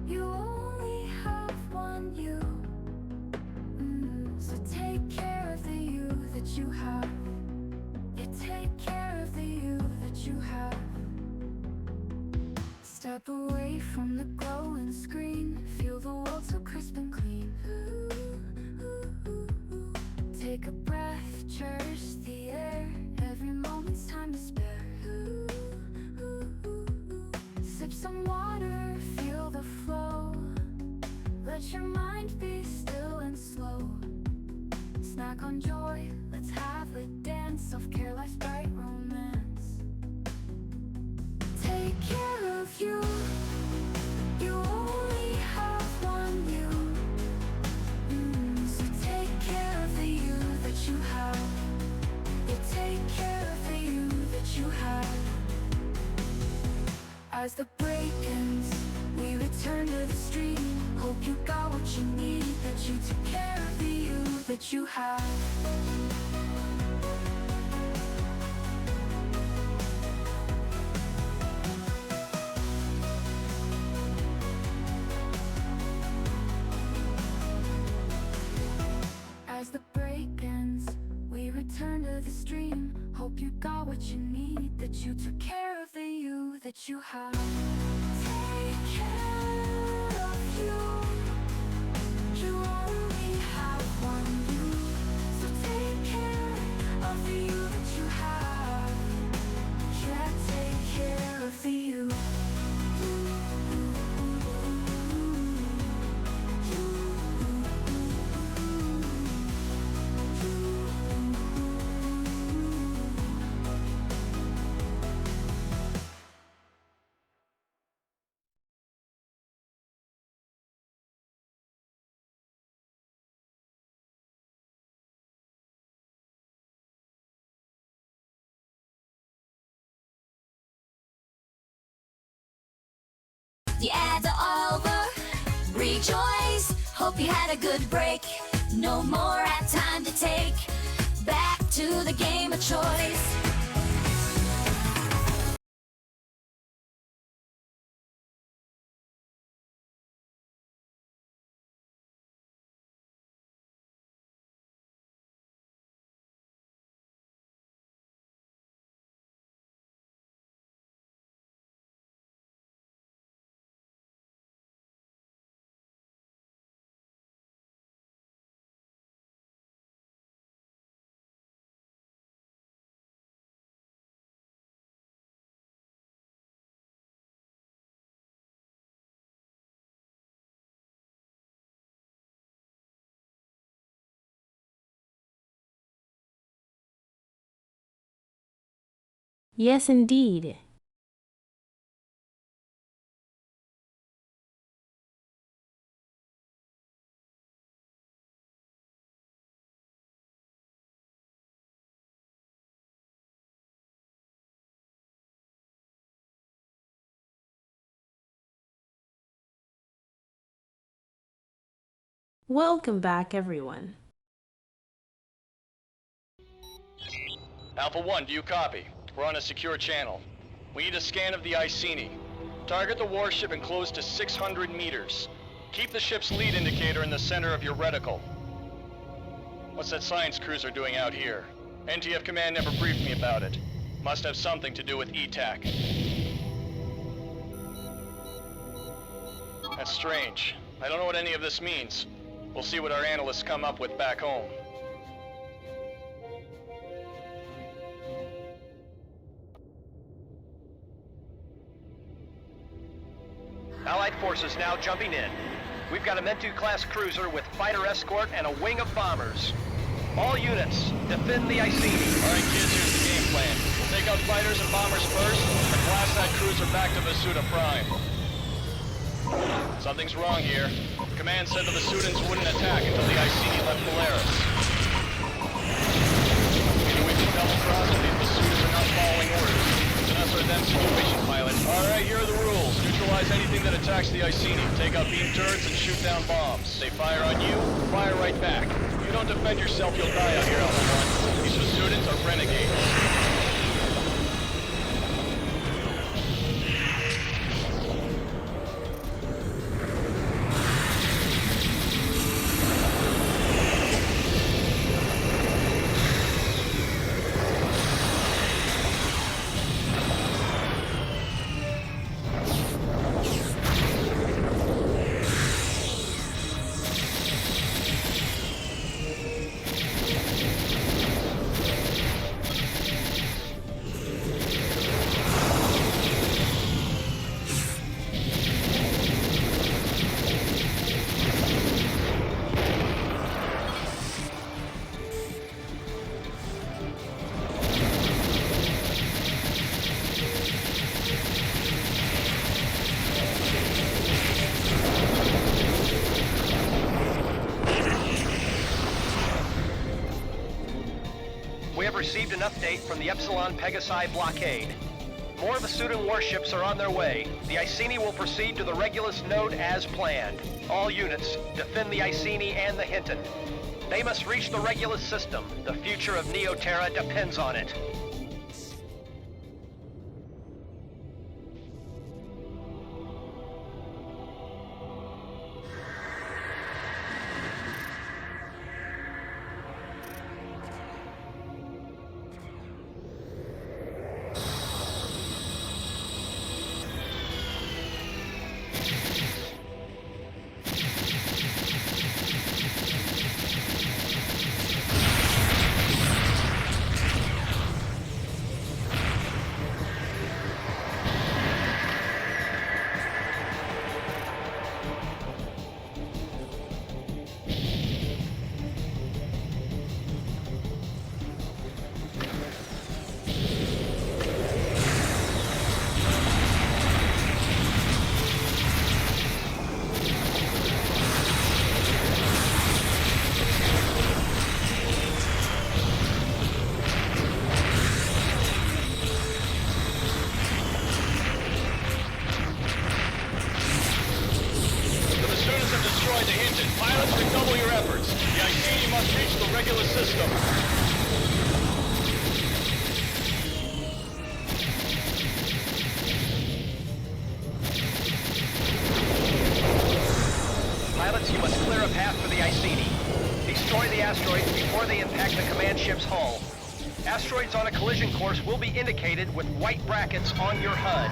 You only have one you. So take care of the you that you have. Yeah, take care of the you that you have. Step away from the glowing screen. Feel the world so crisp and clean. Take a breath, cherish the air. Every moment's time to spare. Sip some water, feel the flow. Let your mind be still and slow. Snack on joy, let's have a dance. Self-care, life's bright romance. Take care of you. You only have one you. So take care of the you that you have. Yeah, take care of the you that you have. As the break ends, we return to the street. Hope you got what you need, that you took care of the you that you have. As the break ends, we return to the stream. Hope you got what you need, that you took care of the you that you have. Take care of you. You only have one you. So take care of the you that you have. Yeah, take care of the you. The ads are over, rejoice. Hope you had a good break. No more ad time to take. Back to the game of choice. Yes, indeed. Welcome back, everyone. Alpha 1, do you copy? We're on a secure channel. We need a scan of the Iceni. Target the warship and close to 600 meters. Keep the ship's lead indicator in the center of your reticle. What's that science cruiser doing out here? NTF Command never briefed me about it. Must have something to do with ETAC. That's strange. I don't know what any of this means. We'll see what our analysts come up with back home. Allied forces now jumping in. We've got a Mentu-class cruiser with fighter escort and a wing of bombers. All units, defend the Iceni. All right, kids, here's the game plan. We'll take out fighters and bombers first, and blast that cruiser back to Vasuda Prime. Something's wrong here. Command said the Vasudans wouldn't attack until the Iceni left Polaris. Either we can double cross or these Vasudans are not following orders. It's an us or them situation, pilot. All right, here are the rules. Neutralize anything that attacks the Iceni. Take out beam turrets and shoot down bombs. They fire on you, fire right back. If you don't defend yourself, you'll die out here, Alpha 1. These Vasudans are renegades. We have received an update from the Epsilon Pegasi blockade. More Vasudan warships are on their way. The Iceni will proceed to the Regulus node as planned. All units, defend the Iceni and the Hinton. They must reach the Regulus system. The future of Neoterra depends on it. Pilots, redouble your efforts. The Iceni must reach the Regulus system. Pilots, you must clear a path for the Iceni. Destroy the asteroids before they impact the command ship's hull. Asteroids on a collision course will be indicated with white brackets on your HUD.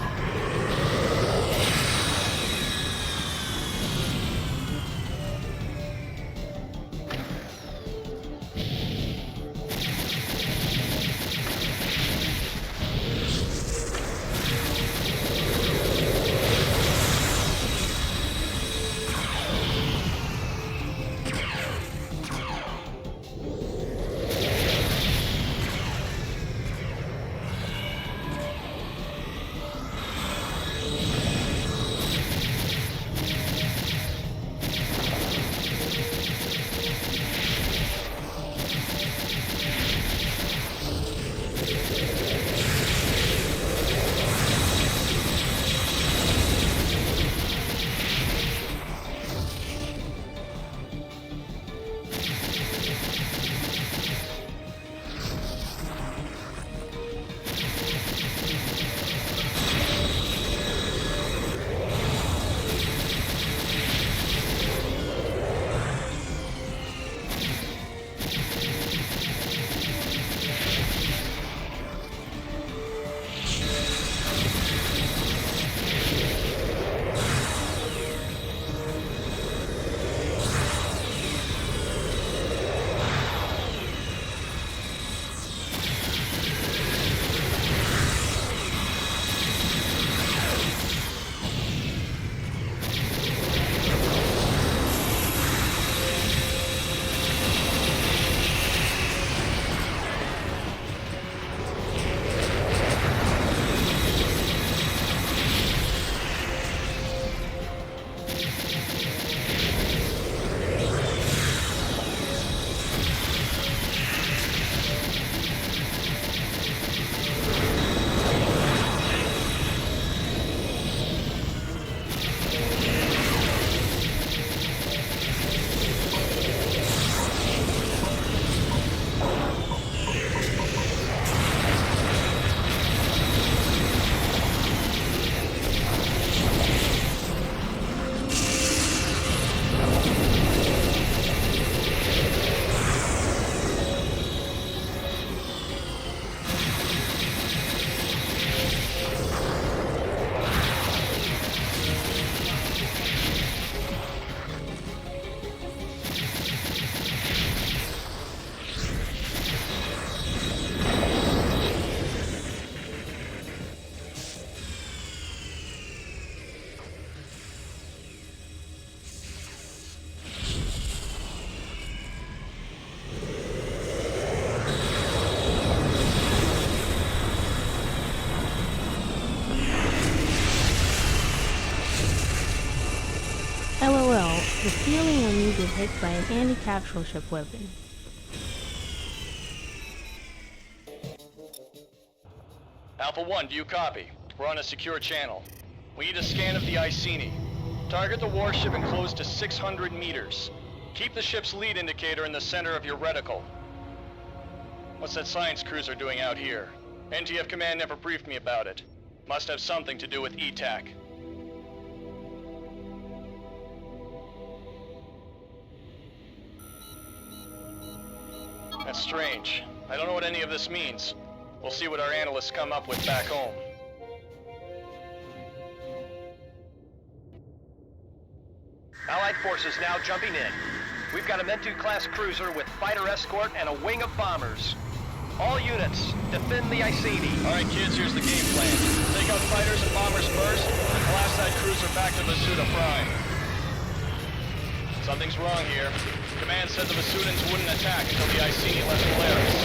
feeling when you get hit by an anti-capsule ship weapon. Alpha 1, do you copy? We're on a secure channel. We need a scan of the Iceni. Target the warship and close to 600 meters. Keep the ship's lead indicator in the center of your reticle. What's that science cruiser doing out here? NTF Command never briefed me about it. Must have something to do with ETAC. That's strange. I don't know what any of this means. We'll see what our analysts come up with back home. Allied forces now jumping in. We've got a Mentu-class cruiser with fighter escort and a wing of bombers. All units, defend the Iceni. All right, kids, here's the game plan. Take out fighters and bombers first, and blast that cruiser back to Vasuda Prime. Something's wrong here. Command said the Vasudans wouldn't attack until the Iceni left Polaris.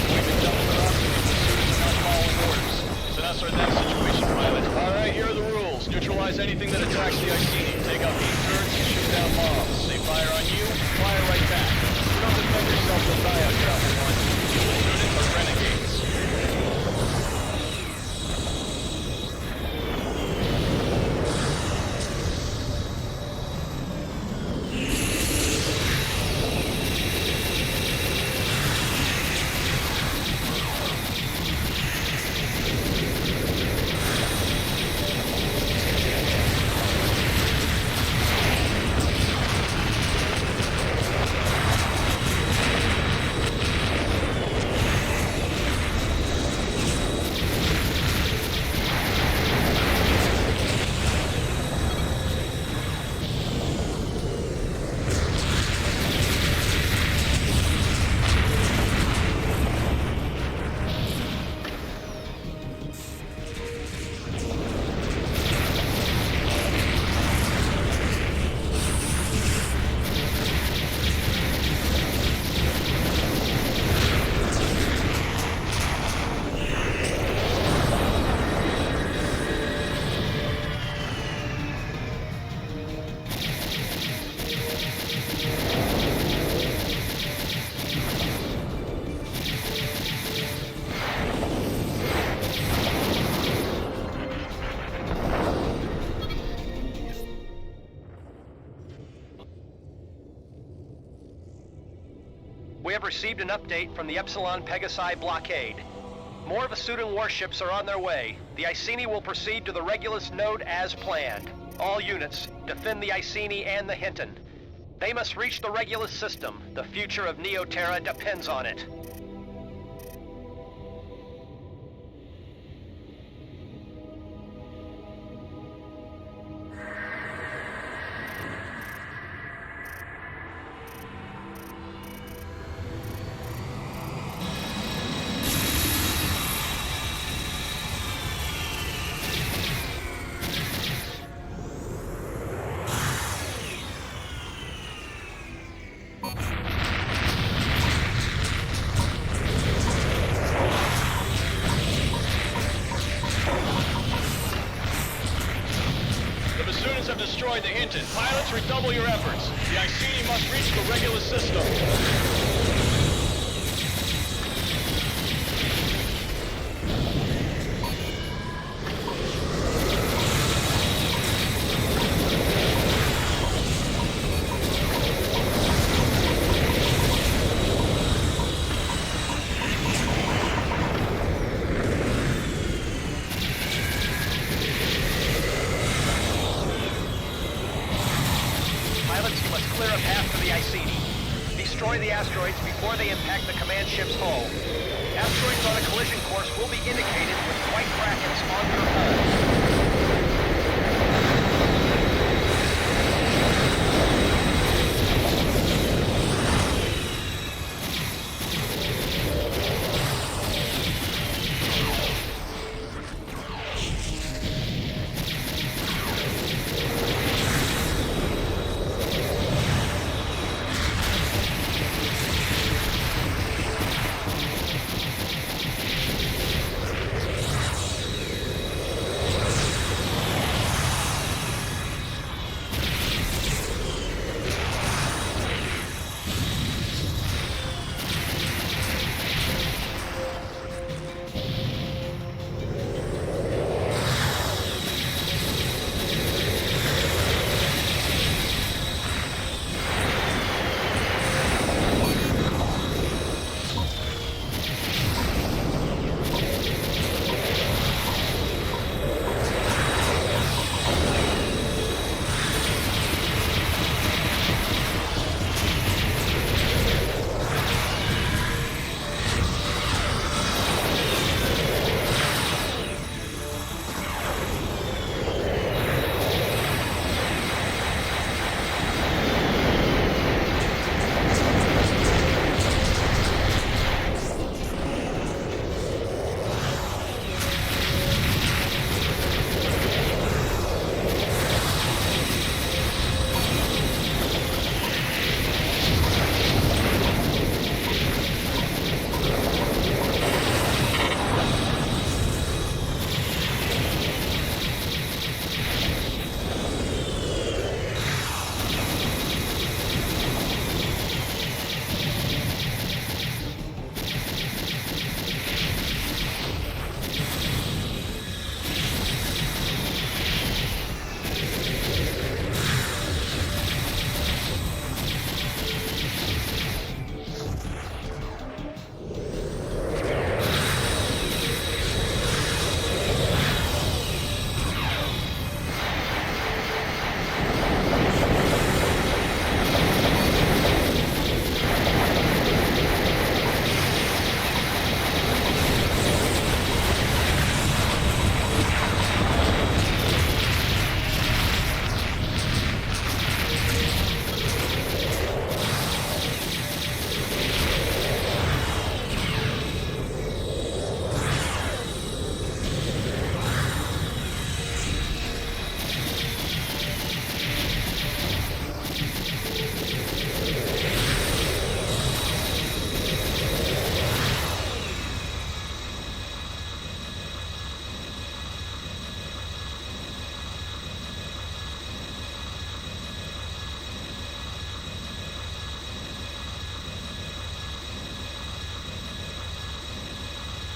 We've been double crossed, and the Vasudans are not following orders. It's an us or them situation, pilot. All right, here are the rules. Neutralize anything that attacks the Iceni. Take out beam turrets and shoot down bombs. They fire on you, fire right back. You don't defend yourself, you'll die out here, Alpha 1. Students are renegades. We have received an update from the Epsilon Pegasi blockade. More Vasudan warships are on their way. The Iceni will proceed to the Regulus node as planned. All units, defend the Iceni and the Hinton. They must reach the Regulus system. The future of Neoterra depends on it. Have destroyed the Hinton. Pilots, redouble your efforts. The Iceni must reach the Regulus system. Clear a path for the Iceni. Destroy the asteroids before they impact the command ship's hull. Asteroids on a collision course will be indicated with white brackets on your hull.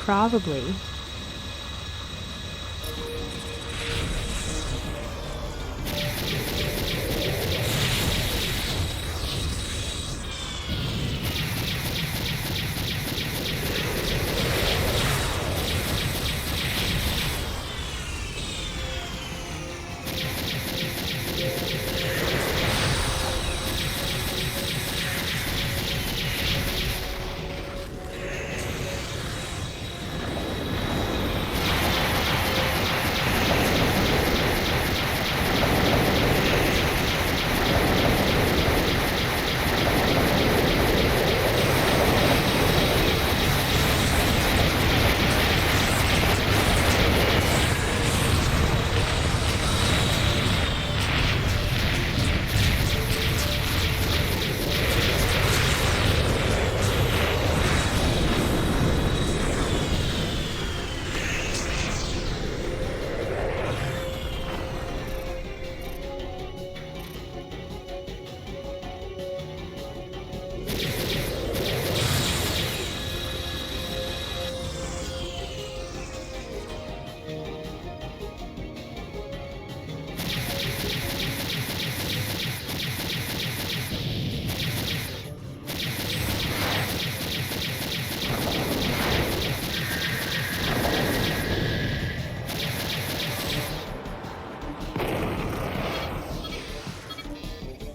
Probably.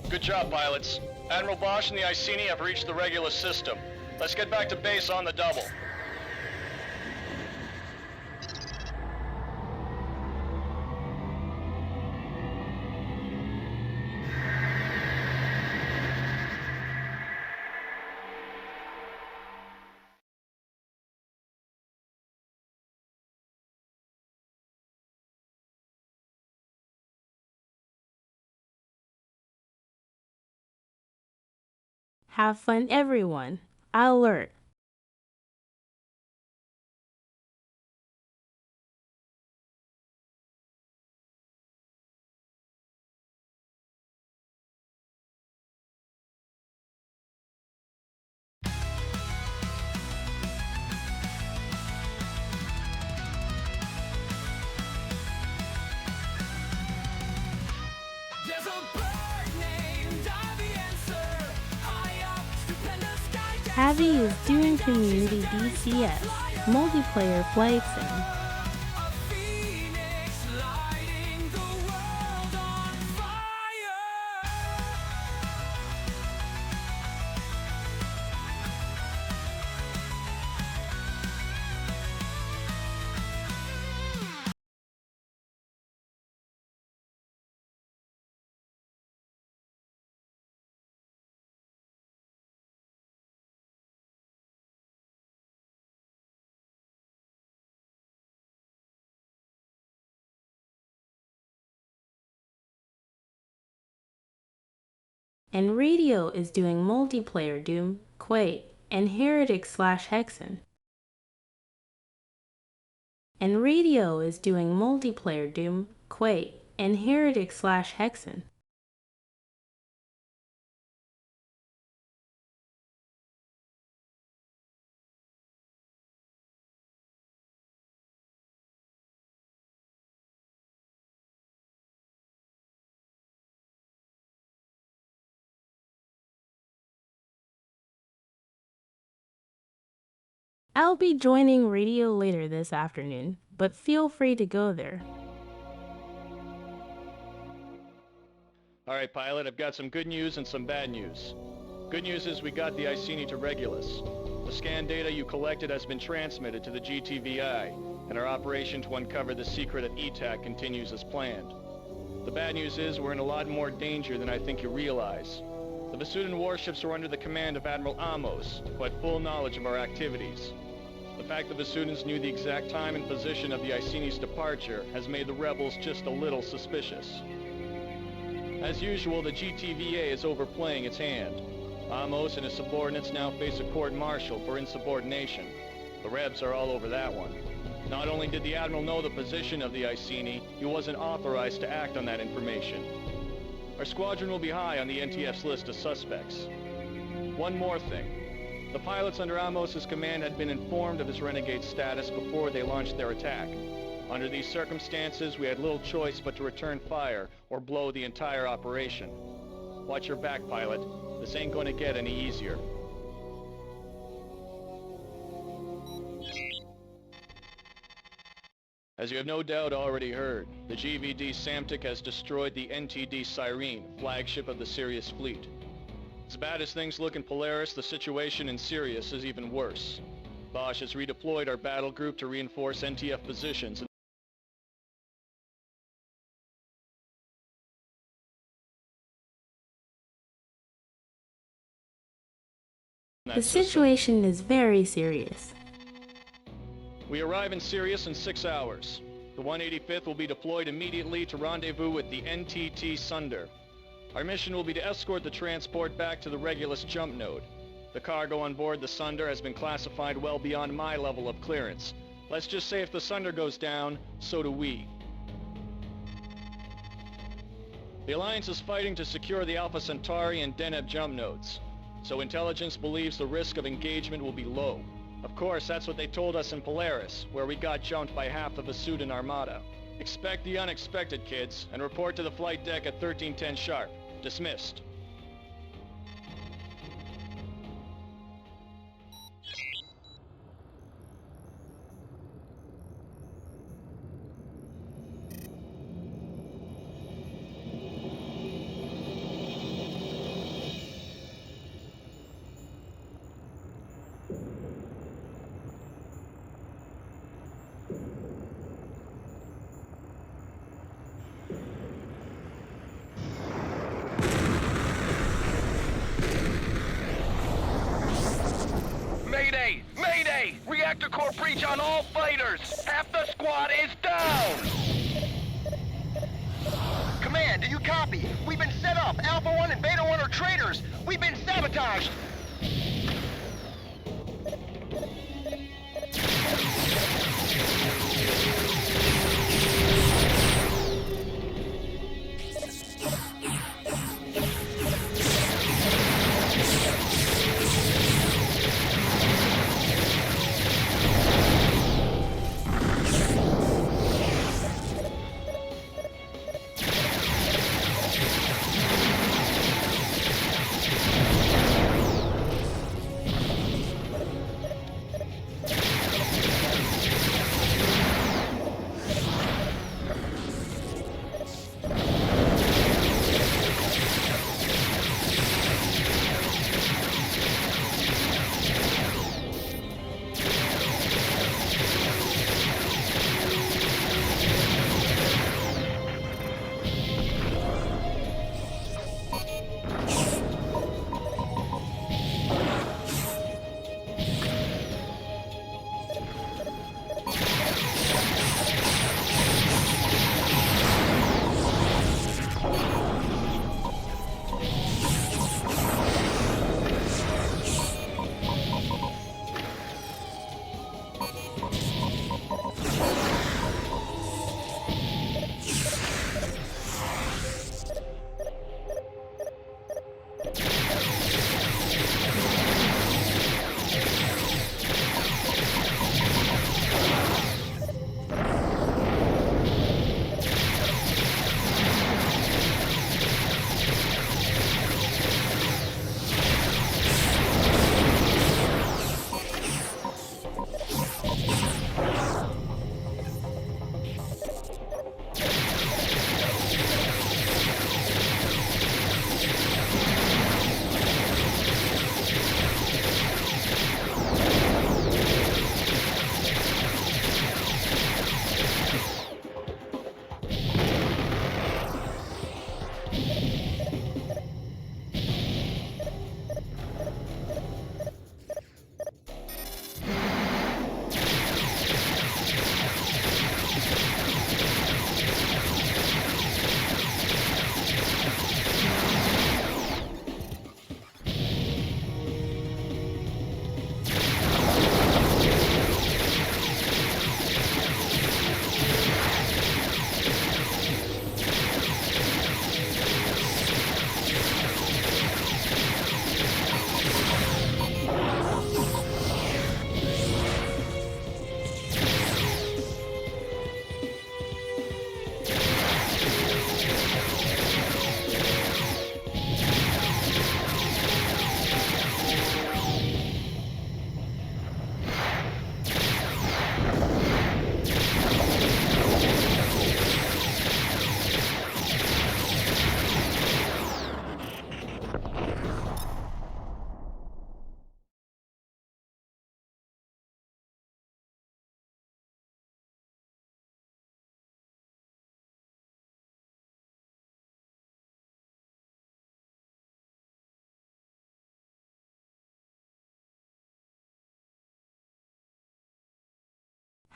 Good job, pilots. Admiral Bosch and the Iceni have reached the Regulus system. Let's get back to base on the double. Have fun, everyone. Alert. There's a bird named Aviancer, high up, stupendous sky dancer. Abby is doing community DCS, multiplayer flight sim. A phoenix lighting the world on fire. And Radio is doing multiplayer Doom, Quake, and Heretic/Hexen. And Radio is doing multiplayer Doom, Quake, and Heretic/Hexen. I'll be joining Radio later this afternoon, but feel free to go there. Alright, pilot, I've got some good news and some bad news. Good news is we got the Iceni to Regulus. The scan data you collected has been transmitted to the GTVI, and our operation to uncover the secret at ETAC continues as planned. The bad news is we're in a lot more danger than I think you realize. The Vasudan warships are under the command of Admiral Amos, who had full knowledge of our activities. The fact the Vasudans knew the exact time and position of the Iceni's departure has made the rebels just a little suspicious. As usual, the GTVA is overplaying its hand. Amos and his subordinates now face a court-martial for insubordination. The Rebs are all over that one. Not only did the Admiral know the position of the Iceni, he wasn't authorized to act on that information. Our squadron will be high on the NTF's list of suspects. One more thing. The pilots under Amos' command had been informed of his renegade status before they launched their attack. Under these circumstances, we had little choice but to return fire or blow the entire operation. Watch your back, pilot. This ain't going to get any easier. As you have no doubt already heard, the GVD Samtic has destroyed the NTD Cyrene, flagship of the Sirius fleet. As bad as things look in Polaris, the situation in Sirius is even worse. Bosch has redeployed our battle group to reinforce NTF positions. The situation is very serious. We arrive in Sirius in 6 hours. The 185th will be deployed immediately to rendezvous with the NTT Sunder. Our mission will be to escort the transport back to the Regulus jump node. The cargo on board the Sunder has been classified well beyond my level of clearance. Let's just say if the Sunder goes down, so do we. The Alliance is fighting to secure the Alpha Centauri and Deneb jump nodes, so intelligence believes the risk of engagement will be low. Of course, that's what they told us in Polaris, where we got jumped by half the Vasudan Armada. Expect the unexpected, kids, and report to the flight deck at 1310 sharp. Dismissed. Mayday! Mayday! Reactor core breach on all fighters! Half the squad is down! Command, do you copy? We've been set up! Alpha 1 and Beta 1 are traitors! We've been sabotaged!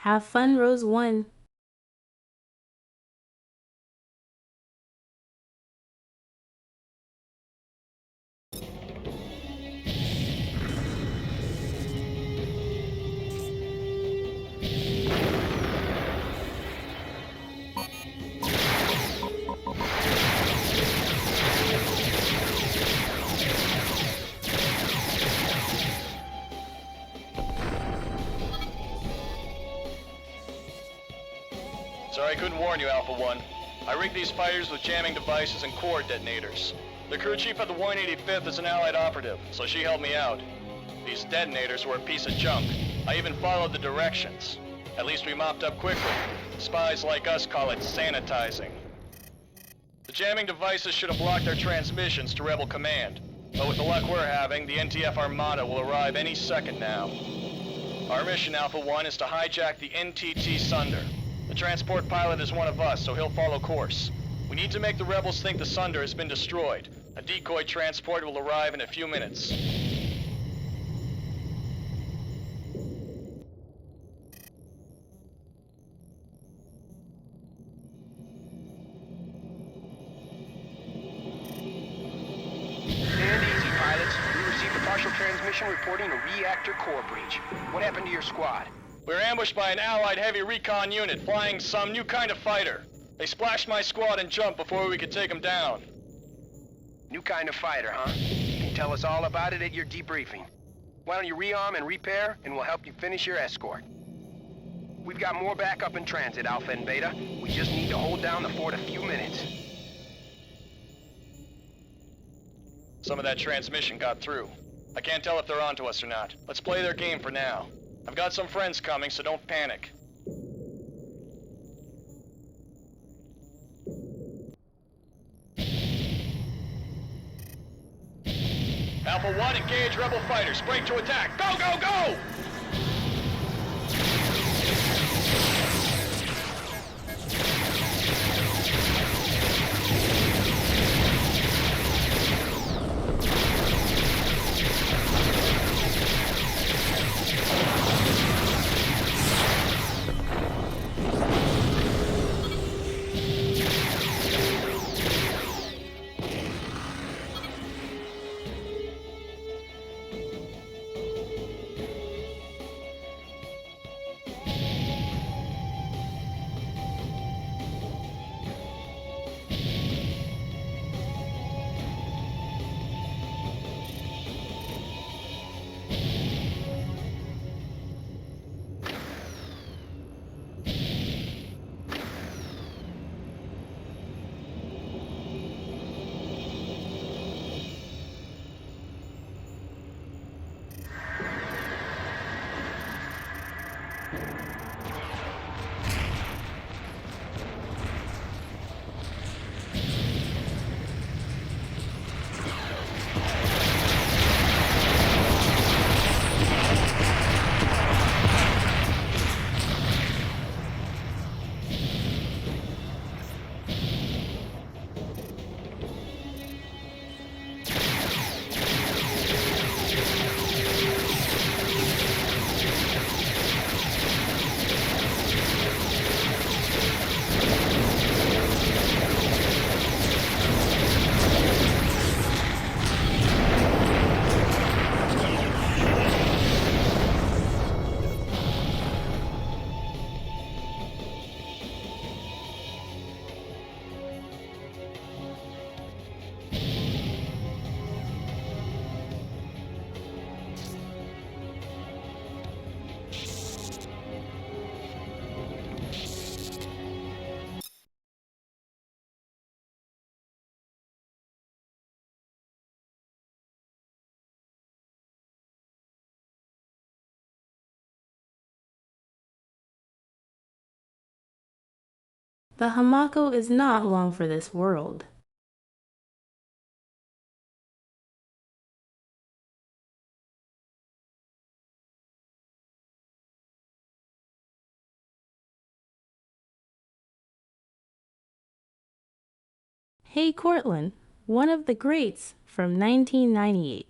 Have fun, Rose 1. Sorry I couldn't warn you, Alpha 1. I rigged these fighters with jamming devices and core detonators. The crew chief of the 185th is an Allied operative, so she helped me out. These detonators were a piece of junk. I even followed the directions. At least we mopped up quickly. Spies like us call it sanitizing. The jamming devices should have blocked their transmissions to Rebel Command. But with the luck we're having, the NTF Armada will arrive any second now. Our mission, Alpha 1, is to hijack the NTT Sunder. The transport pilot is one of us, so he'll follow course. We need to make the rebels think the Sunder has been destroyed. A decoy transport will arrive in a few minutes. Stand easy, pilots. We received a partial transmission reporting a reactor core breach. What happened to your squad? We were ambushed by an Allied heavy recon unit flying some new kind of fighter. They splashed my squad and jumped before we could take them down. New kind of fighter, huh? You can tell us all about it at your debriefing. Why don't you rearm and repair, and we'll help you finish your escort. We've got more backup in transit, Alpha and Beta. We just need to hold down the fort a few minutes. Some of that transmission got through. I can't tell if they're onto us or not. Let's play their game for now. I've got some friends coming, so don't panic. Alpha 1, engage Rebel fighters. Break to attack. Go, go, go! The Hamako is not long for this world. Hey Cortland, one of the greats from 1998.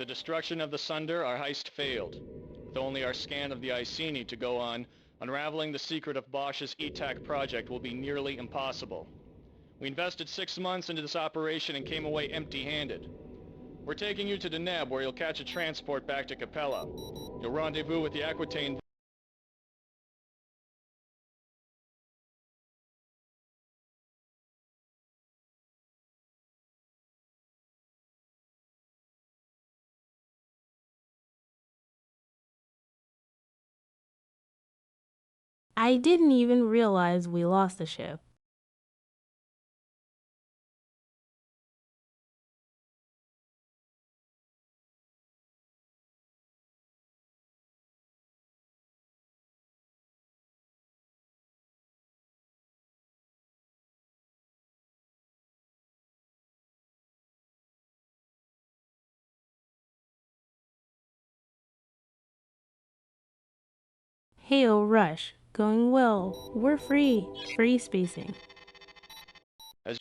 the destruction of the Sunder, our heist failed. With only our scan of the Iceni to go on, unraveling the secret of Bosch's ETAC project will be nearly impossible. We invested 6 months into this operation and came away empty-handed. We're taking you to Deneb, where you'll catch a transport back to Capella. You'll rendezvous with the Aquitaine. I didn't even realize we lost the ship. Heyo, Rush. Going well. We're free. Free spacing. As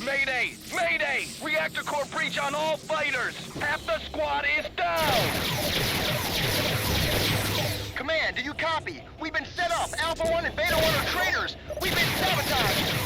Mayday! Mayday! Reactor core breach on all fighters! Half the squad is down! Command, do you copy? We've been set up! Alpha 1 and Beta 1 are traitors! We've been sabotaged!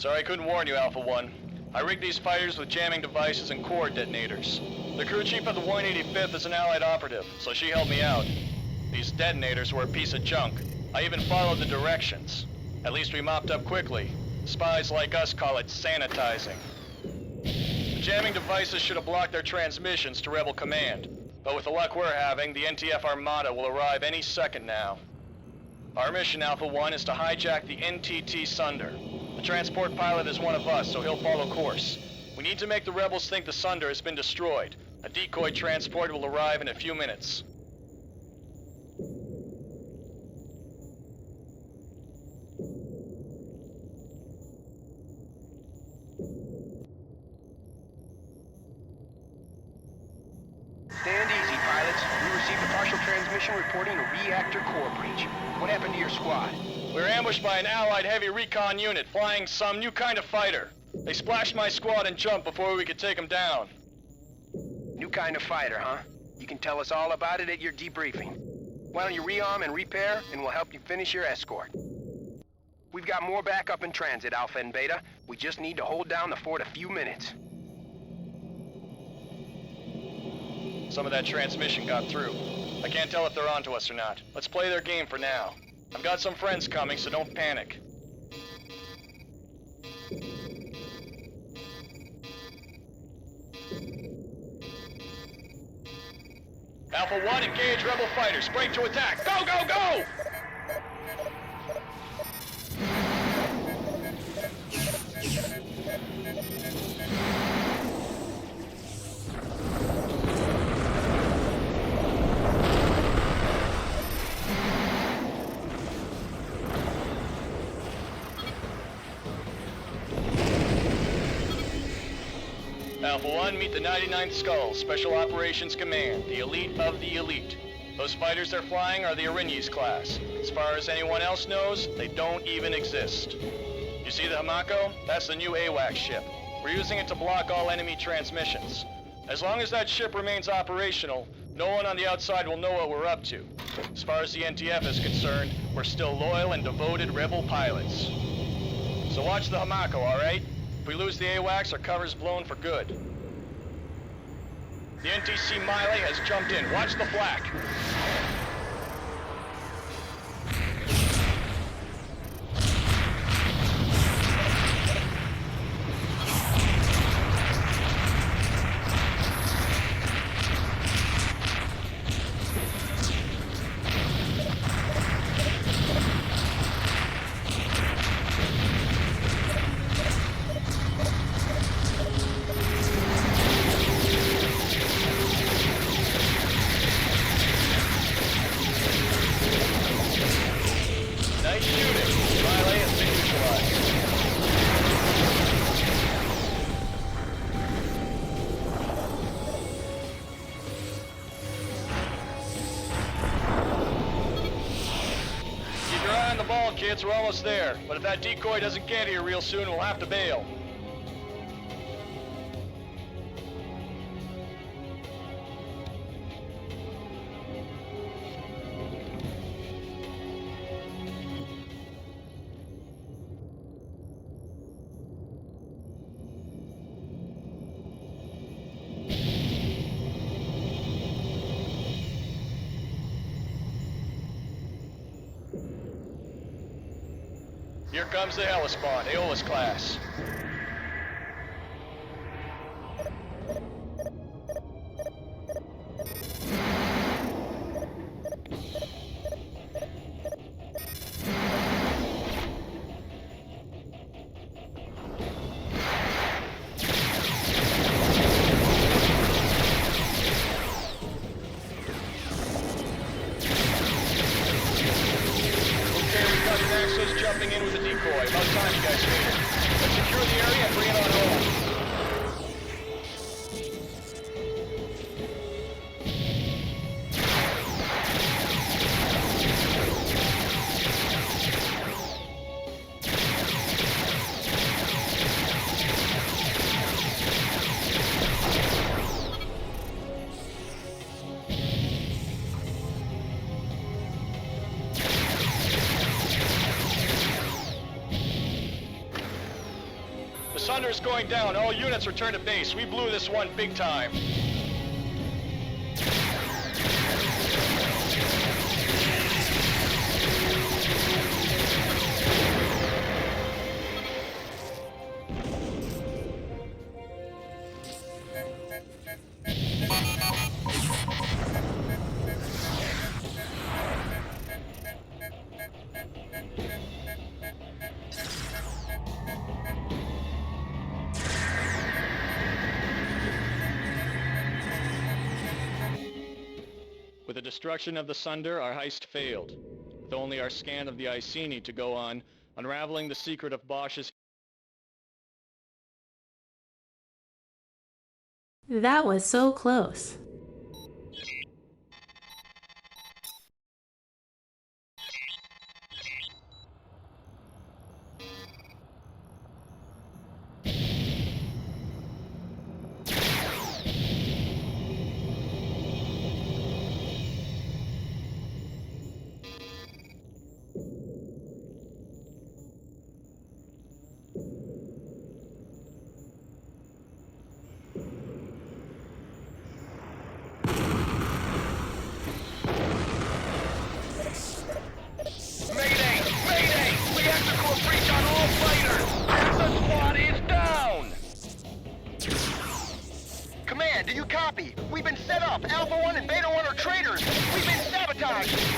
Sorry I couldn't warn you, Alpha 1. I rigged these fighters with jamming devices and core detonators. The crew chief of the 185th is an Allied operative, so she helped me out. These detonators were a piece of junk. I even followed the directions. At least we mopped up quickly. Spies like us call it sanitizing. The jamming devices should have blocked their transmissions to Rebel Command. But with the luck we're having, the NTF Armada will arrive any second now. Our mission, Alpha 1, is to hijack the NTT Sunder. The transport pilot is one of us, so he'll follow course. We need to make the rebels think the Sunder has been destroyed. A decoy transport will arrive in a few minutes. transmission reporting a reactor core breach. What happened to your squad? We were ambushed by an Allied heavy recon unit flying some new kind of fighter. They splashed my squad and jumped before we could take them down. New kind of fighter, huh? You can tell us all about it at your debriefing. Why don't you rearm and repair, and we'll help you finish your escort. We've got more backup in transit, Alpha and Beta. We just need to hold down the fort a few minutes. Some of that transmission got through. I can't tell if they're onto us or not. Let's play their game for now. I've got some friends coming, so don't panic. Alpha 1, engage rebel fighters. Break to attack. Go, go, go! Alpha 1, meet the 99th Skull, Special Operations Command, the elite of the elite. Those fighters they're flying are the Erinyes class. As far as anyone else knows, they don't even exist. You see the Hamako? That's the new AWACS ship. We're using it to block all enemy transmissions. As long as that ship remains operational, no one on the outside will know what we're up to. As far as the NTF is concerned, we're still loyal and devoted rebel pilots. So watch the Hamako, all right? If we lose the AWACS, our cover's blown for good. The NTC Miley has jumped in. Watch the flak. Nice shooting. Miley has been neutralized. Keep your eye on the ball, kids. We're almost there. But if that decoy doesn't get here real soon, we'll have to bail. Here comes the Hellespawn, Aeolus class. Access jumping in with a decoy. About time you guys made it. Let's secure the area and bring it on home. The Sunder is going down. All units return to base. We blew this one big time. With the destruction of the Sunder, our heist failed. With only our scan of the Iceni to go on, unraveling the secret of Bosch's... That was so close. action.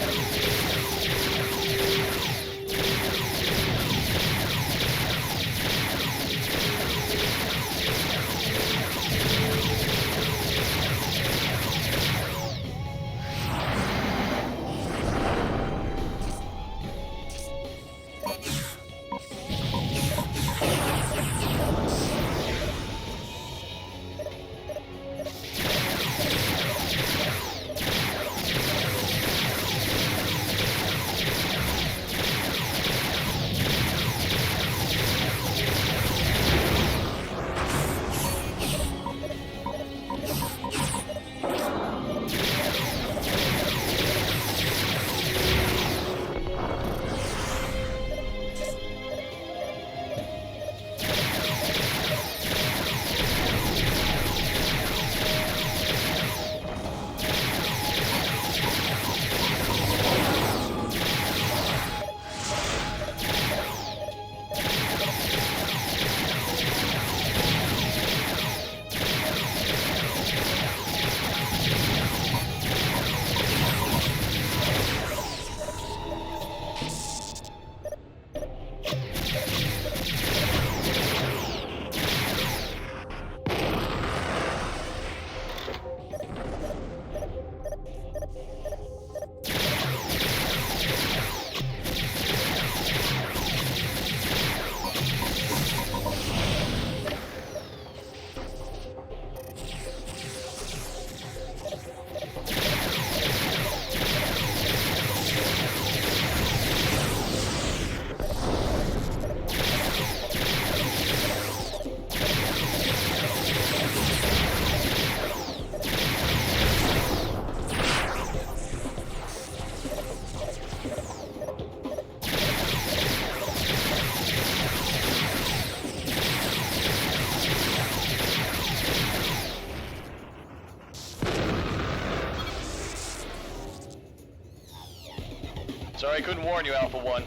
Sorry I couldn't warn you, Alpha 1.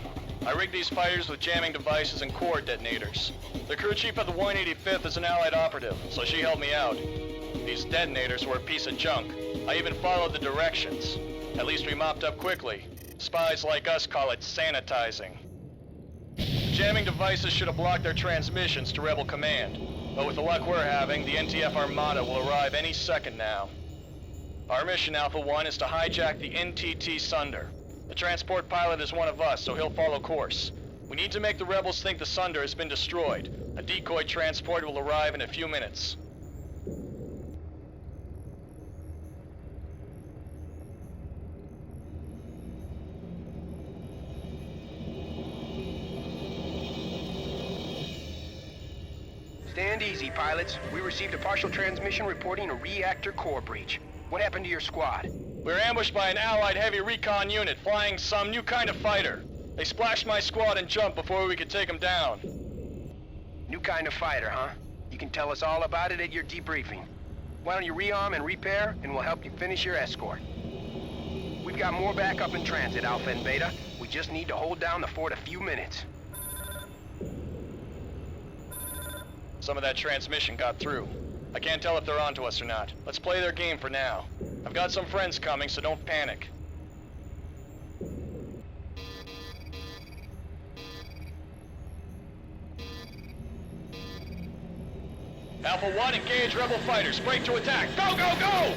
I rigged these fighters with jamming devices and core detonators. The crew chief of the 185th is an Allied operative, so she helped me out. These detonators were a piece of junk. I even followed the directions. At least we mopped up quickly. Spies like us call it sanitizing. The jamming devices should have blocked their transmissions to Rebel Command. But with the luck we're having, the NTF Armada will arrive any second now. Our mission, Alpha 1, is to hijack the NTT Sunder. The transport pilot is one of us, so he'll follow course. We need to make the rebels think the Sunder has been destroyed. A decoy transport will arrive in a few minutes. Stand easy, pilots. We received a partial transmission reporting a reactor core breach. What happened to your squad? We were ambushed by an Allied heavy recon unit flying some new kind of fighter. They splashed my squad and jumped before we could take them down. New kind of fighter, huh? You can tell us all about it at your debriefing. Why don't you rearm and repair, and we'll help you finish your escort. We've got more backup in transit, Alpha and Beta. We just need to hold down the fort a few minutes. Some of that transmission got through. I can't tell if they're onto us or not. Let's play their game for now. I've got some friends coming, so don't panic. Alpha 1, engage Rebel fighters. Break to attack. Go, go, go!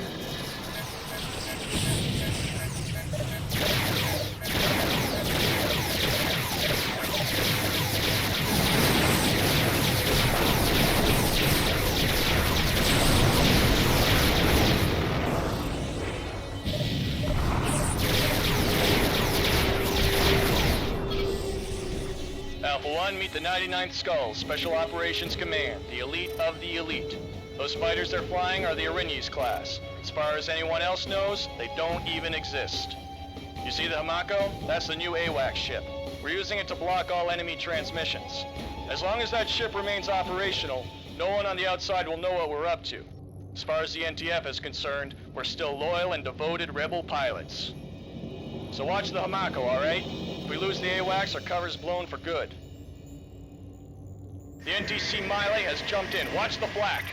Alpha 1, meet the 99th Skulls, Special Operations Command, the elite of the elite. Those fighters they're flying are the Erinyes class. As far as anyone else knows, they don't even exist. You see the Hamako? That's the new AWACS ship. We're using it to block all enemy transmissions. As long as that ship remains operational, no one on the outside will know what we're up to. As far as the NTF is concerned, we're still loyal and devoted rebel pilots. So watch the Hamako, alright? If we lose the AWACS, our cover's blown for good. The NTC Miley has jumped in. Watch the flak.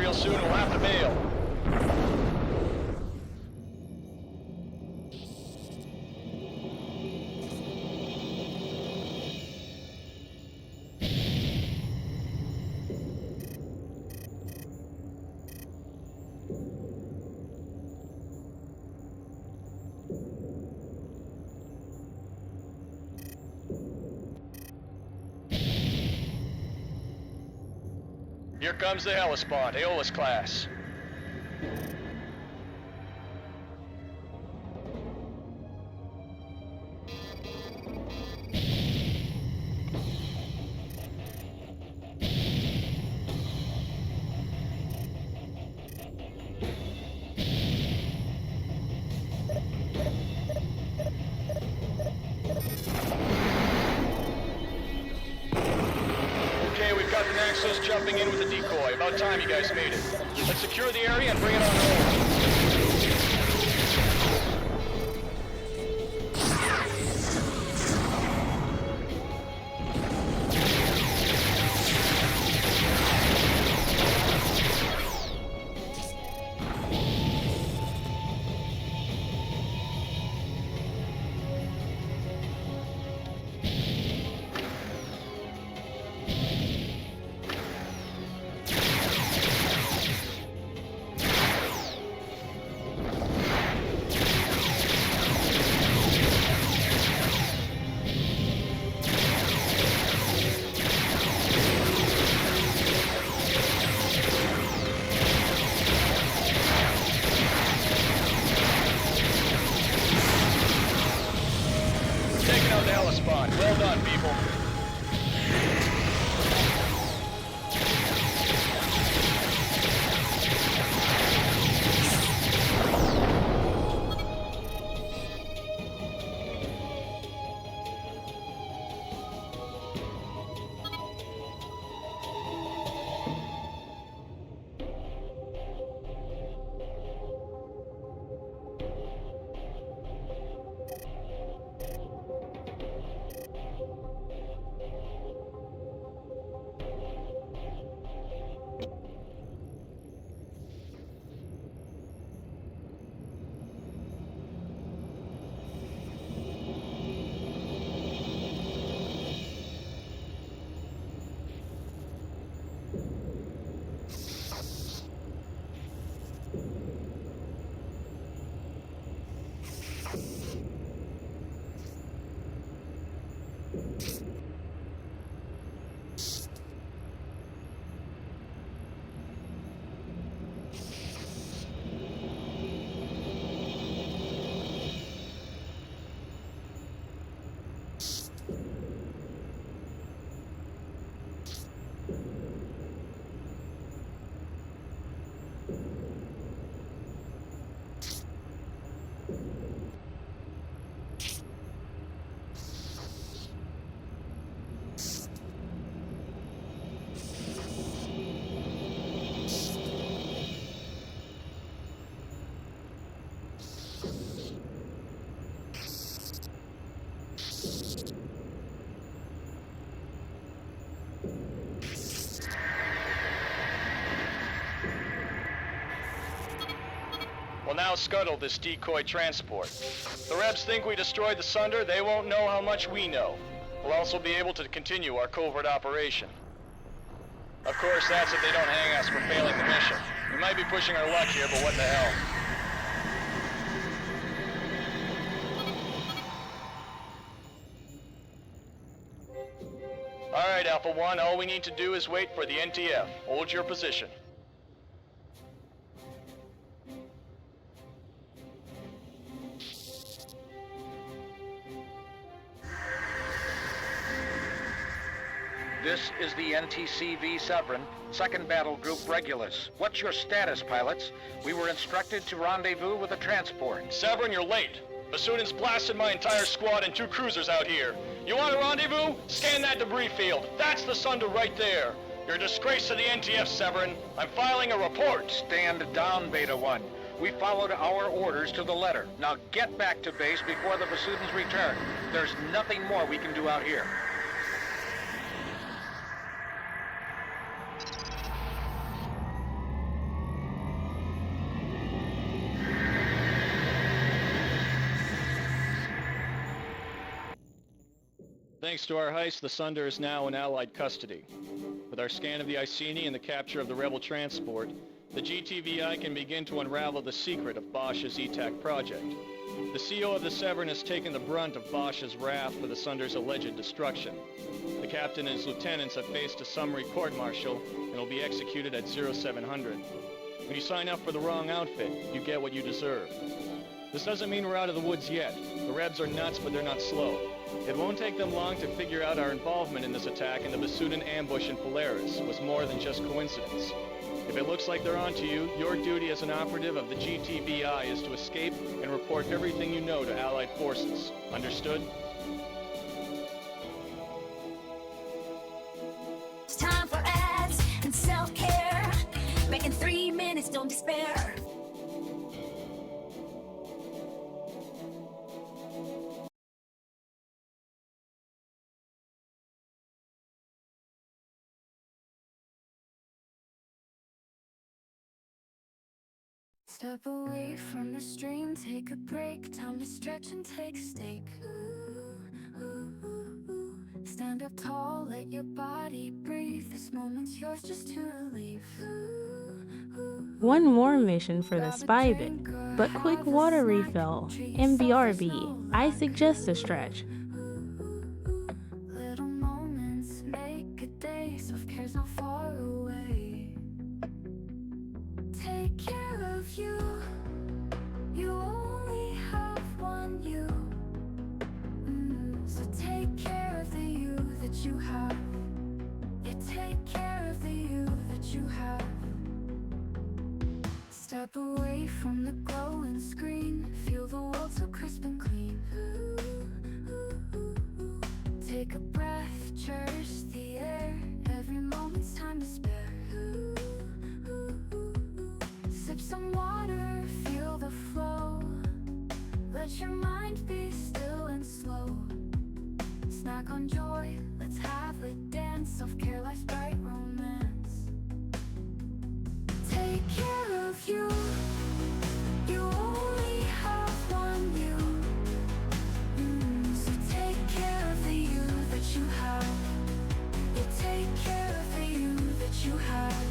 real soon, we'll have to bail. Here comes the Hellespont, Aeolus class. Okay, we've got the Naxos jumping in with a decoy. About time you guys made it. Let's secure the area and bring it on home. Taking out the Hellespont. Well done, people. We'll now scuttle this decoy transport. The Rebs think we destroyed the Sunder, they won't know how much we know. We'll also be able to continue our covert operation. Of course, that's if they don't hang us for failing the mission. We might be pushing our luck here, but what the hell. Alright, Alpha 1, all we need to do is wait for the NTF. Hold your position. This is the NTCV Severin, 2nd Battle Group Regulus. What's your status, pilots? We were instructed to rendezvous with a transport. Severin, you're late. Basudin's blasted my entire squad and 2 cruisers out here. You want a rendezvous? Scan that debris field. That's the Sunder right there. You're a disgrace to the NTF, Severin. I'm filing a report. Stand down, Beta 1. We followed our orders to the letter. Now get back to base before the Basudins return. There's nothing more we can do out here. Thanks to our heist, the Sunder is now in Allied custody. With our scan of the Iceni and the capture of the rebel transport, the GTVI can begin to unravel the secret of Bosch's ETAC project. The CO of the Severn has taken the brunt of Bosch's wrath for the Sunder's alleged destruction. The captain and his lieutenants have faced a summary court-martial and will be executed at 0700. When you sign up for the wrong outfit, you get what you deserve. This doesn't mean we're out of the woods yet. The Rebs are nuts, but they're not slow. It won't take them long to figure out our involvement in this attack, and the Basudan ambush in Polaris was more than just coincidence. If it looks like they're onto you, your duty as an operative of the GTVI is to escape and report everything you know to Allied forces. Understood? It's time for ads and self-care. Back in 3 minutes, don't despair. Step away from the stream, take a break. Time to stretch and take a stake. Stand up tall, let your body breathe. This moment's yours just to relieve. One more mission for the spy bit, but quick water refill. MBRB, I suggest a stretch. Little moments make a day. Self-care's not far away. Take care of you. You only have one you. So take care of the you that you have. Yeah, take care of the you that you have. Step away from the glowing screen. Feel the world so crisp and clean. Take a breath, cherish the air. Every moment's time to spare. Sip some water, feel the flow. Let your mind be still and slow. Snack on joy, let's have a dance. Self-care, life's bright romance. Take care of you. You only have one you. So take care of the you that you have. Yeah, take care of the you that you have.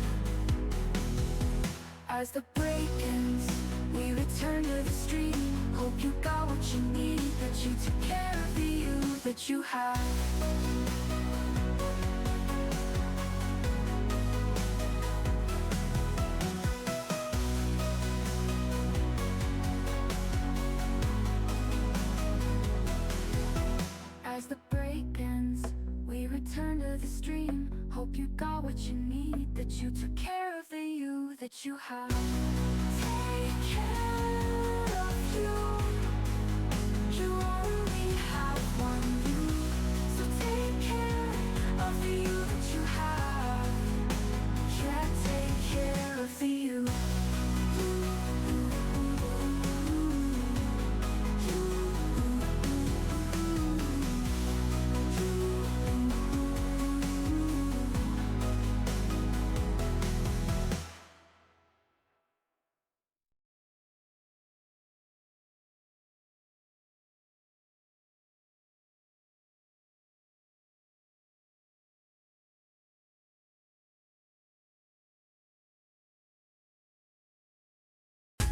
As the break ends, we return to the stream. Hope you got what you need, that you took care of the you that you have. As the break ends, we return to the stream. Hope you got what you need, that you took care of the you that you have. Take care of you. You only have one you. So take care of the you that you have. Yeah, take care of the you.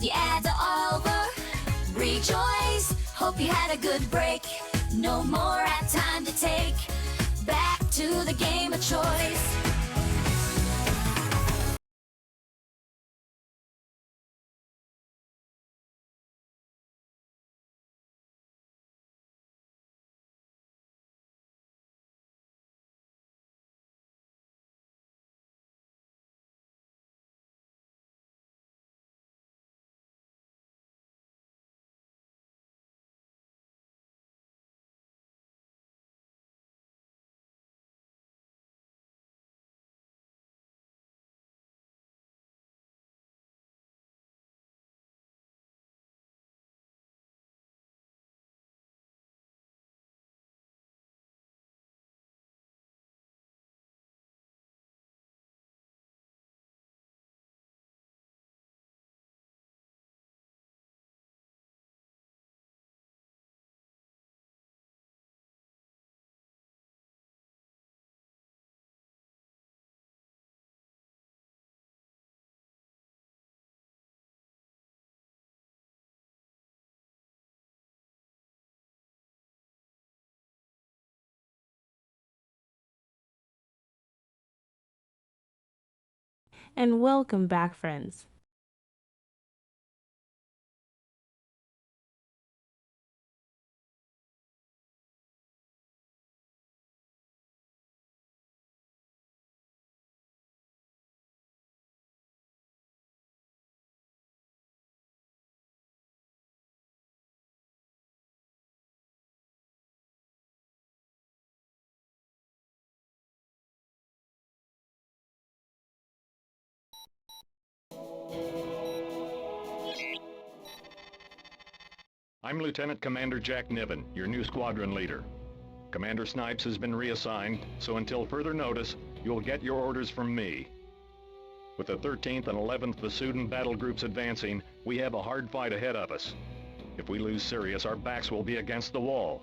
The ads are over. Rejoice. Hope you had a good break. No more ad time to take. Back to the game of choice. and welcome back, friends. I'm Lieutenant Commander Jack Niven, your new squadron leader. Commander Snipes has been reassigned, so until further notice, you'll get your orders from me. With the 13th and 11th Vasudin battle groups advancing, we have a hard fight ahead of us. If we lose Sirius, our backs will be against the wall.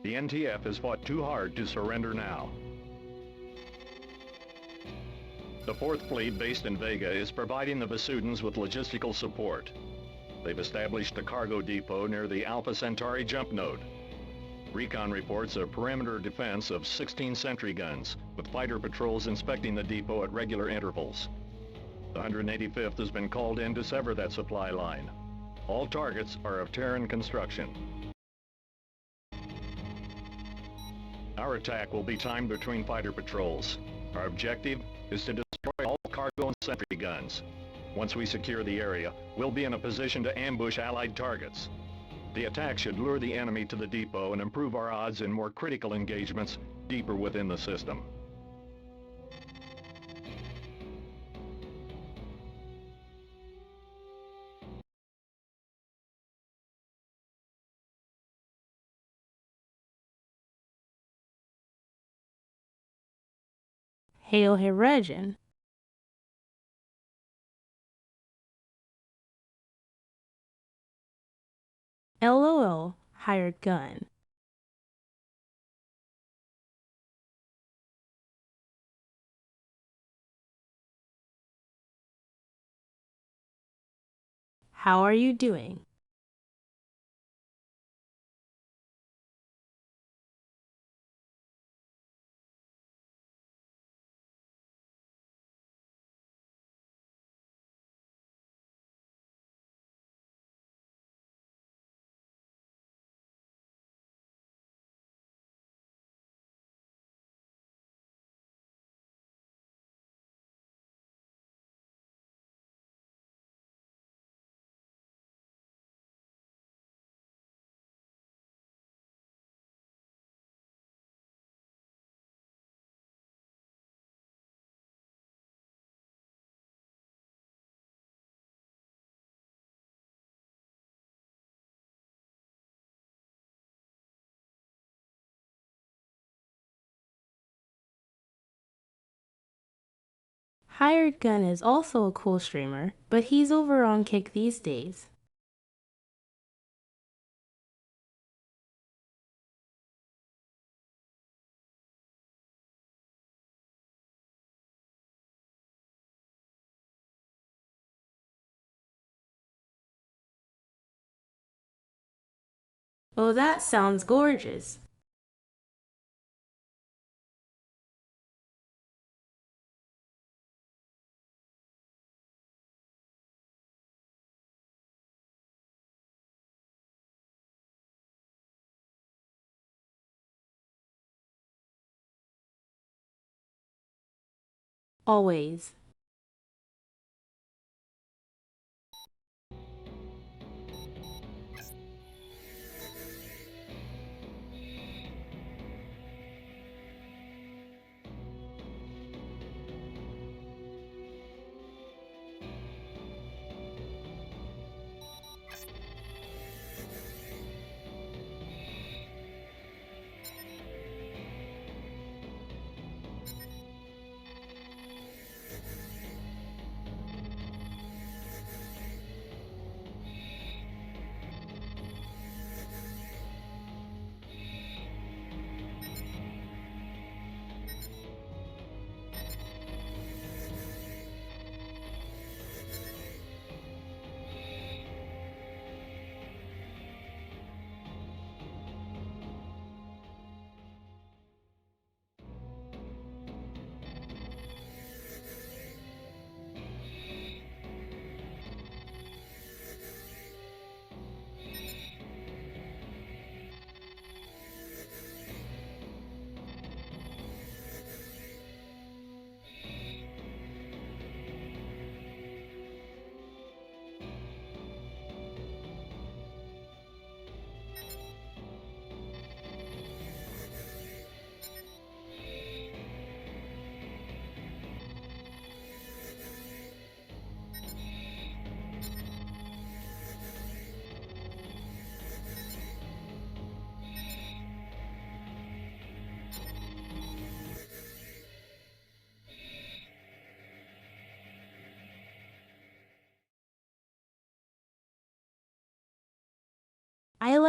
The NTF has fought too hard to surrender now. The 4th Fleet, based in Vega, is providing the Vasudins with logistical support. They've established a cargo depot near the Alpha Centauri jump node. Recon reports a perimeter defense of 16 sentry guns, with fighter patrols inspecting the depot at regular intervals. The 185th has been called in to sever that supply line. All targets are of Terran construction. Our attack will be timed between fighter patrols. Our objective is to destroy all cargo and sentry guns. Once we secure the area, we'll be in a position to ambush Allied targets. The attack should lure the enemy to the depot and improve our odds in more critical engagements deeper within the system. Hail Heredgen. LOL, hired gun. How are you doing? Hired gun is also a cool streamer, but he's over on Kick these days. Oh, that sounds gorgeous. Always.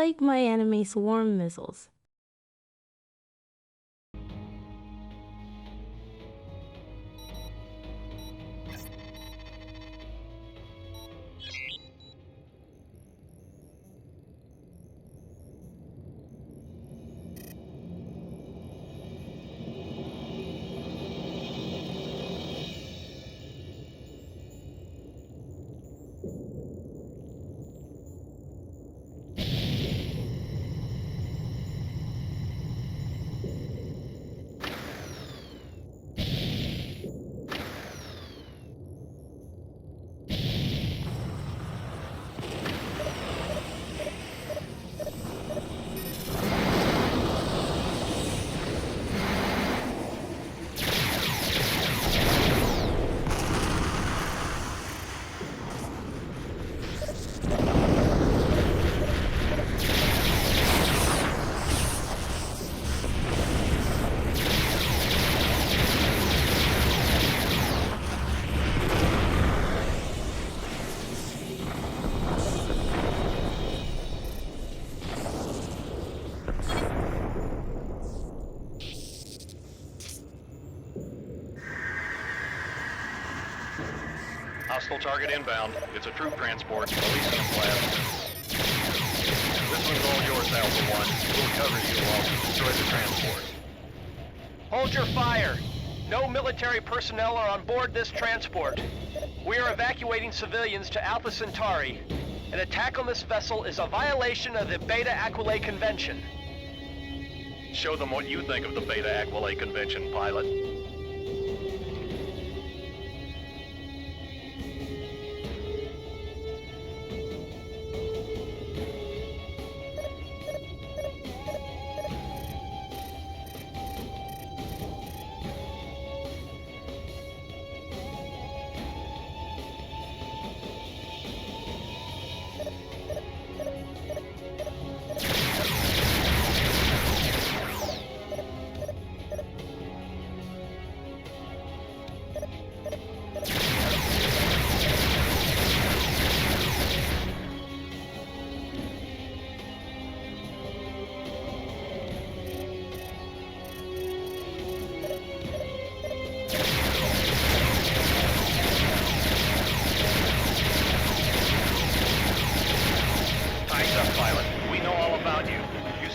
like my enemy swarm missiles. Hostile target inbound. It's a troop transport, Elysium class. This one's all yours, Alpha 1. We'll cover you while we destroy the transport. Hold your fire. No military personnel are on board this transport. We are evacuating civilians to Alpha Centauri. An attack on this vessel is a violation of the Beta Aquilae Convention. Show them what you think of the Beta Aquilae Convention, pilot.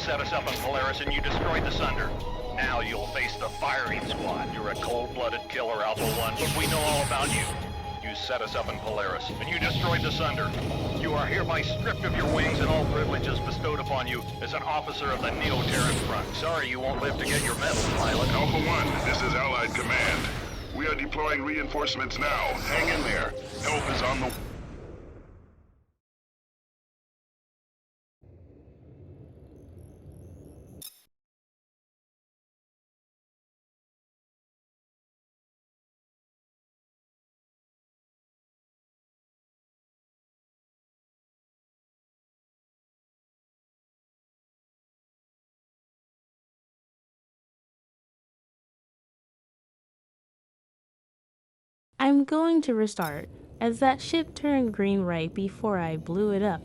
Set us up in Polaris and you destroyed the Sunder. Now you'll face the firing squad. You're a cold-blooded killer, Alpha 1, but we know all about you. You set us up in Polaris, and you destroyed the Sunder. You are hereby stripped of your wings and all privileges bestowed upon you as an officer of the Neo-Terran Front. Sorry you won't live to get your medal, pilot. Alpha 1, this is Allied Command. We are deploying reinforcements now. Hang in there. Help is on the... I'm going to restart, as that ship turned green right before I blew it up.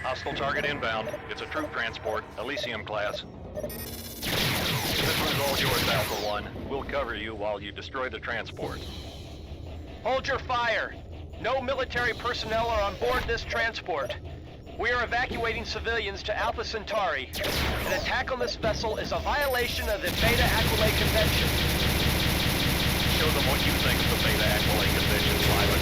Hostile target inbound. It's a troop transport, Elysium class. This one's all yours, Alpha 1. We'll cover you while you destroy the transport. Hold your fire. No military personnel are on board this transport. We are evacuating civilians to Alpha Centauri. An attack on this vessel is a violation of the Beta Aquila Convention. Show them what you think of the Beta Aquila Convention, pilot.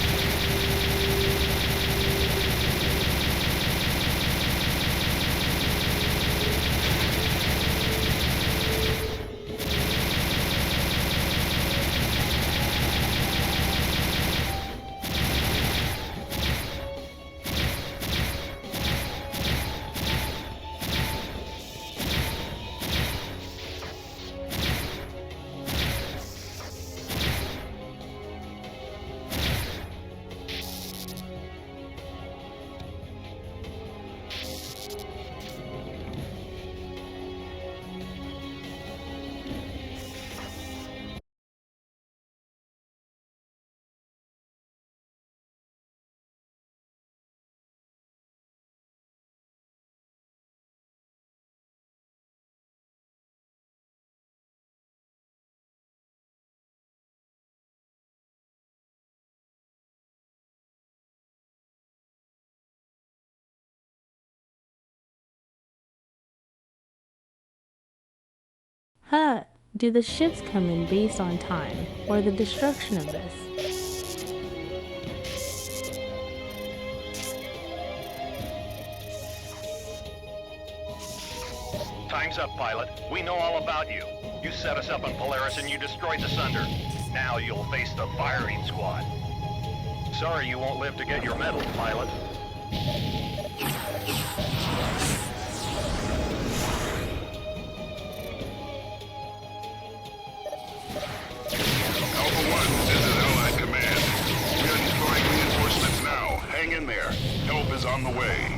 Huh, do the ships come in based on time, or the destruction of this? Time's up, pilot. We know all about you. You set us up on Polaris and you destroyed the Sunder. Now you'll face the firing squad. Sorry you won't live to get your medal, pilot. Alpha 1, this is Allied Command. We are deploying reinforcements now. Hang in there. Help is on the way.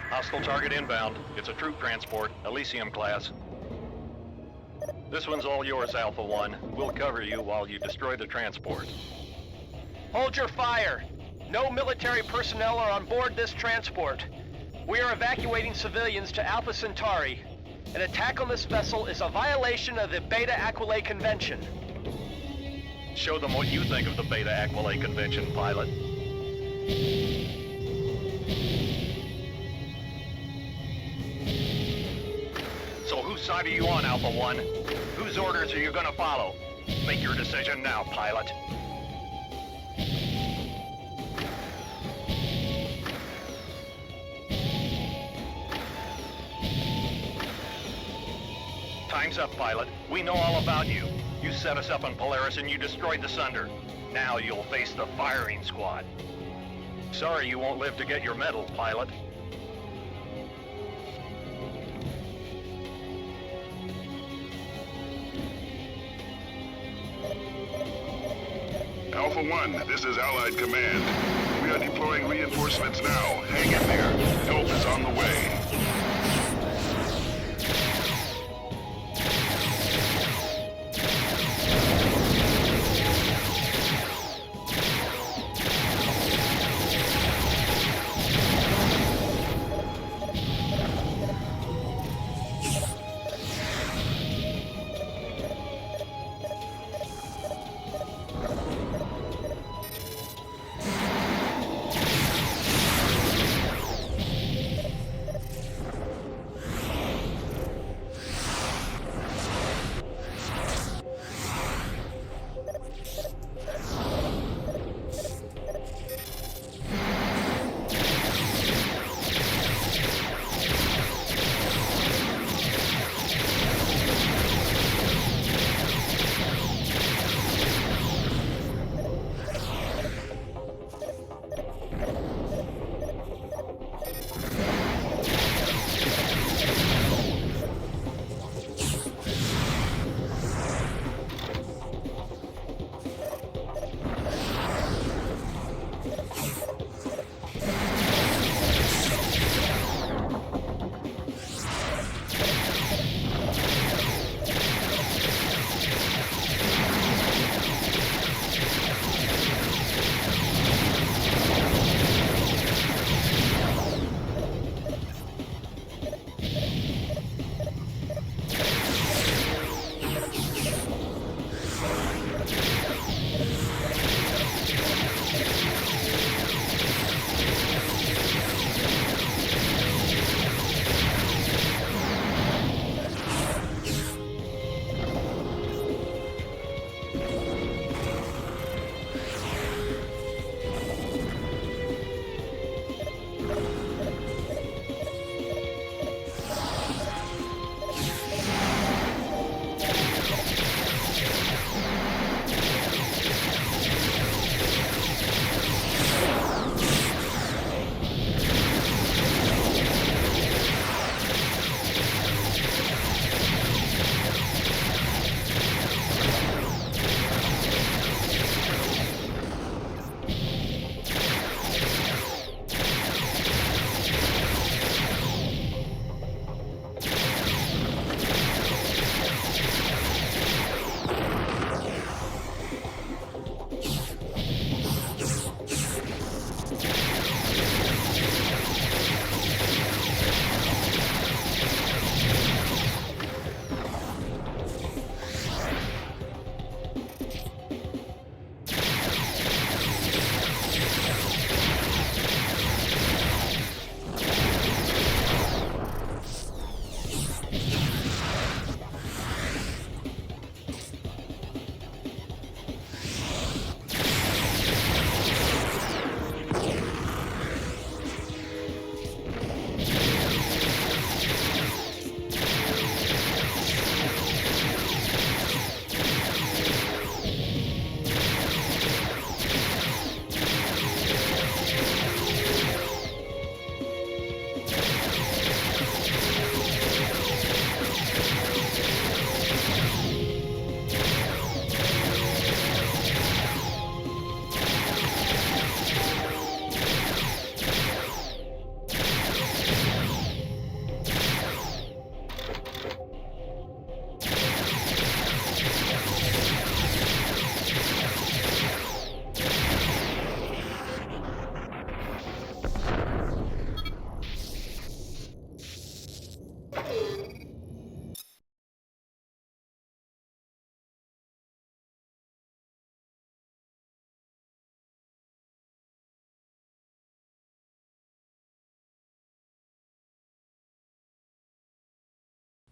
Hostile target inbound. It's a troop transport, Elysium class. This one's all yours, Alpha 1. We'll cover you while you destroy the transport. Hold your fire. No military personnel are on board this transport. We are evacuating civilians to Alpha Centauri. An attack on this vessel is a violation of the Beta Aquila Convention. Show them what you think of the Beta Aquila Convention, pilot. So whose side are you on, Alpha 1? Whose orders are you gonna follow? Make your decision now, pilot. Time's up, pilot. We know all about you. You set us up on Polaris and you destroyed the Sunder. Now you'll face the firing squad. Sorry you won't live to get your medal, pilot. Alpha 1, this is Allied Command. We are deploying reinforcements now. Hang in there. Help is on the way.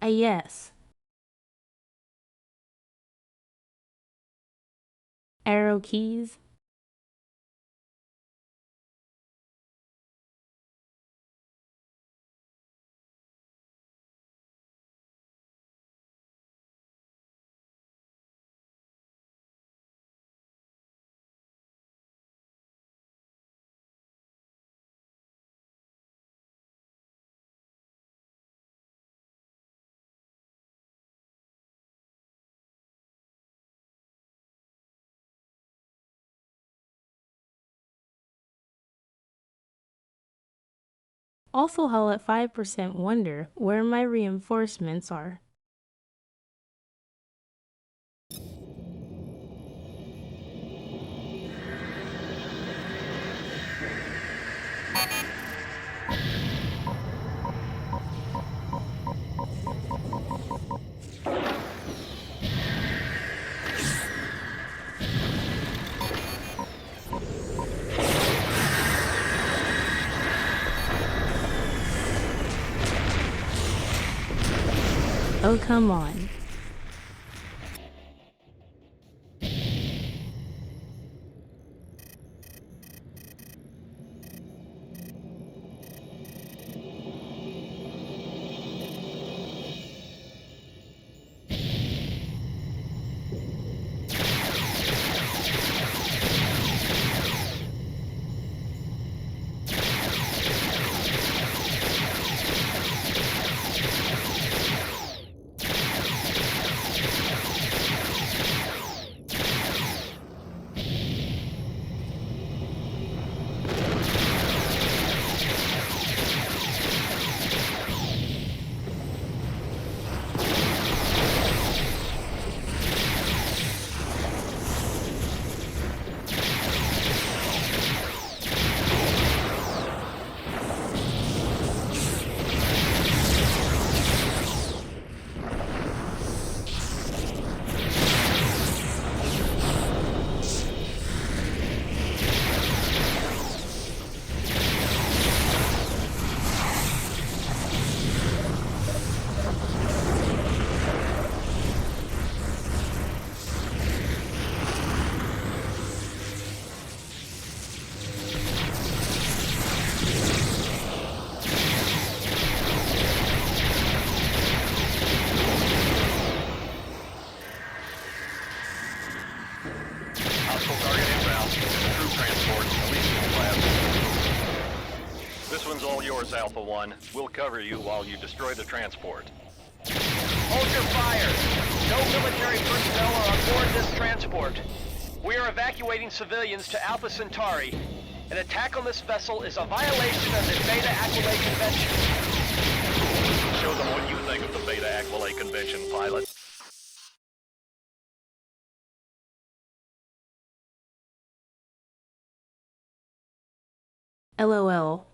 A yes. Arrow keys. Also, I'll at 5% wonder where my reinforcements are. Oh, come on. Hostile target inbound. Troop transport, Elysium class. This one's all yours, Alpha 1. We'll cover you while you destroy the transport. Hold your fire! No military personnel are aboard this transport. We are evacuating civilians to Alpha Centauri. An attack on this vessel is a violation of the Beta Aquila Convention. Show them what you think of the Beta Aquila Convention, pilot. LOL.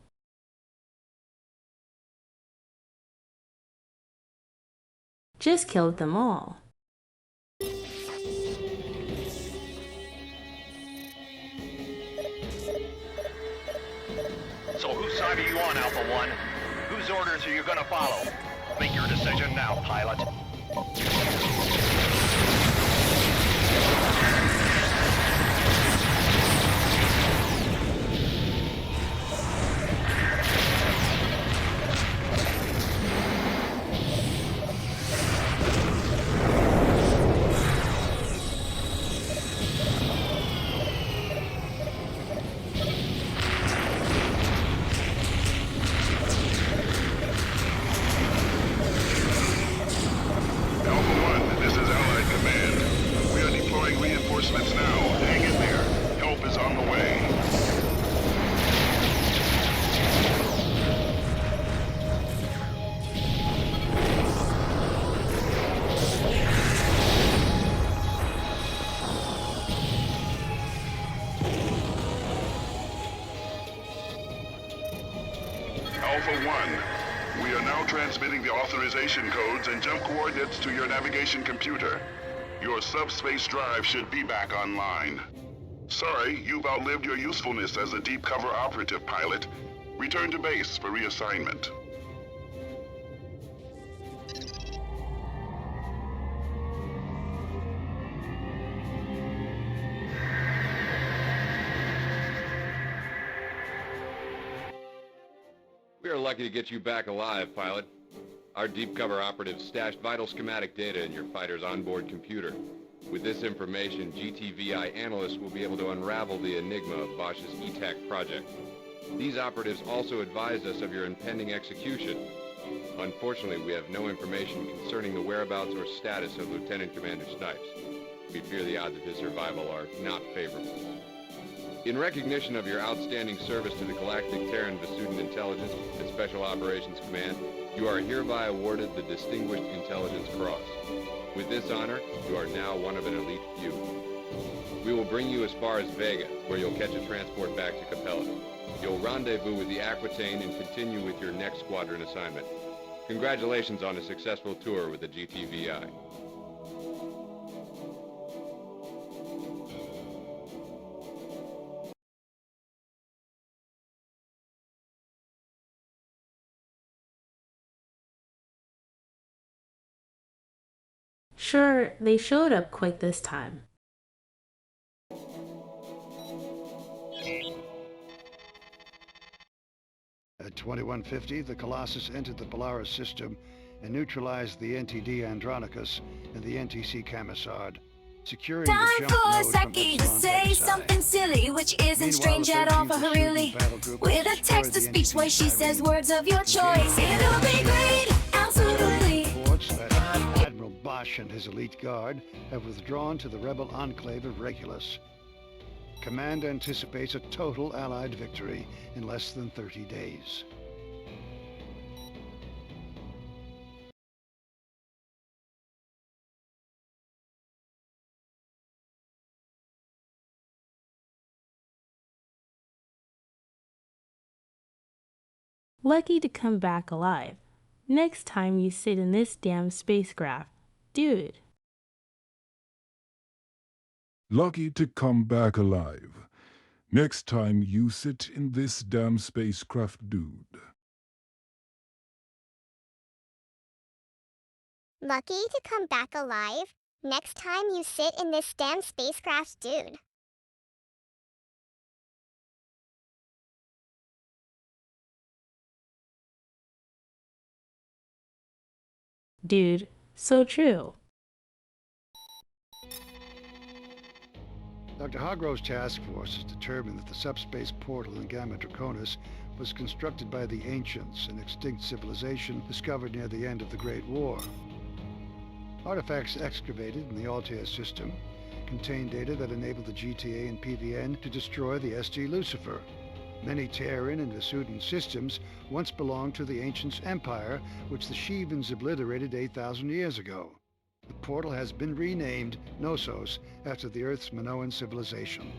Just killed them all. So whose side are you on, Alpha 1? Whose orders are you gonna follow? Make your decision now, pilot. Reinforcements now. Hang in there. Help is on the way. Alpha 1, we are now transmitting the authorization codes and jump coordinates to your navigation computer. Your subspace drive should be back online. Sorry, you've outlived your usefulness as a deep cover operative pilot. Return to base for reassignment. We are lucky to get you back alive, pilot. Our deep cover operatives stashed vital schematic data in your fighter's onboard computer. With this information, GTVI analysts will be able to unravel the enigma of Bosch's ETAC project. These operatives also advised us of your impending execution. Unfortunately, we have no information concerning the whereabouts or status of Lieutenant Commander Snipes. We fear the odds of his survival are not favorable. In recognition of your outstanding service to the Galactic Terran Vasudin Intelligence and Special Operations Command, you are hereby awarded the Distinguished Intelligence Cross. With this honor, you are now one of an elite few. We will bring you as far as Vega, where you'll catch a transport back to Capella. You'll rendezvous with the Aquitaine and continue with your next squadron assignment. Congratulations on a successful tour with the GTVI. Sure, they showed up quick this time. At 2150, the Colossus entered the Polaris system and neutralized the NTD Andronicus and the NTC Camisard, securing Time the jump for node from Saki to Epsilon say Pegasi. something silly, which isn't Meanwhile, strange the at all for 13th her, really. Battle Group With a destroyed text-to-speech the way she NTD says Cyrene. words of your The choice. It'll be great, absolutely. Reports that Admiral Bosch and his elite guard have withdrawn to the rebel enclave of Regulus. Command anticipates a total Allied victory in less than 30 days. Lucky to come back alive. Next time you sit in this damn spacecraft, dude. Lucky to come back alive. Next time you sit in this damn spacecraft, dude. Lucky to come back alive. Next time you sit in this damn spacecraft, dude. Dude, so true. Dr. Hargrove's task force has determined that the subspace portal in Gamma Draconis was constructed by the ancients, an extinct civilization discovered near the end of the Great War. Artifacts excavated in the Altair system contain data that enabled the GTA and PVN to destroy the ST Lucifer. Many Terran and Vasudin systems once belonged to the Ancients' Empire, which the Shivans obliterated 8,000 years ago. The portal has been renamed Knossos after the Earth's Minoan civilization.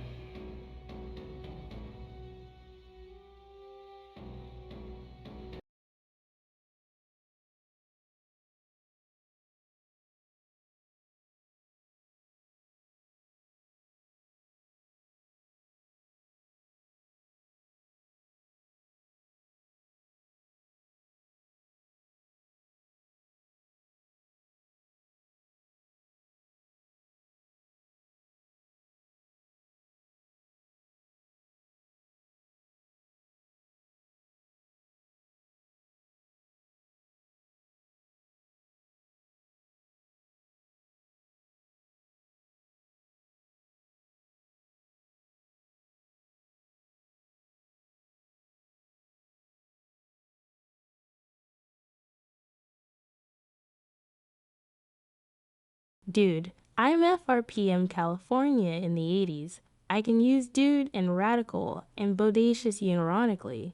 Dude, I'm FRPM California in the 80s. I can use dude and radical and bodacious unironically.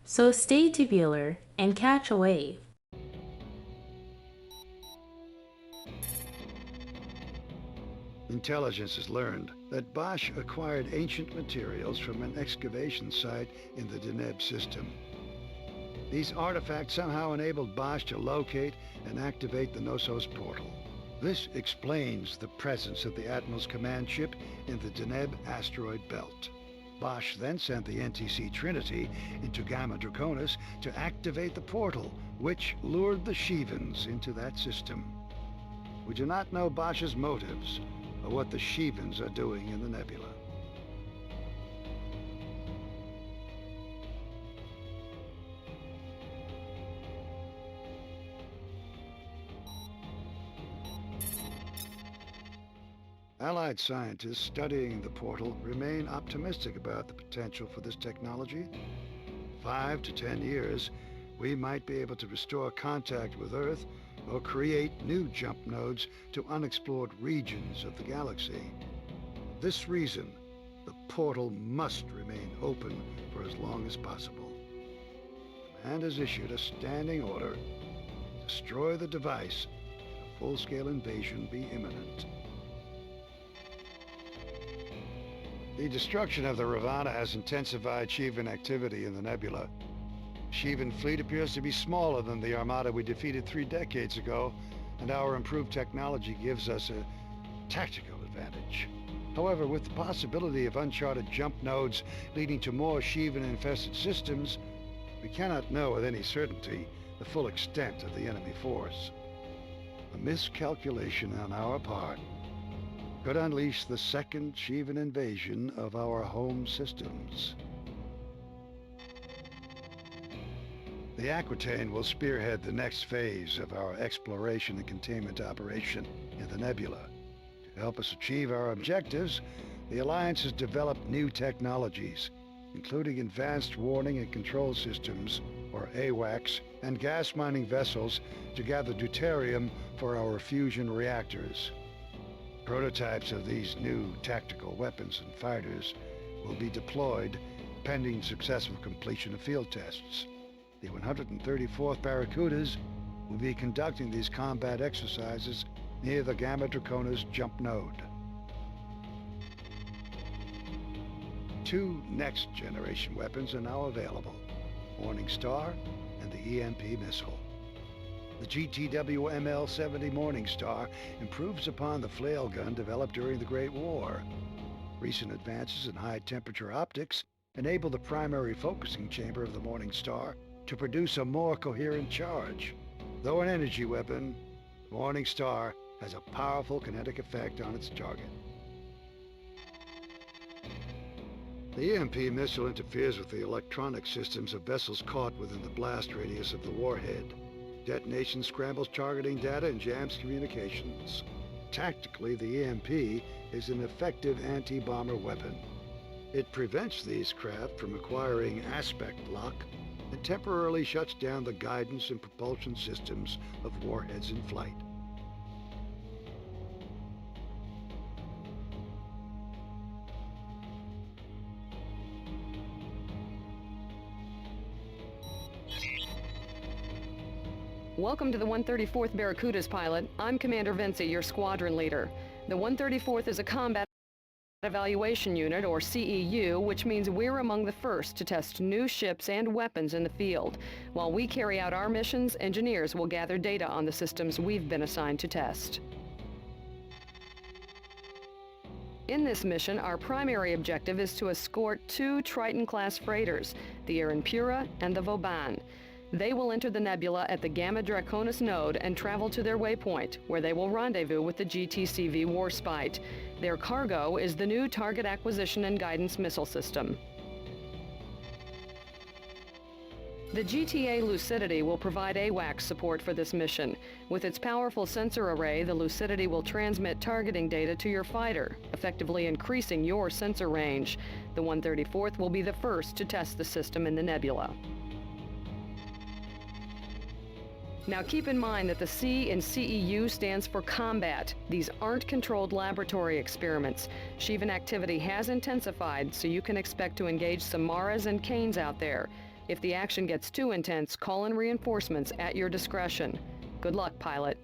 So stay tubular and catch a wave. Intelligence has learned that Bosch acquired ancient materials from an excavation site in the Deneb system. These artifacts somehow enabled Bosch to locate and activate the Knossos portal. This explains the presence of the Admiral's command ship in the Deneb asteroid belt. Bosch then sent the NTC Trinity into Gamma Draconis to activate the portal, which lured the Shivans into that system. We do not know Bosch's motives or what the Shivans are doing in the nebula. Allied scientists studying the portal remain optimistic about the potential for this technology. 5 to 10 years, we might be able to restore contact with Earth or create new jump nodes to unexplored regions of the galaxy. For this reason, the portal must remain open for as long as possible. Command has issued a standing order: destroy the device, a full-scale invasion be imminent. The destruction of the Ravana has intensified Shivan activity in the nebula. Shivan fleet appears to be smaller than the armada we defeated 3 decades ago, and our improved technology gives us a tactical advantage. However, with the possibility of uncharted jump nodes leading to more Shivan-infested systems, we cannot know with any certainty the full extent of the enemy force. A miscalculation on our part could unleash the second Shivan invasion of our home systems. The Aquitaine will spearhead the next phase of our exploration and containment operation in the nebula. To help us achieve our objectives, the Alliance has developed new technologies, including advanced warning and control systems, or AWACS, and gas mining vessels to gather deuterium for our fusion reactors. Prototypes of these new tactical weapons and fighters will be deployed pending successful completion of field tests. The 134th Barracudas will be conducting these combat exercises near the Gamma Draconis jump node. 2 next-generation weapons are now available: Morning Star and the EMP missile. The GTW ML-70 Morning Star improves upon the flail gun developed during the Great War. Recent advances in high-temperature optics enable the primary focusing chamber of the Morning Star to produce a more coherent charge. Though an energy weapon, the Morning Star has a powerful kinetic effect on its target. The EMP missile interferes with the electronic systems of vessels caught within the blast radius of the warhead. Detonation scrambles targeting data and jams communications. Tactically, the EMP is an effective anti-bomber weapon. It prevents these craft from acquiring aspect lock and temporarily shuts down the guidance and propulsion systems of warheads in flight. Welcome to the 134th Barracudas, pilot. I'm Commander Vinci, your squadron leader. The 134th is a combat evaluation unit, or CEU, which means we're among the first to test new ships and weapons in the field. While we carry out our missions, engineers will gather data on the systems we've been assigned to test. In this mission, our primary objective is to escort 2 Triton-class freighters, the Pura and the Vauban. They will enter the nebula at the Gamma Draconis node and travel to their waypoint, where they will rendezvous with the GTCV Warspite. Their cargo is the new Target Acquisition and Guidance Missile System. The GTA Lucidity will provide AWACS support for this mission. With its powerful sensor array, the Lucidity will transmit targeting data to your fighter, effectively increasing your sensor range. The 134th will be the first to test the system in the nebula. Now keep in mind that the C in CEU stands for combat. These aren't controlled laboratory experiments. Shivan activity has intensified, so you can expect to engage some Maras and Canes out there. If the action gets too intense, call in reinforcements at your discretion. Good luck, pilot.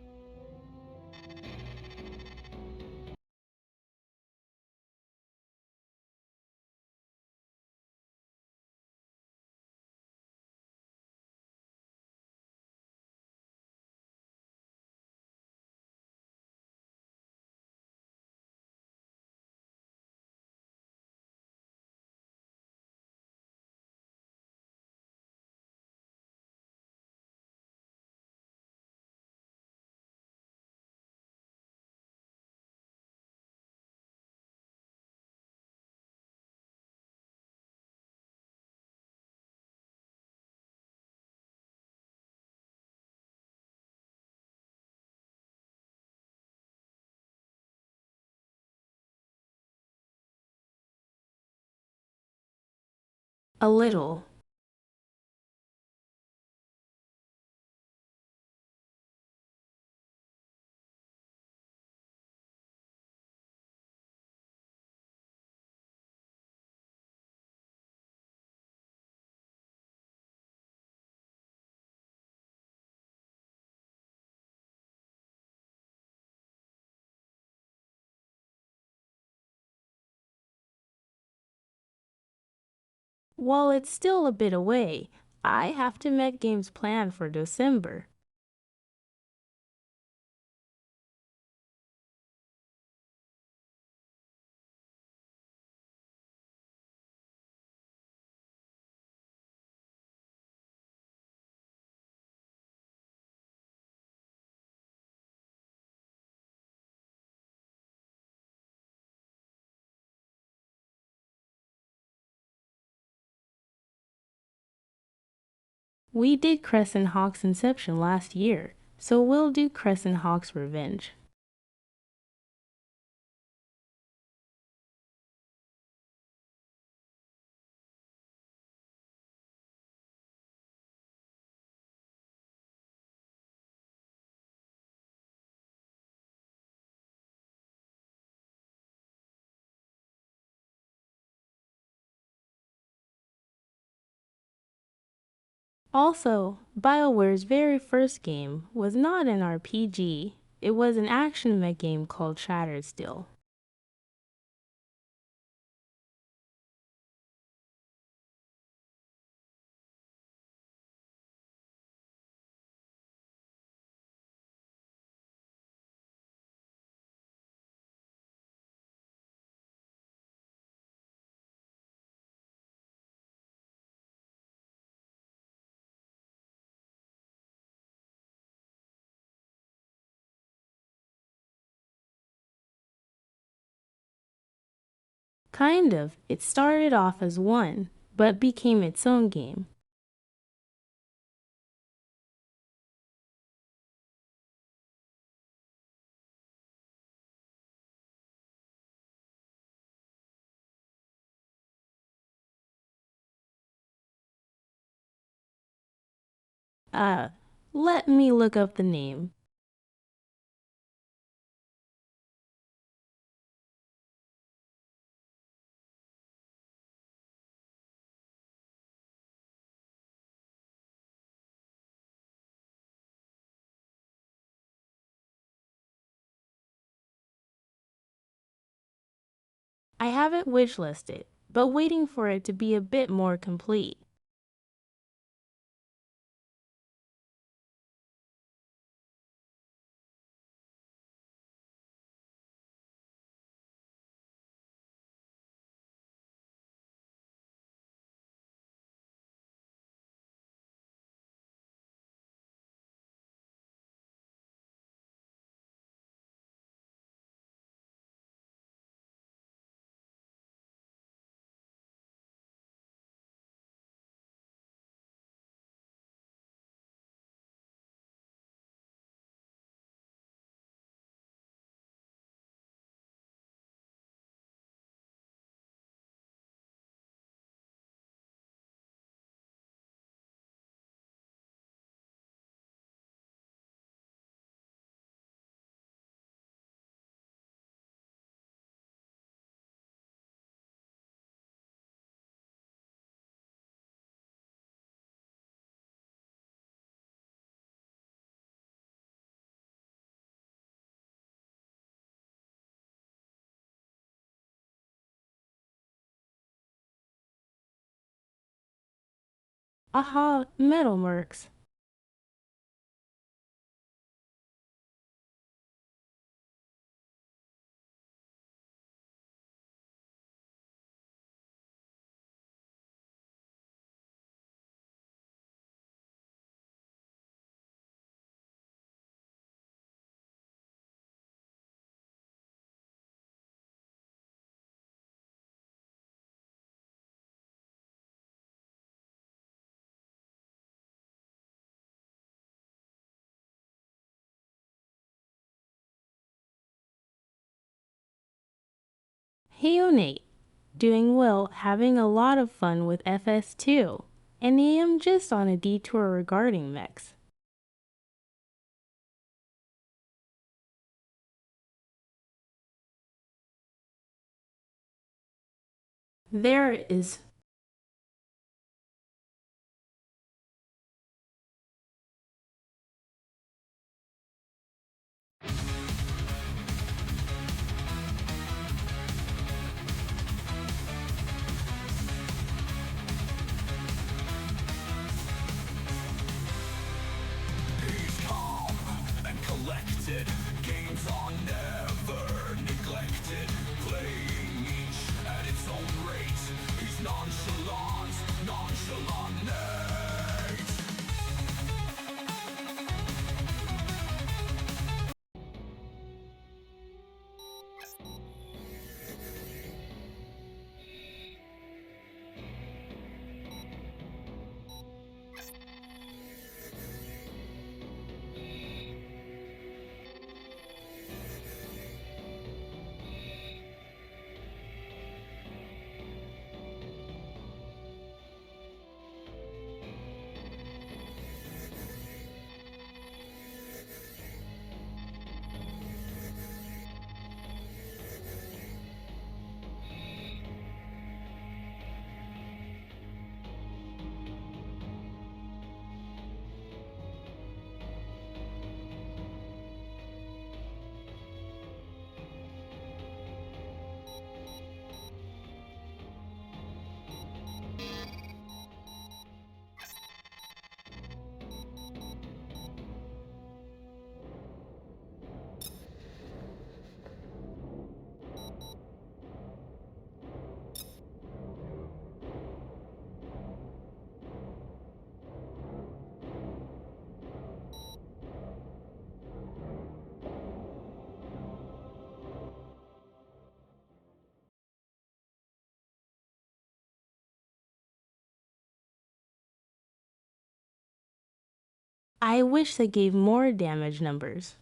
A little. While it's still a bit away, I have to make games planned for December. We did Crescent Hawk's Inception last year, so we'll do Crescent Hawk's Revenge. Also, BioWare's very first game was not an RPG, it was an action mech game called Shattered Steel. Kind of, it started off as one, but became its own game. Uh, Let me look up the name. I have it wishlisted, but waiting for it to be a bit more complete. Aha, Metal Mercs. Hey Nate, Doing well, having a lot of fun with FS2. And I am just on a detour regarding mechs. There is He's calm and collected. Games are never neglected. Playing each at its own rate. He's nonchalant, nonchalant Nate. I wish they gave more damage numbers.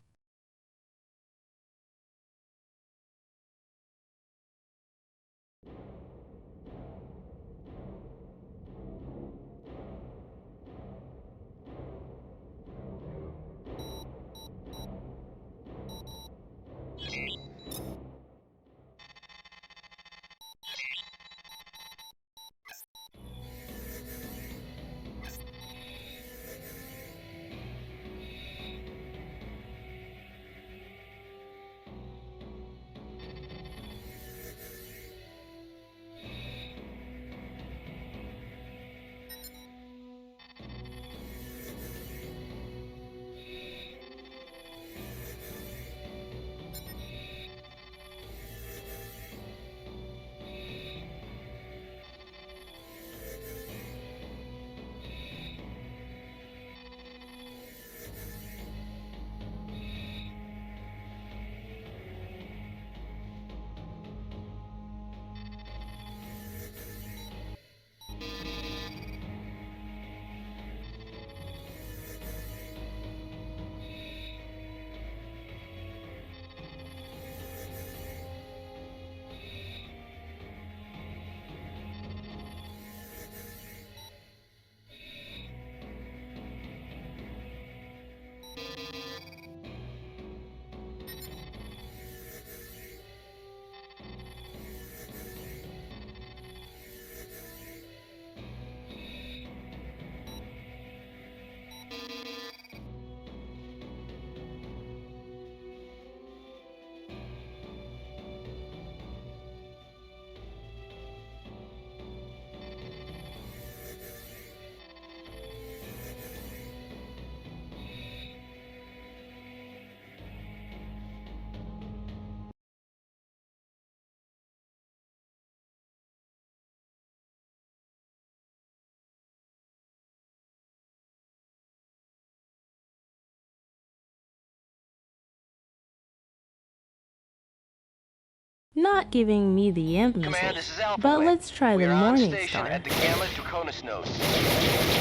Not giving me the imp Command, missiles, this is Alpha but Wing. let's try We the are on Morning station Star. at the Gamma Draconis node.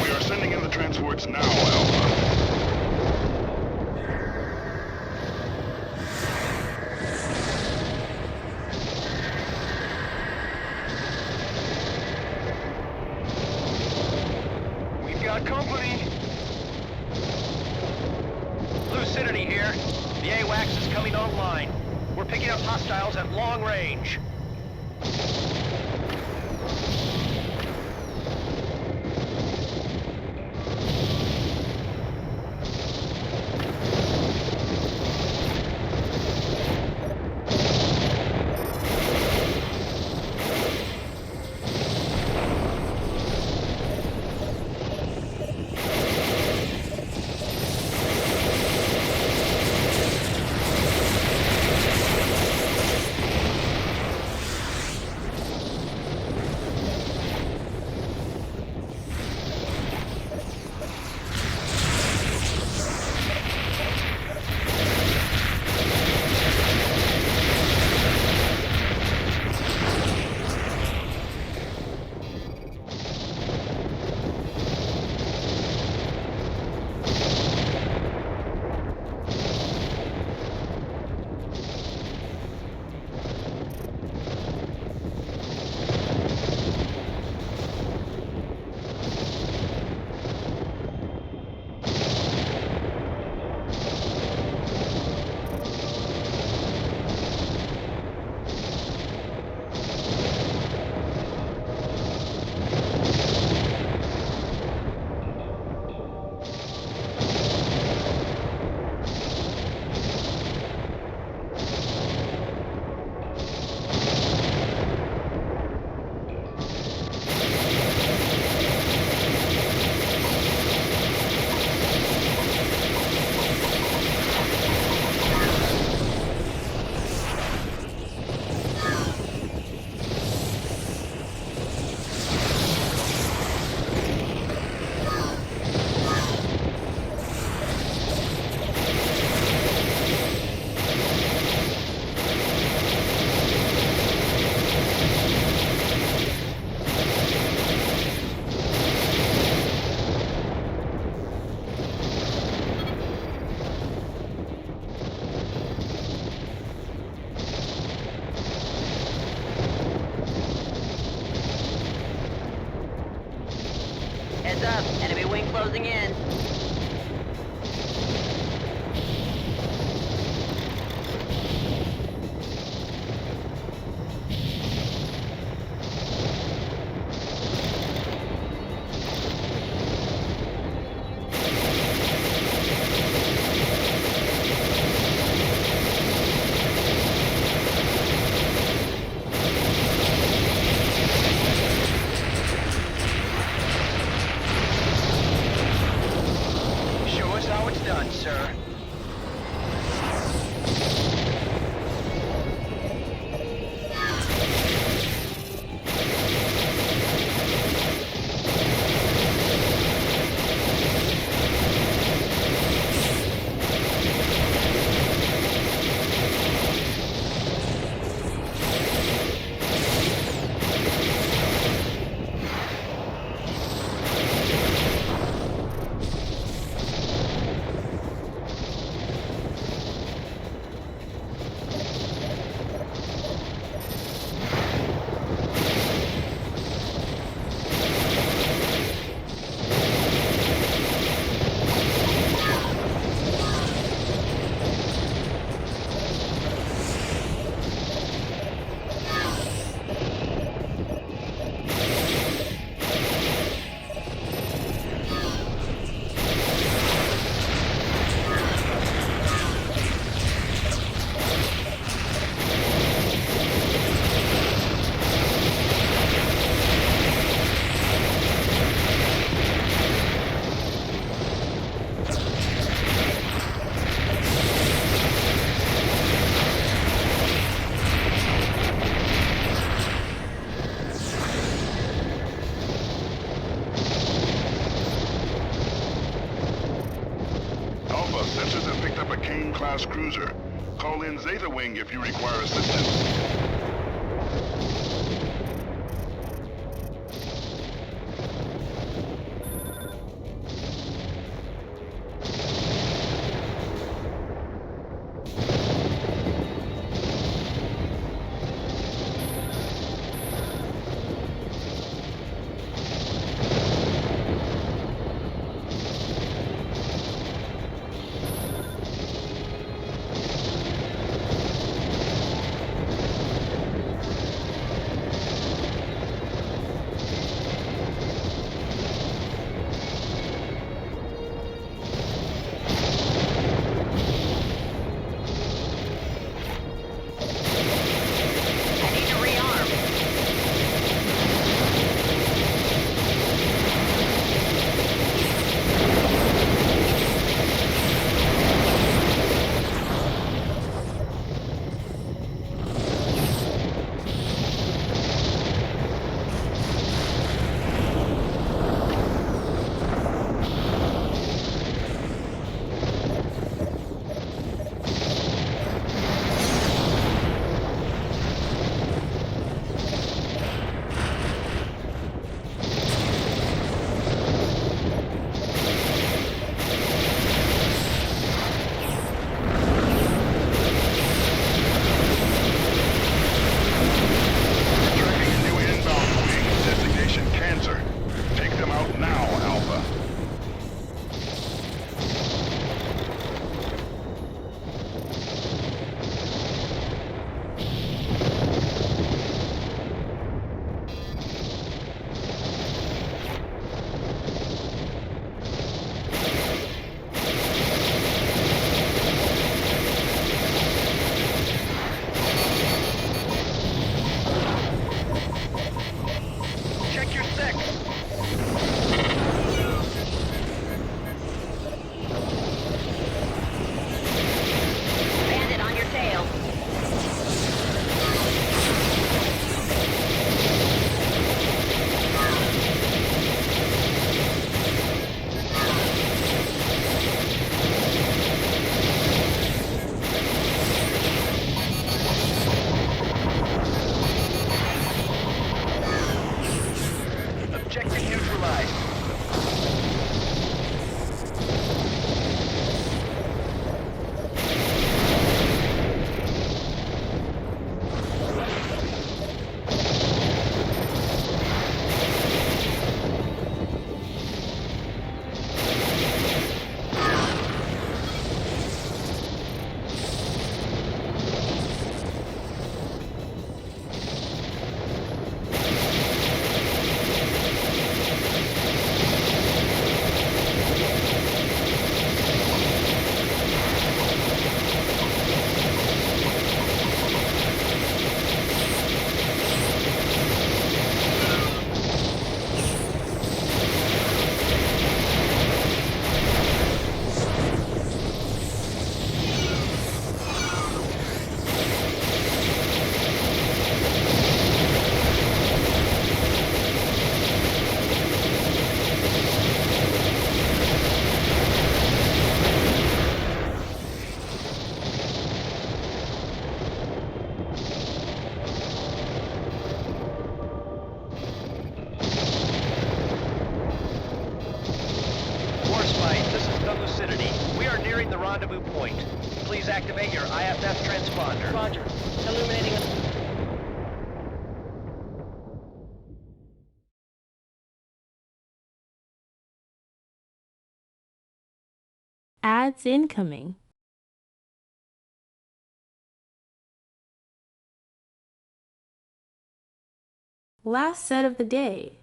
We are sending in the transports now, Alpha. vicinity here. The AWACS is coming online. We're picking up hostiles at long range. Heads up, enemy wing closing in. Show us how it's done, sir. Alpha, sensors have picked up a Kane-class cruiser. Call in Zeta Wing if you require assistance. nearing the rendezvous point. Please activate your IFF transponder. Roger. Illuminating a... Ads incoming. Last set of the day.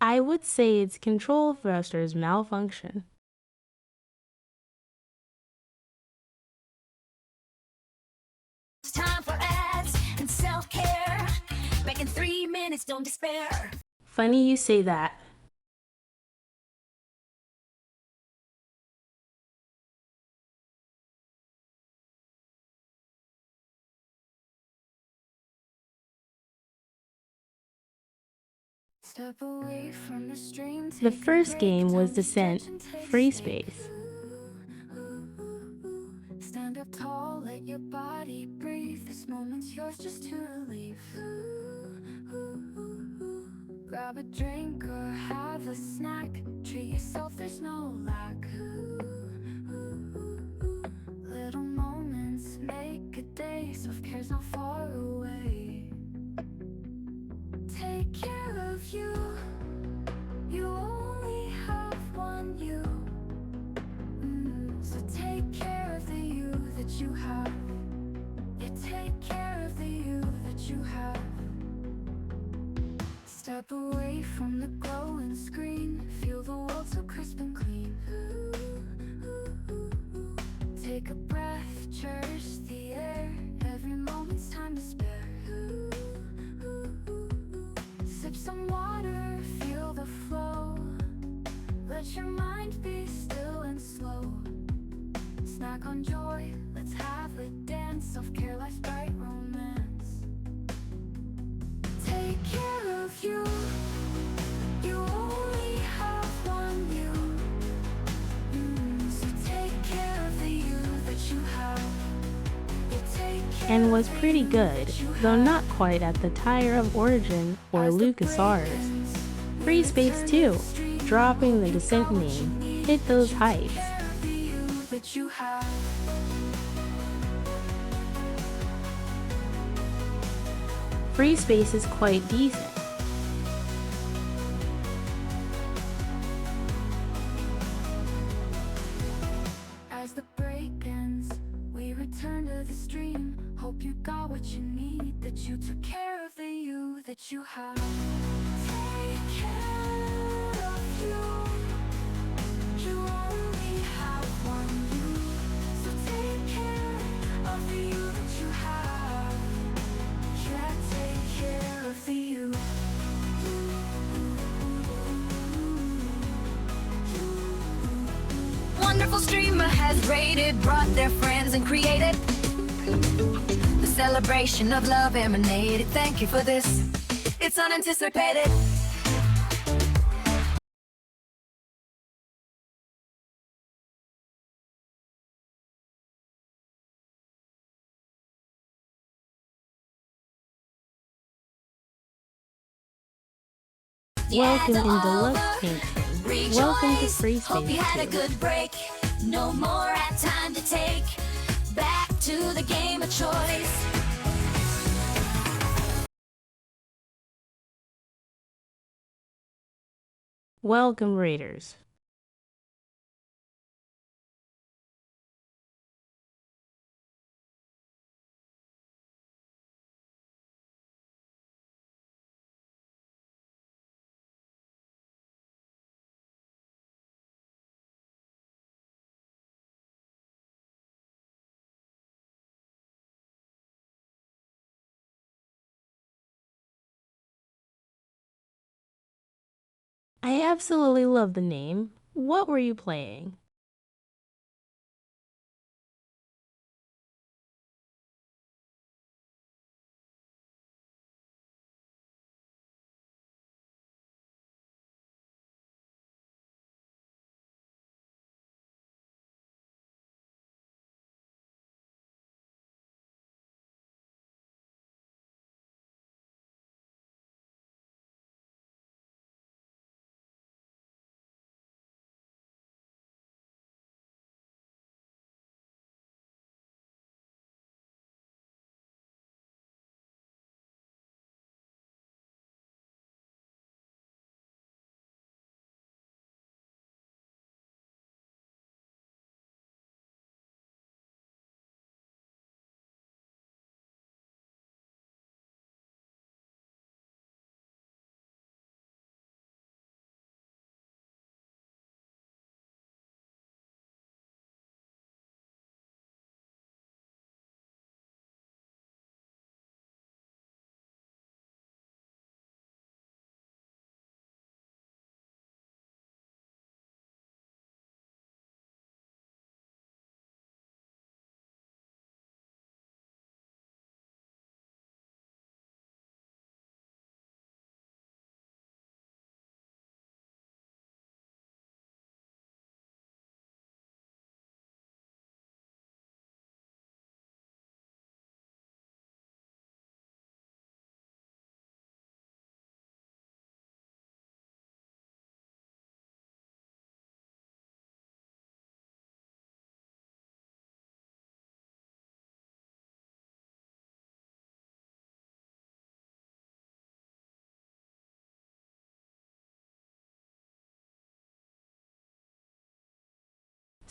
I would say its control thrusters malfunction. It's time for ads and self-care. Back in 3 minutes, don't despair. Funny you say that. Step away from the stream, The take a first break, game was time to Descent, stretch and take Free shape. Space. Stand up tall, let your body breathe. This moment's yours just to relieve. Grab a drink or have a snack. Treat yourself, there's no lack. Little moments make a day. Self-care's not far away. Take care of you. You only have one you. So take care of the you that you have. Yeah, take care of the you that you have. Step away from the glowing screen. Feel the world so crisp and clean. Take a breath, cherish the air. Every moment's time to spare. Sip some water, feel the flow. Let your mind be still and slow. Snack on joy, let's have a dance. Self-care, life's bright romance. Take care of you. You only have one you. So take care of the you that you have. And was pretty good, though not quite at the tire of Origin or LucasArts. Free Space 2, dropping the Descent name, hit those heights. That you have. Free Space is quite decent. As the break ends, we return to the stream. Hope you got what you need, that you took care of the you that you have. Take care of you. You only have one you. So take care of the you that you have. Yeah, take care of the you. Wonderful streamer has rated, brought their friends and created. The celebration of love emanated. Thank you for this. It's unanticipated. Welcome in Deluxe Paint Tim. Welcome to Free Hope you Space had a 2. good break. No more at time to take. Back to the game of choice. Welcome Raiders. I absolutely love the name. What were you playing?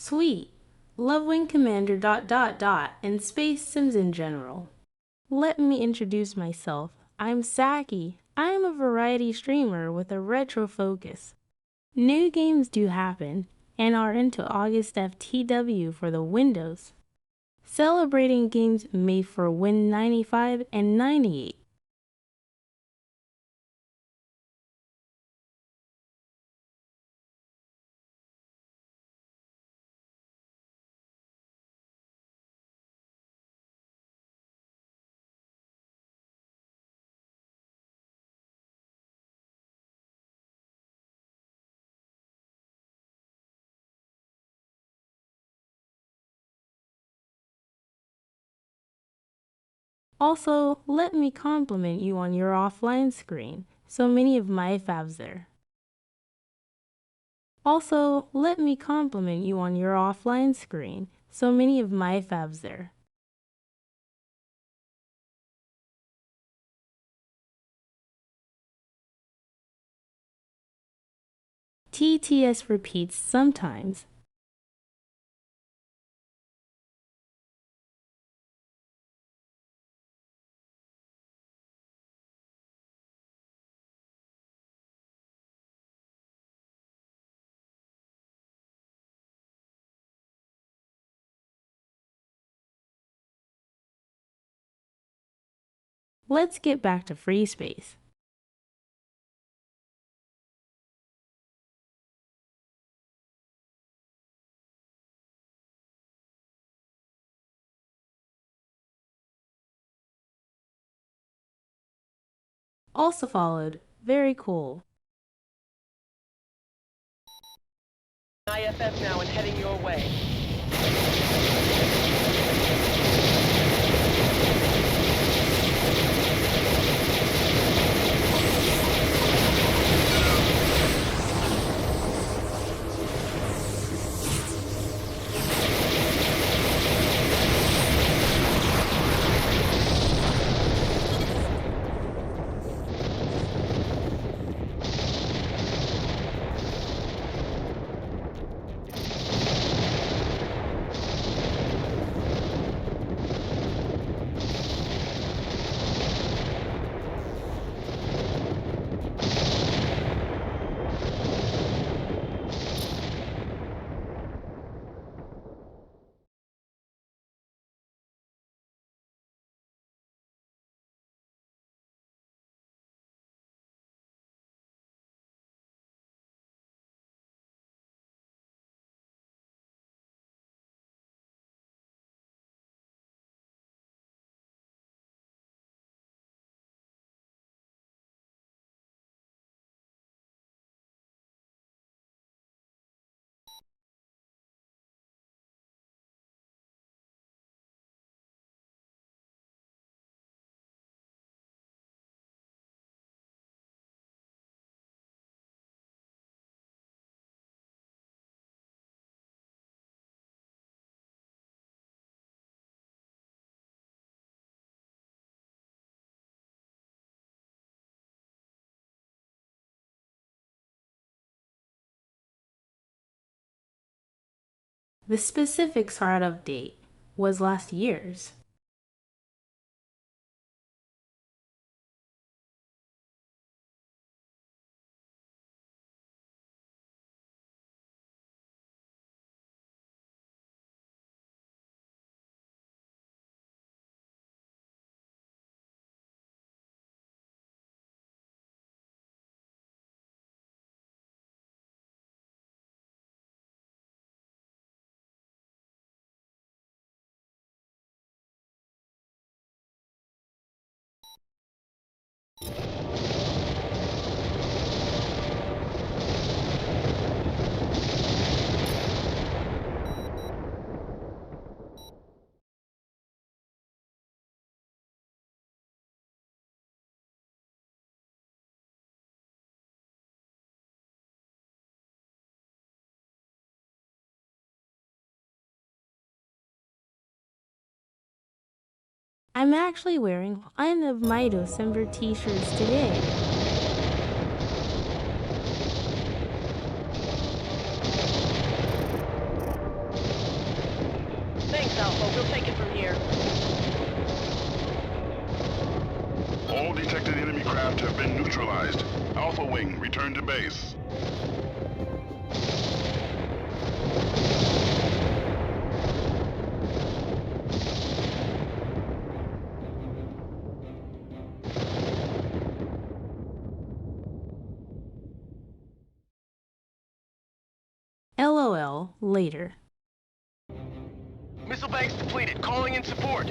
Sweet. Love Wing Commander ... and Space Sims in general. Let me introduce myself. I'm Saki. I am a variety streamer with a retro focus. New games do happen and are into August FTW for the Windows, celebrating games made for Win 95 and 98. Also, let me compliment you on your offline screen. So many of my favs there. Also, let me compliment you on your offline screen. So many of my favs there. TTS repeats sometimes. Let's get back to free space. Also followed, very cool. IFF now and heading your way. The specifics are out of date. Was last year's. I'm actually wearing one of my December t-shirts today. neutralized. Alpha Wing, return to base. LOL later. Missile banks depleted. Calling in support.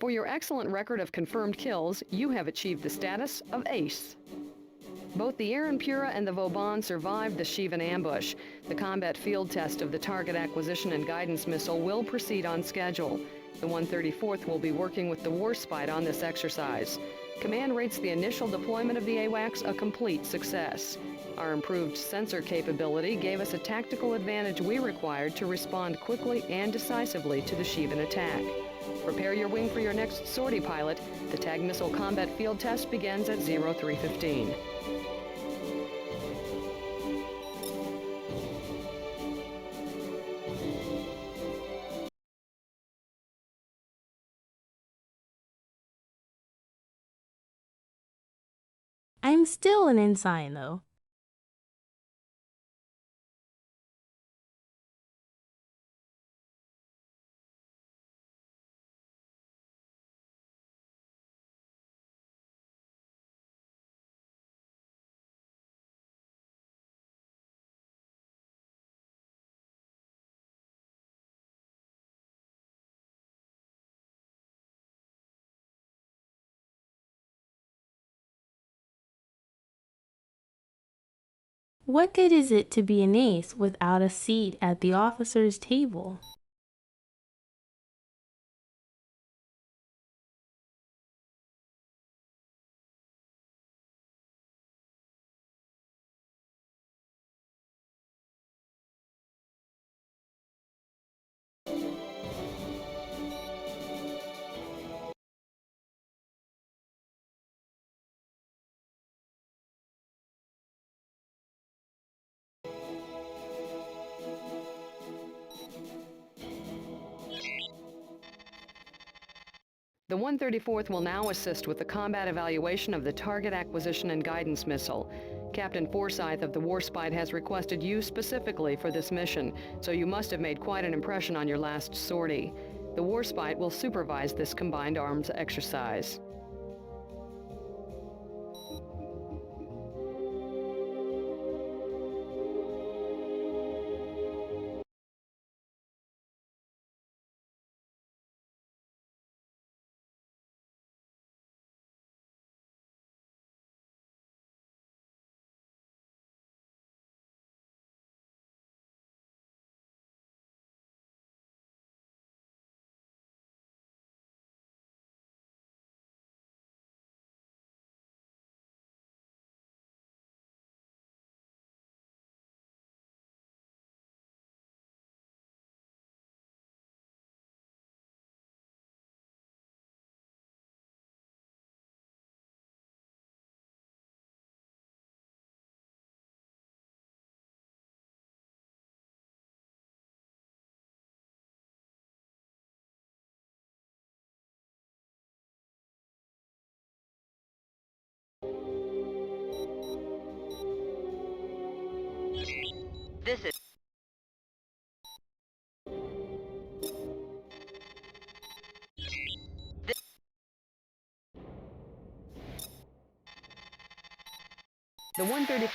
For your excellent record of confirmed kills, you have achieved the status of Ace. Both the Air Impura and the Vauban survived the Shivan ambush. The combat field test of the target acquisition and guidance missile will proceed on schedule. The 134th will be working with the Warspite on this exercise. Command rates the initial deployment of the AWACS a complete success. Our improved sensor capability gave us a tactical advantage we required to respond quickly and decisively to the Shivan attack. Prepare your wing for your next sortie, pilot. The TAG missile combat field test begins at 0315. I'm still an ensign, though. What good is it to be an ace without a seat at the officer's table? The 134th will now assist with the combat evaluation of the target acquisition and guidance missile. Captain Forsyth of the Warspite has requested you specifically for this mission, so you must have made quite an impression on your last sortie. The Warspite will supervise this combined arms exercise. This is... The 130...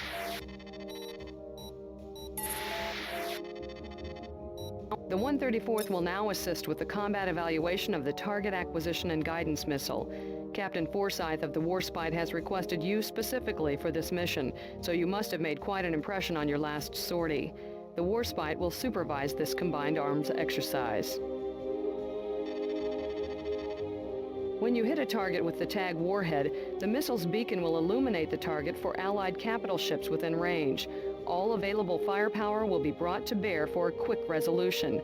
The 134th will now assist with the combat evaluation of the target acquisition and guidance missile. Captain Forsyth of the Warspite has requested you specifically for this mission, so you must have made quite an impression on your last sortie. The Warspite will supervise this combined arms exercise. When you hit a target with the TAG warhead, the missile's beacon will illuminate the target for Allied capital ships within range. All available firepower will be brought to bear for a quick resolution.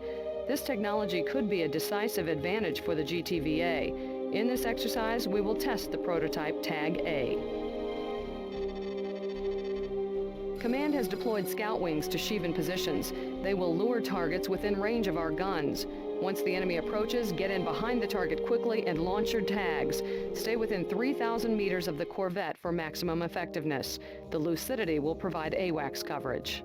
This technology could be a decisive advantage for the GTVA. In this exercise, we will test the prototype TAG-A. Command has deployed scout wings to Shivan positions. They will lure targets within range of our guns. Once the enemy approaches, get in behind the target quickly and launch your tags. Stay within 3,000 meters of the corvette for maximum effectiveness. The Lucidity will provide AWACS coverage.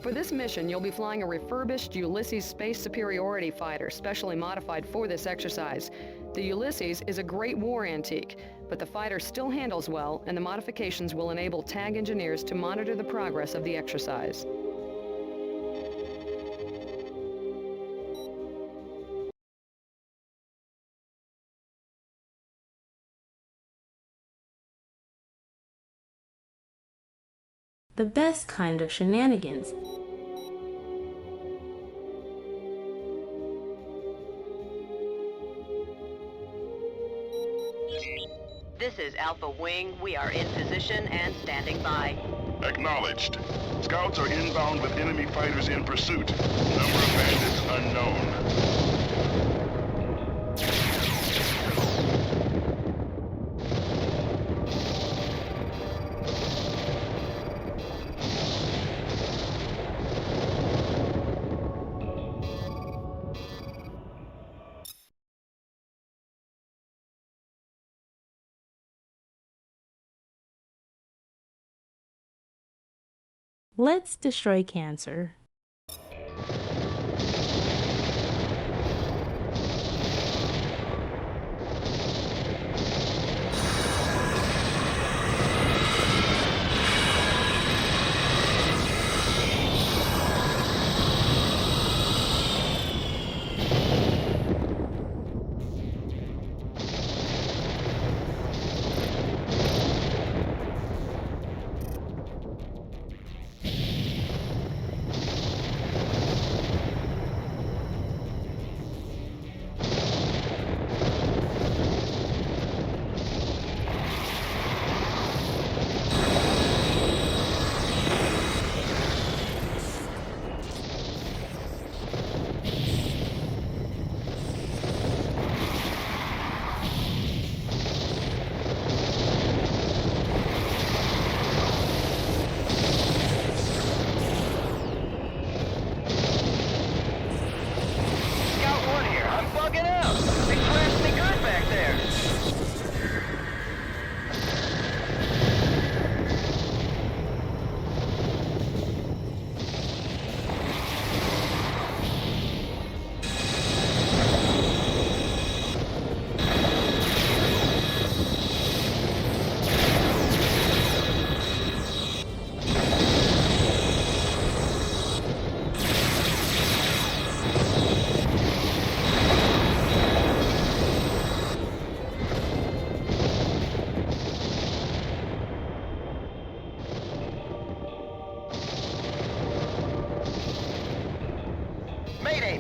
For this mission, you'll be flying a refurbished Ulysses Space Superiority fighter, specially modified for this exercise. The Ulysses is a great war antique, but the fighter still handles well, and the modifications will enable TAG engineers to monitor the progress of the exercise. The best kind of shenanigans. This is Alpha Wing. We are in position and standing by. Acknowledged. Scouts are inbound with enemy fighters in pursuit. Number of bandits unknown. Let's destroy cancer.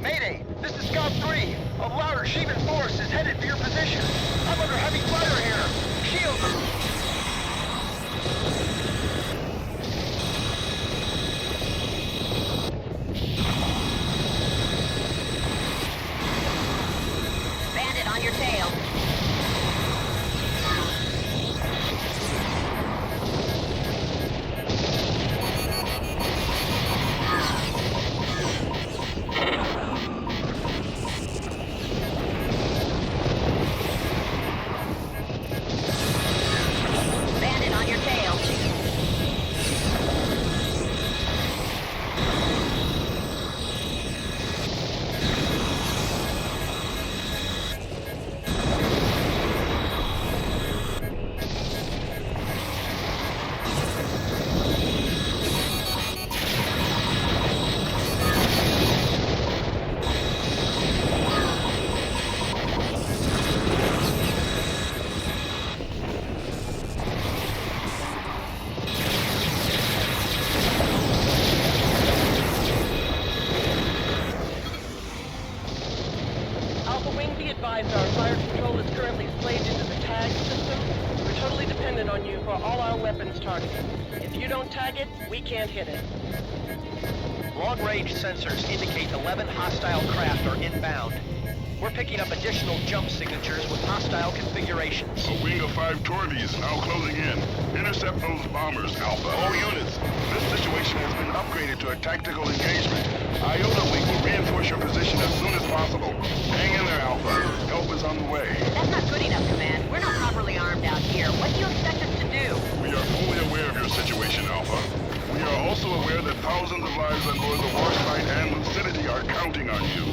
Mayday! This is Scout 3. A louder Shivan force is headed for your position. I'm under heavy fire here. Shields are... Bandit on your tail. Our fire control is currently slaved into the tag system. We're totally dependent on you for all our weapons targeted. If you don't tag it, we can't hit it. Long-range sensors indicate 11 hostile craft are inbound. We're picking up additional jump signatures with hostile configurations. A wing of 5 Torvies now closing in. Intercept those bombers, Alpha. All units, this situation has been upgraded to a tactical engagement. Iota Wing will reinforce your position as soon as possible. Hang in there, Alpha. Help is on the way. That's not good enough, Command. We're not properly armed out here. What do you expect us to do? We are fully aware of your situation, Alpha. We are also aware that thousands of lives on board the Warspite and Lucidity are counting on you.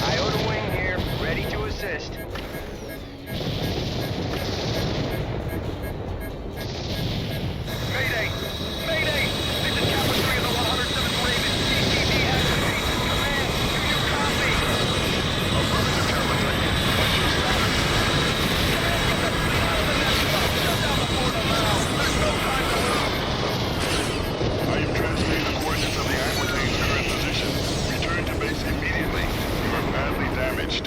Iota Wing here, ready to assist. Mayday! Mayday! This is Kappa 3 of the 107th Raven. GTV activate. Command, do you copy? Affirmative, Kappa 3. What's your status? Command, get that fleet out of the nebula. Shut down the portal now. There's no time to lose. I am transmitting the coordinates of the Aquitaine's current position. Return to base immediately. You are badly damaged.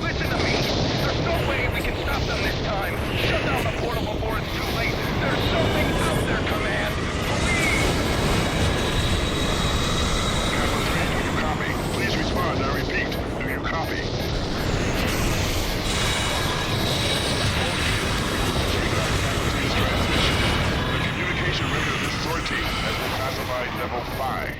Listen to me. There's no way we can stop them this time. Shut down the portal before it's too late. There's something out there, Command. Please! Kappa 3, do you copy? Please respond, I repeat. Do you copy? Disregard Kappa 3's transmission. The communication record of this sortie has been classified level 5.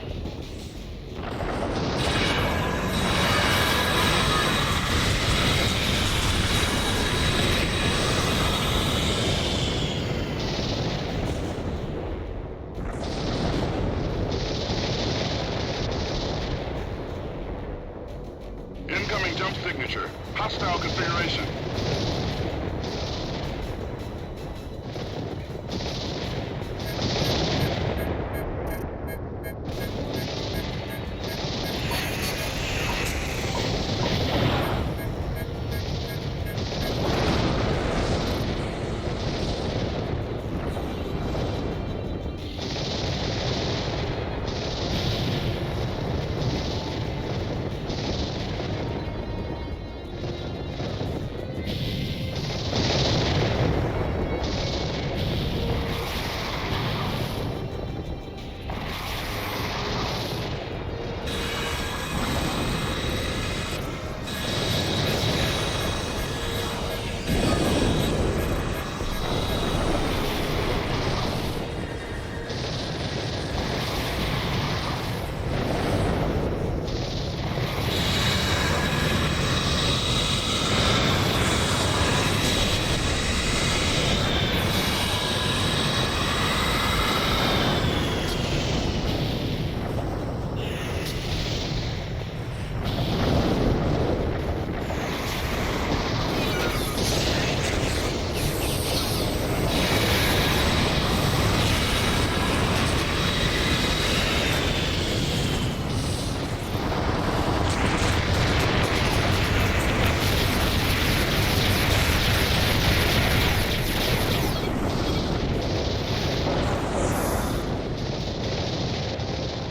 Incoming jump signature. Hostile configuration.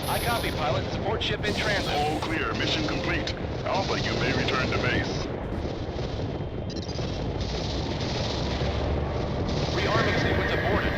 I copy, pilot. Support ship in transit. All clear. Mission complete. Alpha, you may return to base. Rearming sequence aborted.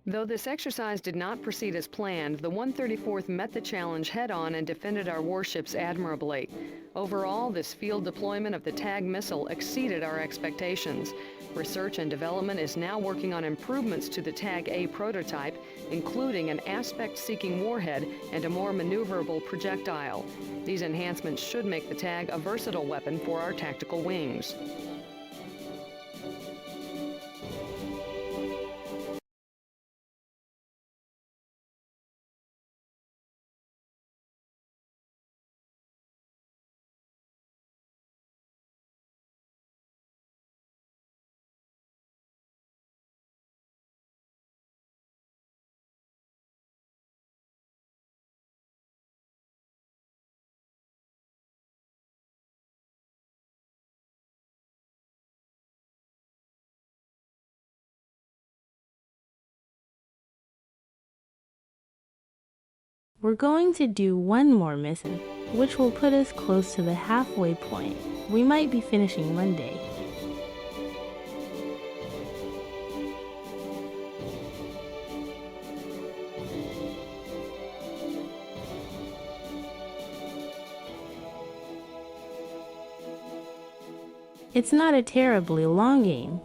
Though this exercise did not proceed as planned, the 134th met the challenge head-on and defended our warships admirably. Overall, this field deployment of the TAG missile exceeded our expectations. Research and development is now working on improvements to the TAG-A prototype, including an aspect-seeking warhead and a more maneuverable projectile. These enhancements should make the TAG a versatile weapon for our tactical wings. We're going to do one more mission, which will put us close to the halfway point. We might be finishing Monday. It's not a terribly long game.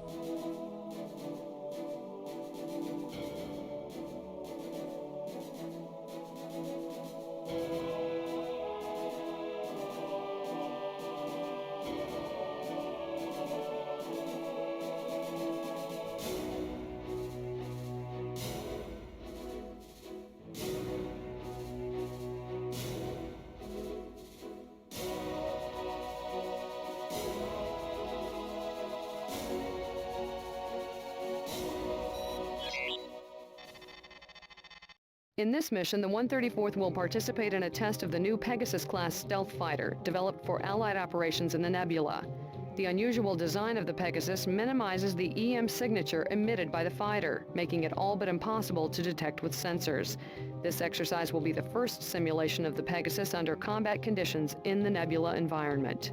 In this mission, the 134th will participate in a test of the new Pegasus-class stealth fighter, developed for Allied operations in the Nebula. The unusual design of the Pegasus minimizes the EM signature emitted by the fighter, making it all but impossible to detect with sensors. This exercise will be the first simulation of the Pegasus under combat conditions in the Nebula environment.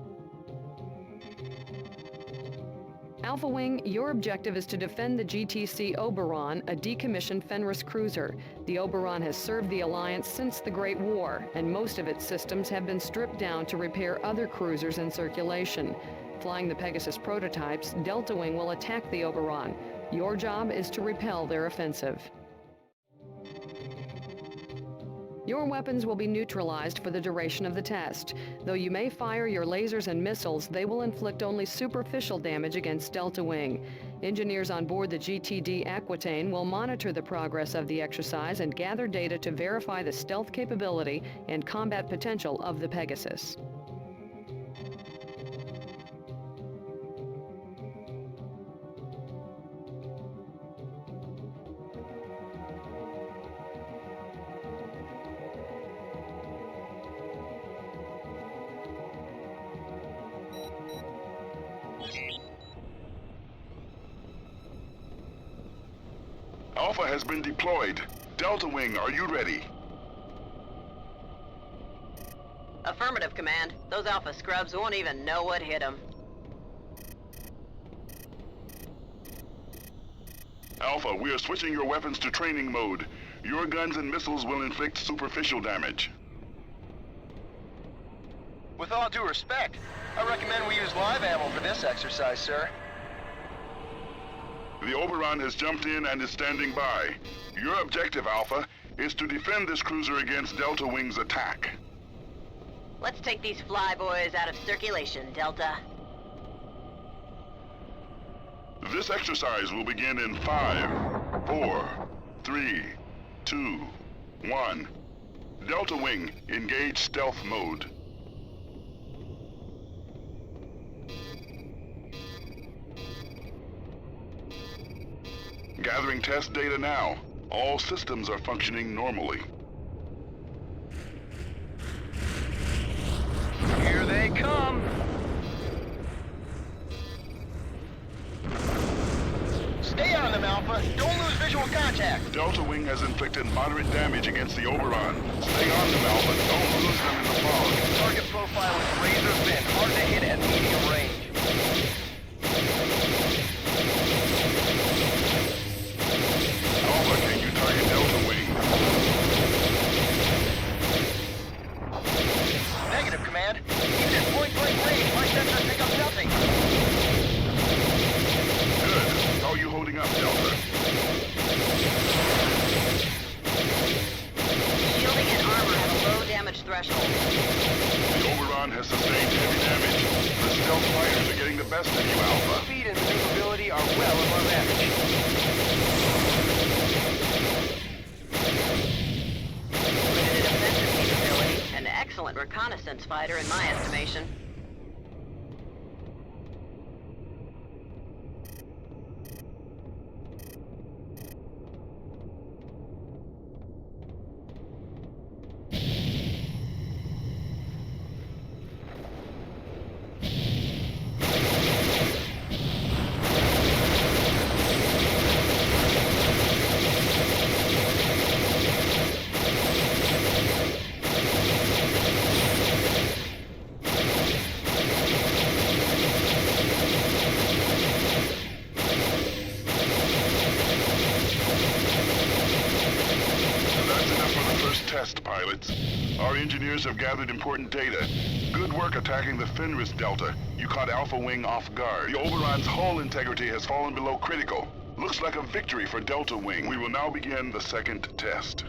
Alpha Wing, your objective is to defend the GTC Oberon, a decommissioned Fenris cruiser. The Oberon has served the Alliance since the Great War, and most of its systems have been stripped down to repair other cruisers in circulation. Flying the Pegasus prototypes, Delta Wing will attack the Oberon. Your job is to repel their offensive. Your weapons will be neutralized for the duration of the test. Though you may fire your lasers and missiles, they will inflict only superficial damage against Delta Wing. Engineers on board the GTD Aquitaine will monitor the progress of the exercise and gather data to verify the stealth capability and combat potential of the Pegasus. Alpha has been deployed. Delta Wing, are you ready? Affirmative, Command. Those Alpha scrubs won't even know what hit them. Alpha, we are switching your weapons to training mode. Your guns and missiles will inflict superficial damage. With all due respect, I recommend we use live ammo for this exercise, sir. The Oberon has jumped in and is standing by. Your objective, Alpha, is to defend this cruiser against Delta Wing's attack. Let's take these flyboys out of circulation, Delta. This exercise will begin in 5, 4, 3, 2, 1. Delta Wing, engage stealth mode. Gathering test data now. All systems are functioning normally. Here they come! Stay on them, Alpha. Don't lose visual contact. Delta Wing has inflicted moderate damage against the Oberon. Stay on them, Alpha. Don't lose them in the fog. Target profile is razor thin, hard to hit at medium range. Alpha, can you target Delta Wing? Negative, Command. Even at point-blank range, my sensors pick up nothing. Good. How are you holding up, Delta? Shielding and armor have a low damage threshold. The Oberon has sustained heavy damage. The stealth fighters are getting the best of you, Alpha. Speed and maneuverability are well above average. Limited offensive capability, an excellent reconnaissance fighter in my estimation. Others have gathered important data. Good work attacking the Fenris Delta. You caught Alpha Wing off guard. The Oberon's hull integrity has fallen below critical. Looks like a victory for Delta Wing. We will now begin the second test.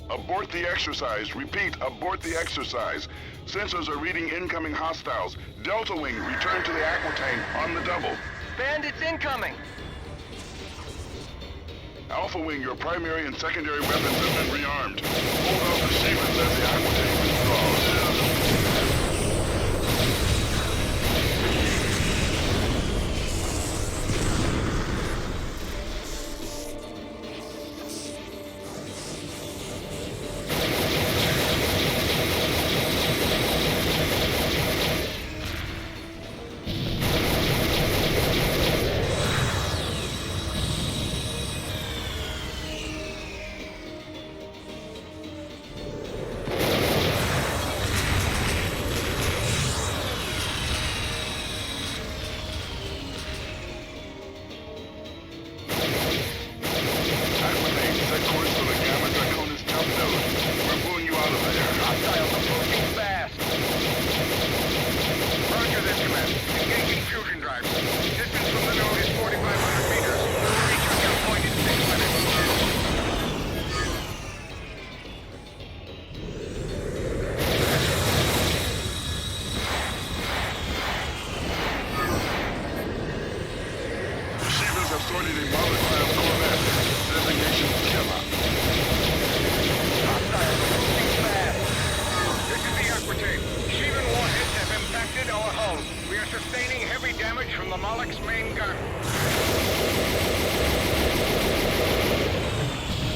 Abort the exercise. Repeat, abort the exercise. Sensors are reading incoming hostiles. Delta Wing, return to the aquatank on the double. Bandits incoming! Alpha Wing, your primary and secondary weapons have been rearmed. Hold out the Shivans as the aquatank withdraws.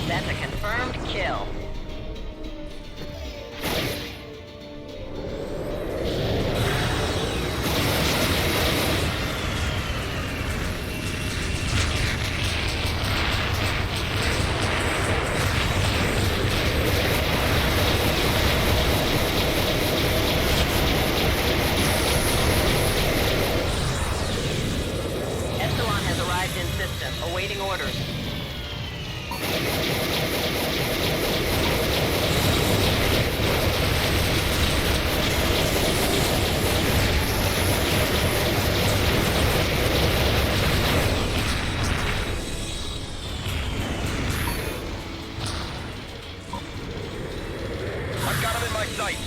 That's a confirmed kill. Epsilon has arrived in system, awaiting orders. I've got him in my sight.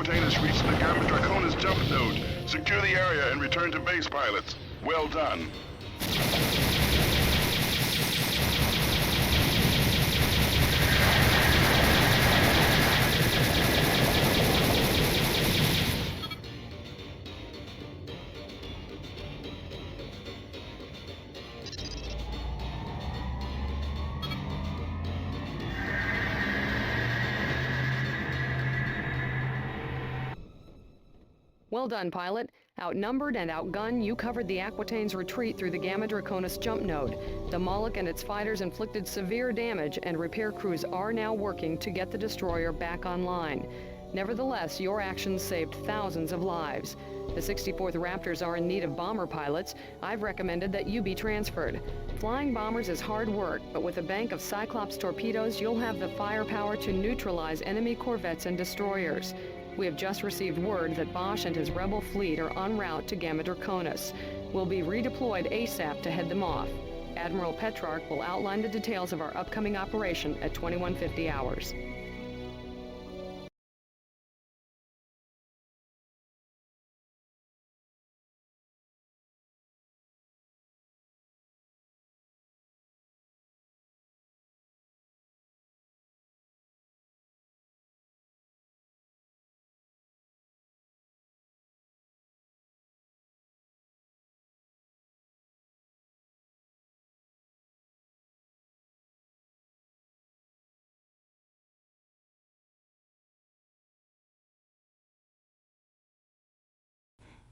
contain us reach the Gamma Draconis jump node. Secure the area and return to base, pilots. Well done. Well done, pilot. Outnumbered and outgunned, you covered the Aquitaine's retreat through the Gamma Draconis jump node. The Moloch and its fighters inflicted severe damage, and repair crews are now working to get the destroyer back online. Nevertheless, your actions saved thousands of lives. The 64th Raptors are in need of bomber pilots. I've recommended that you be transferred. Flying bombers is hard work, but with a bank of Cyclops torpedoes, you'll have the firepower to neutralize enemy corvettes and destroyers. We have just received word that Bosch and his rebel fleet are en route to Gamma Draconis. We'll be redeployed ASAP to head them off. Admiral Petrarch will outline the details of our upcoming operation at 2150 hours.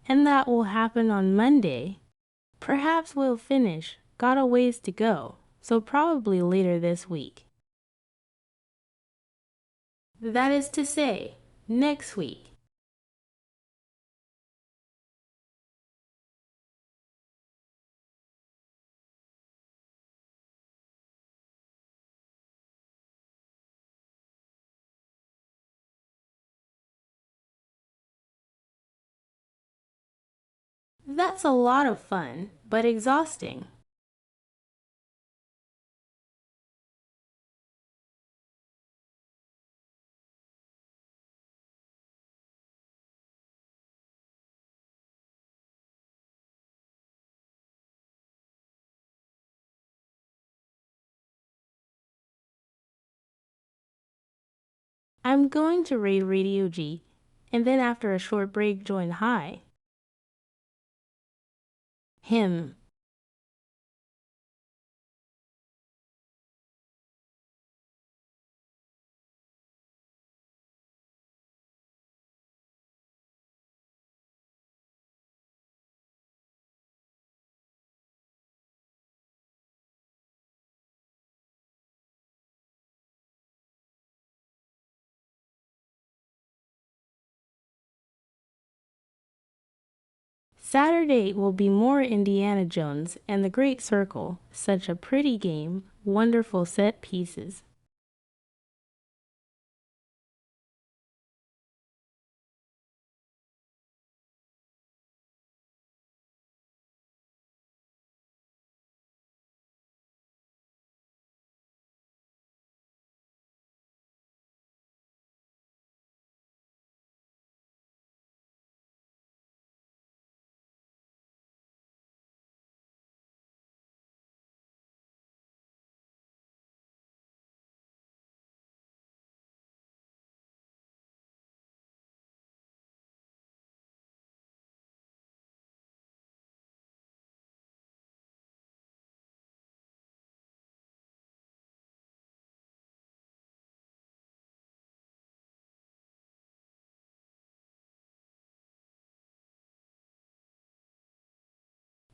And that will happen on Monday. Perhaps we'll finish. Got a ways to go, so probably later this week. That is to say, next week. That's a lot of fun, but exhausting. I'm going to raid Radio G, and then after a short break join High. Him. Saturday will be more Indiana Jones and the Great Circle. Such a pretty game, wonderful set pieces.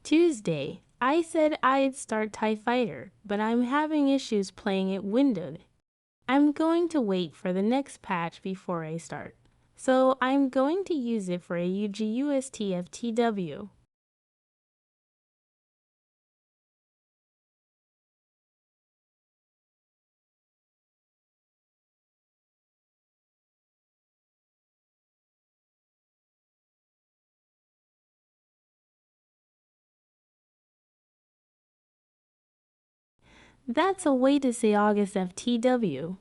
Tuesday, I said I'd start TIE Fighter, but I'm having issues playing it windowed. I'm going to wait for the next patch before I start. So I'm going to use it for a UGUST FTW. That's a way to say August FTW.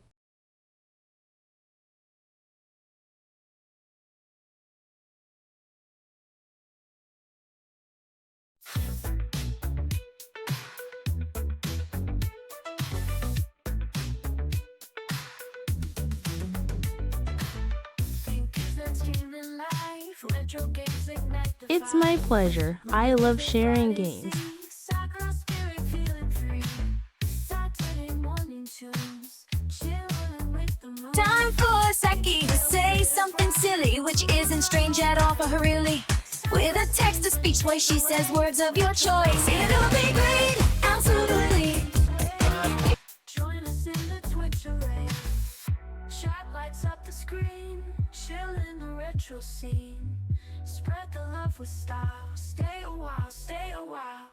Retro games ignite the It's my pleasure. I love sharing games. Sakura spirit feeling free. Saturday morning tunes, chilling with the moon. Time for Saki to say something silly, which isn't strange at all for her really. With a text-to-speech way, she says words of your choice. It'll be great, absolutely. Join us in the Twitch array. Chat lights up the screen, chill in the retro scene. Spread the love with style. Stay a while, stay a while.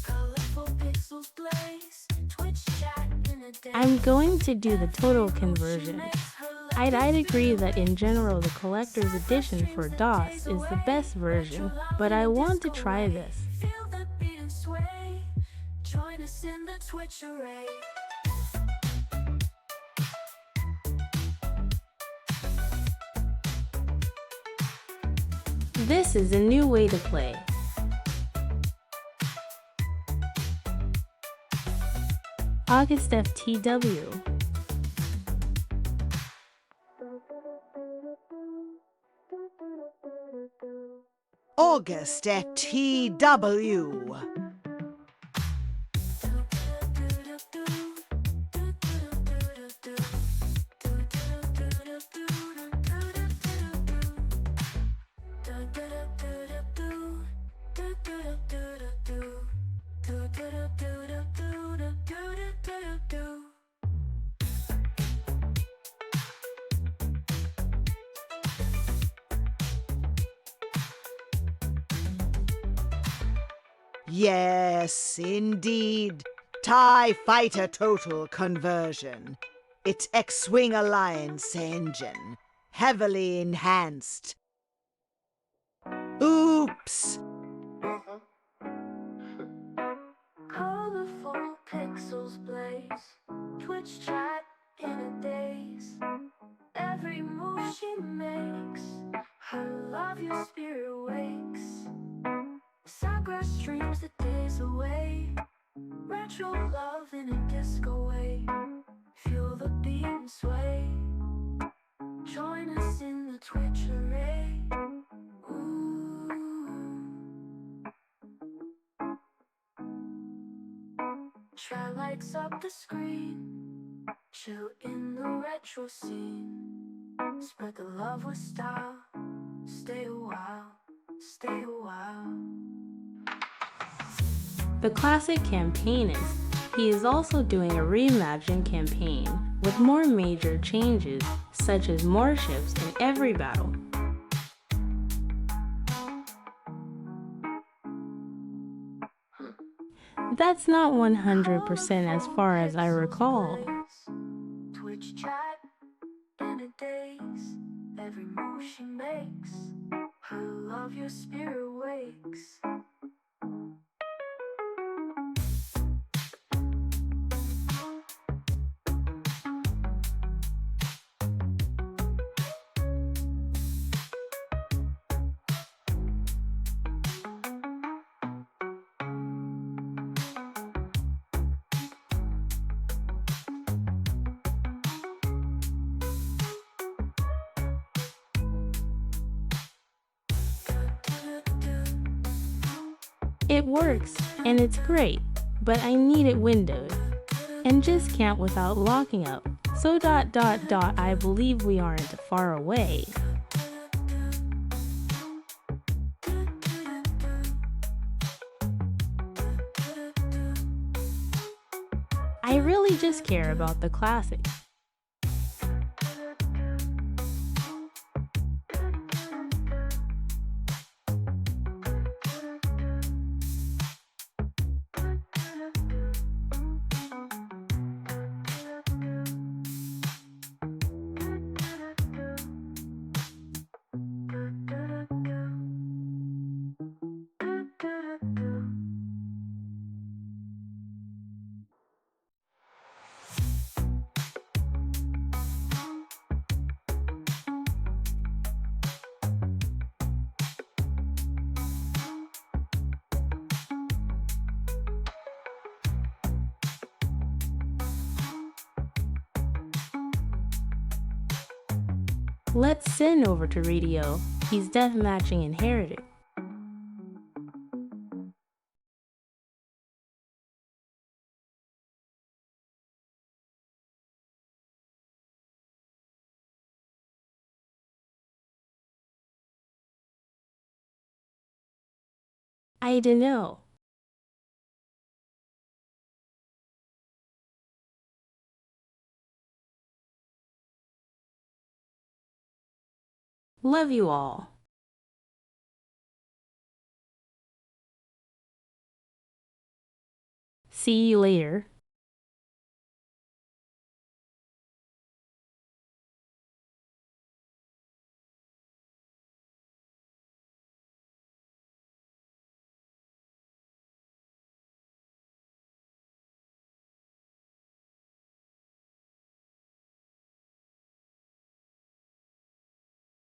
Colorful pixels blaze, Twitch chat in a day. I'm going to do the total conversion. I'd agree that in general the collector's edition for DOS is the best version, but I want to try this. Feel the beat and sway. Join us in the Twitch array. This is a new way to play. August FTW. August FTW. Yes, indeed. TIE Fighter Total Conversion. Its X-Wing Alliance engine. Heavily enhanced. Oops! Colorful pixels blaze, Twitch chat in a daze. Every move she makes, her love your spirit wakes. Sakura streams the days away, retro love in a disco way. Feel the beat and sway. Join us in the Twitch array. Ooh. Try lights up the screen, chill in the retro scene. Spread the love with style. Stay a while, stay a while. The classic campaignist, he is also doing a reimagined campaign with more major changes, such as more ships in every battle. That's not 100% as far as I recall. Twitch chat in a daze. Every move she makes, her love your spirit wakes. It works, and it's great, but I need it windowed, and just can't without locking up. So ... I believe we aren't far away. I really just care about the classics. Let's send over to radio. He's deathmatching inherited. I dunno. Love you all. See you later.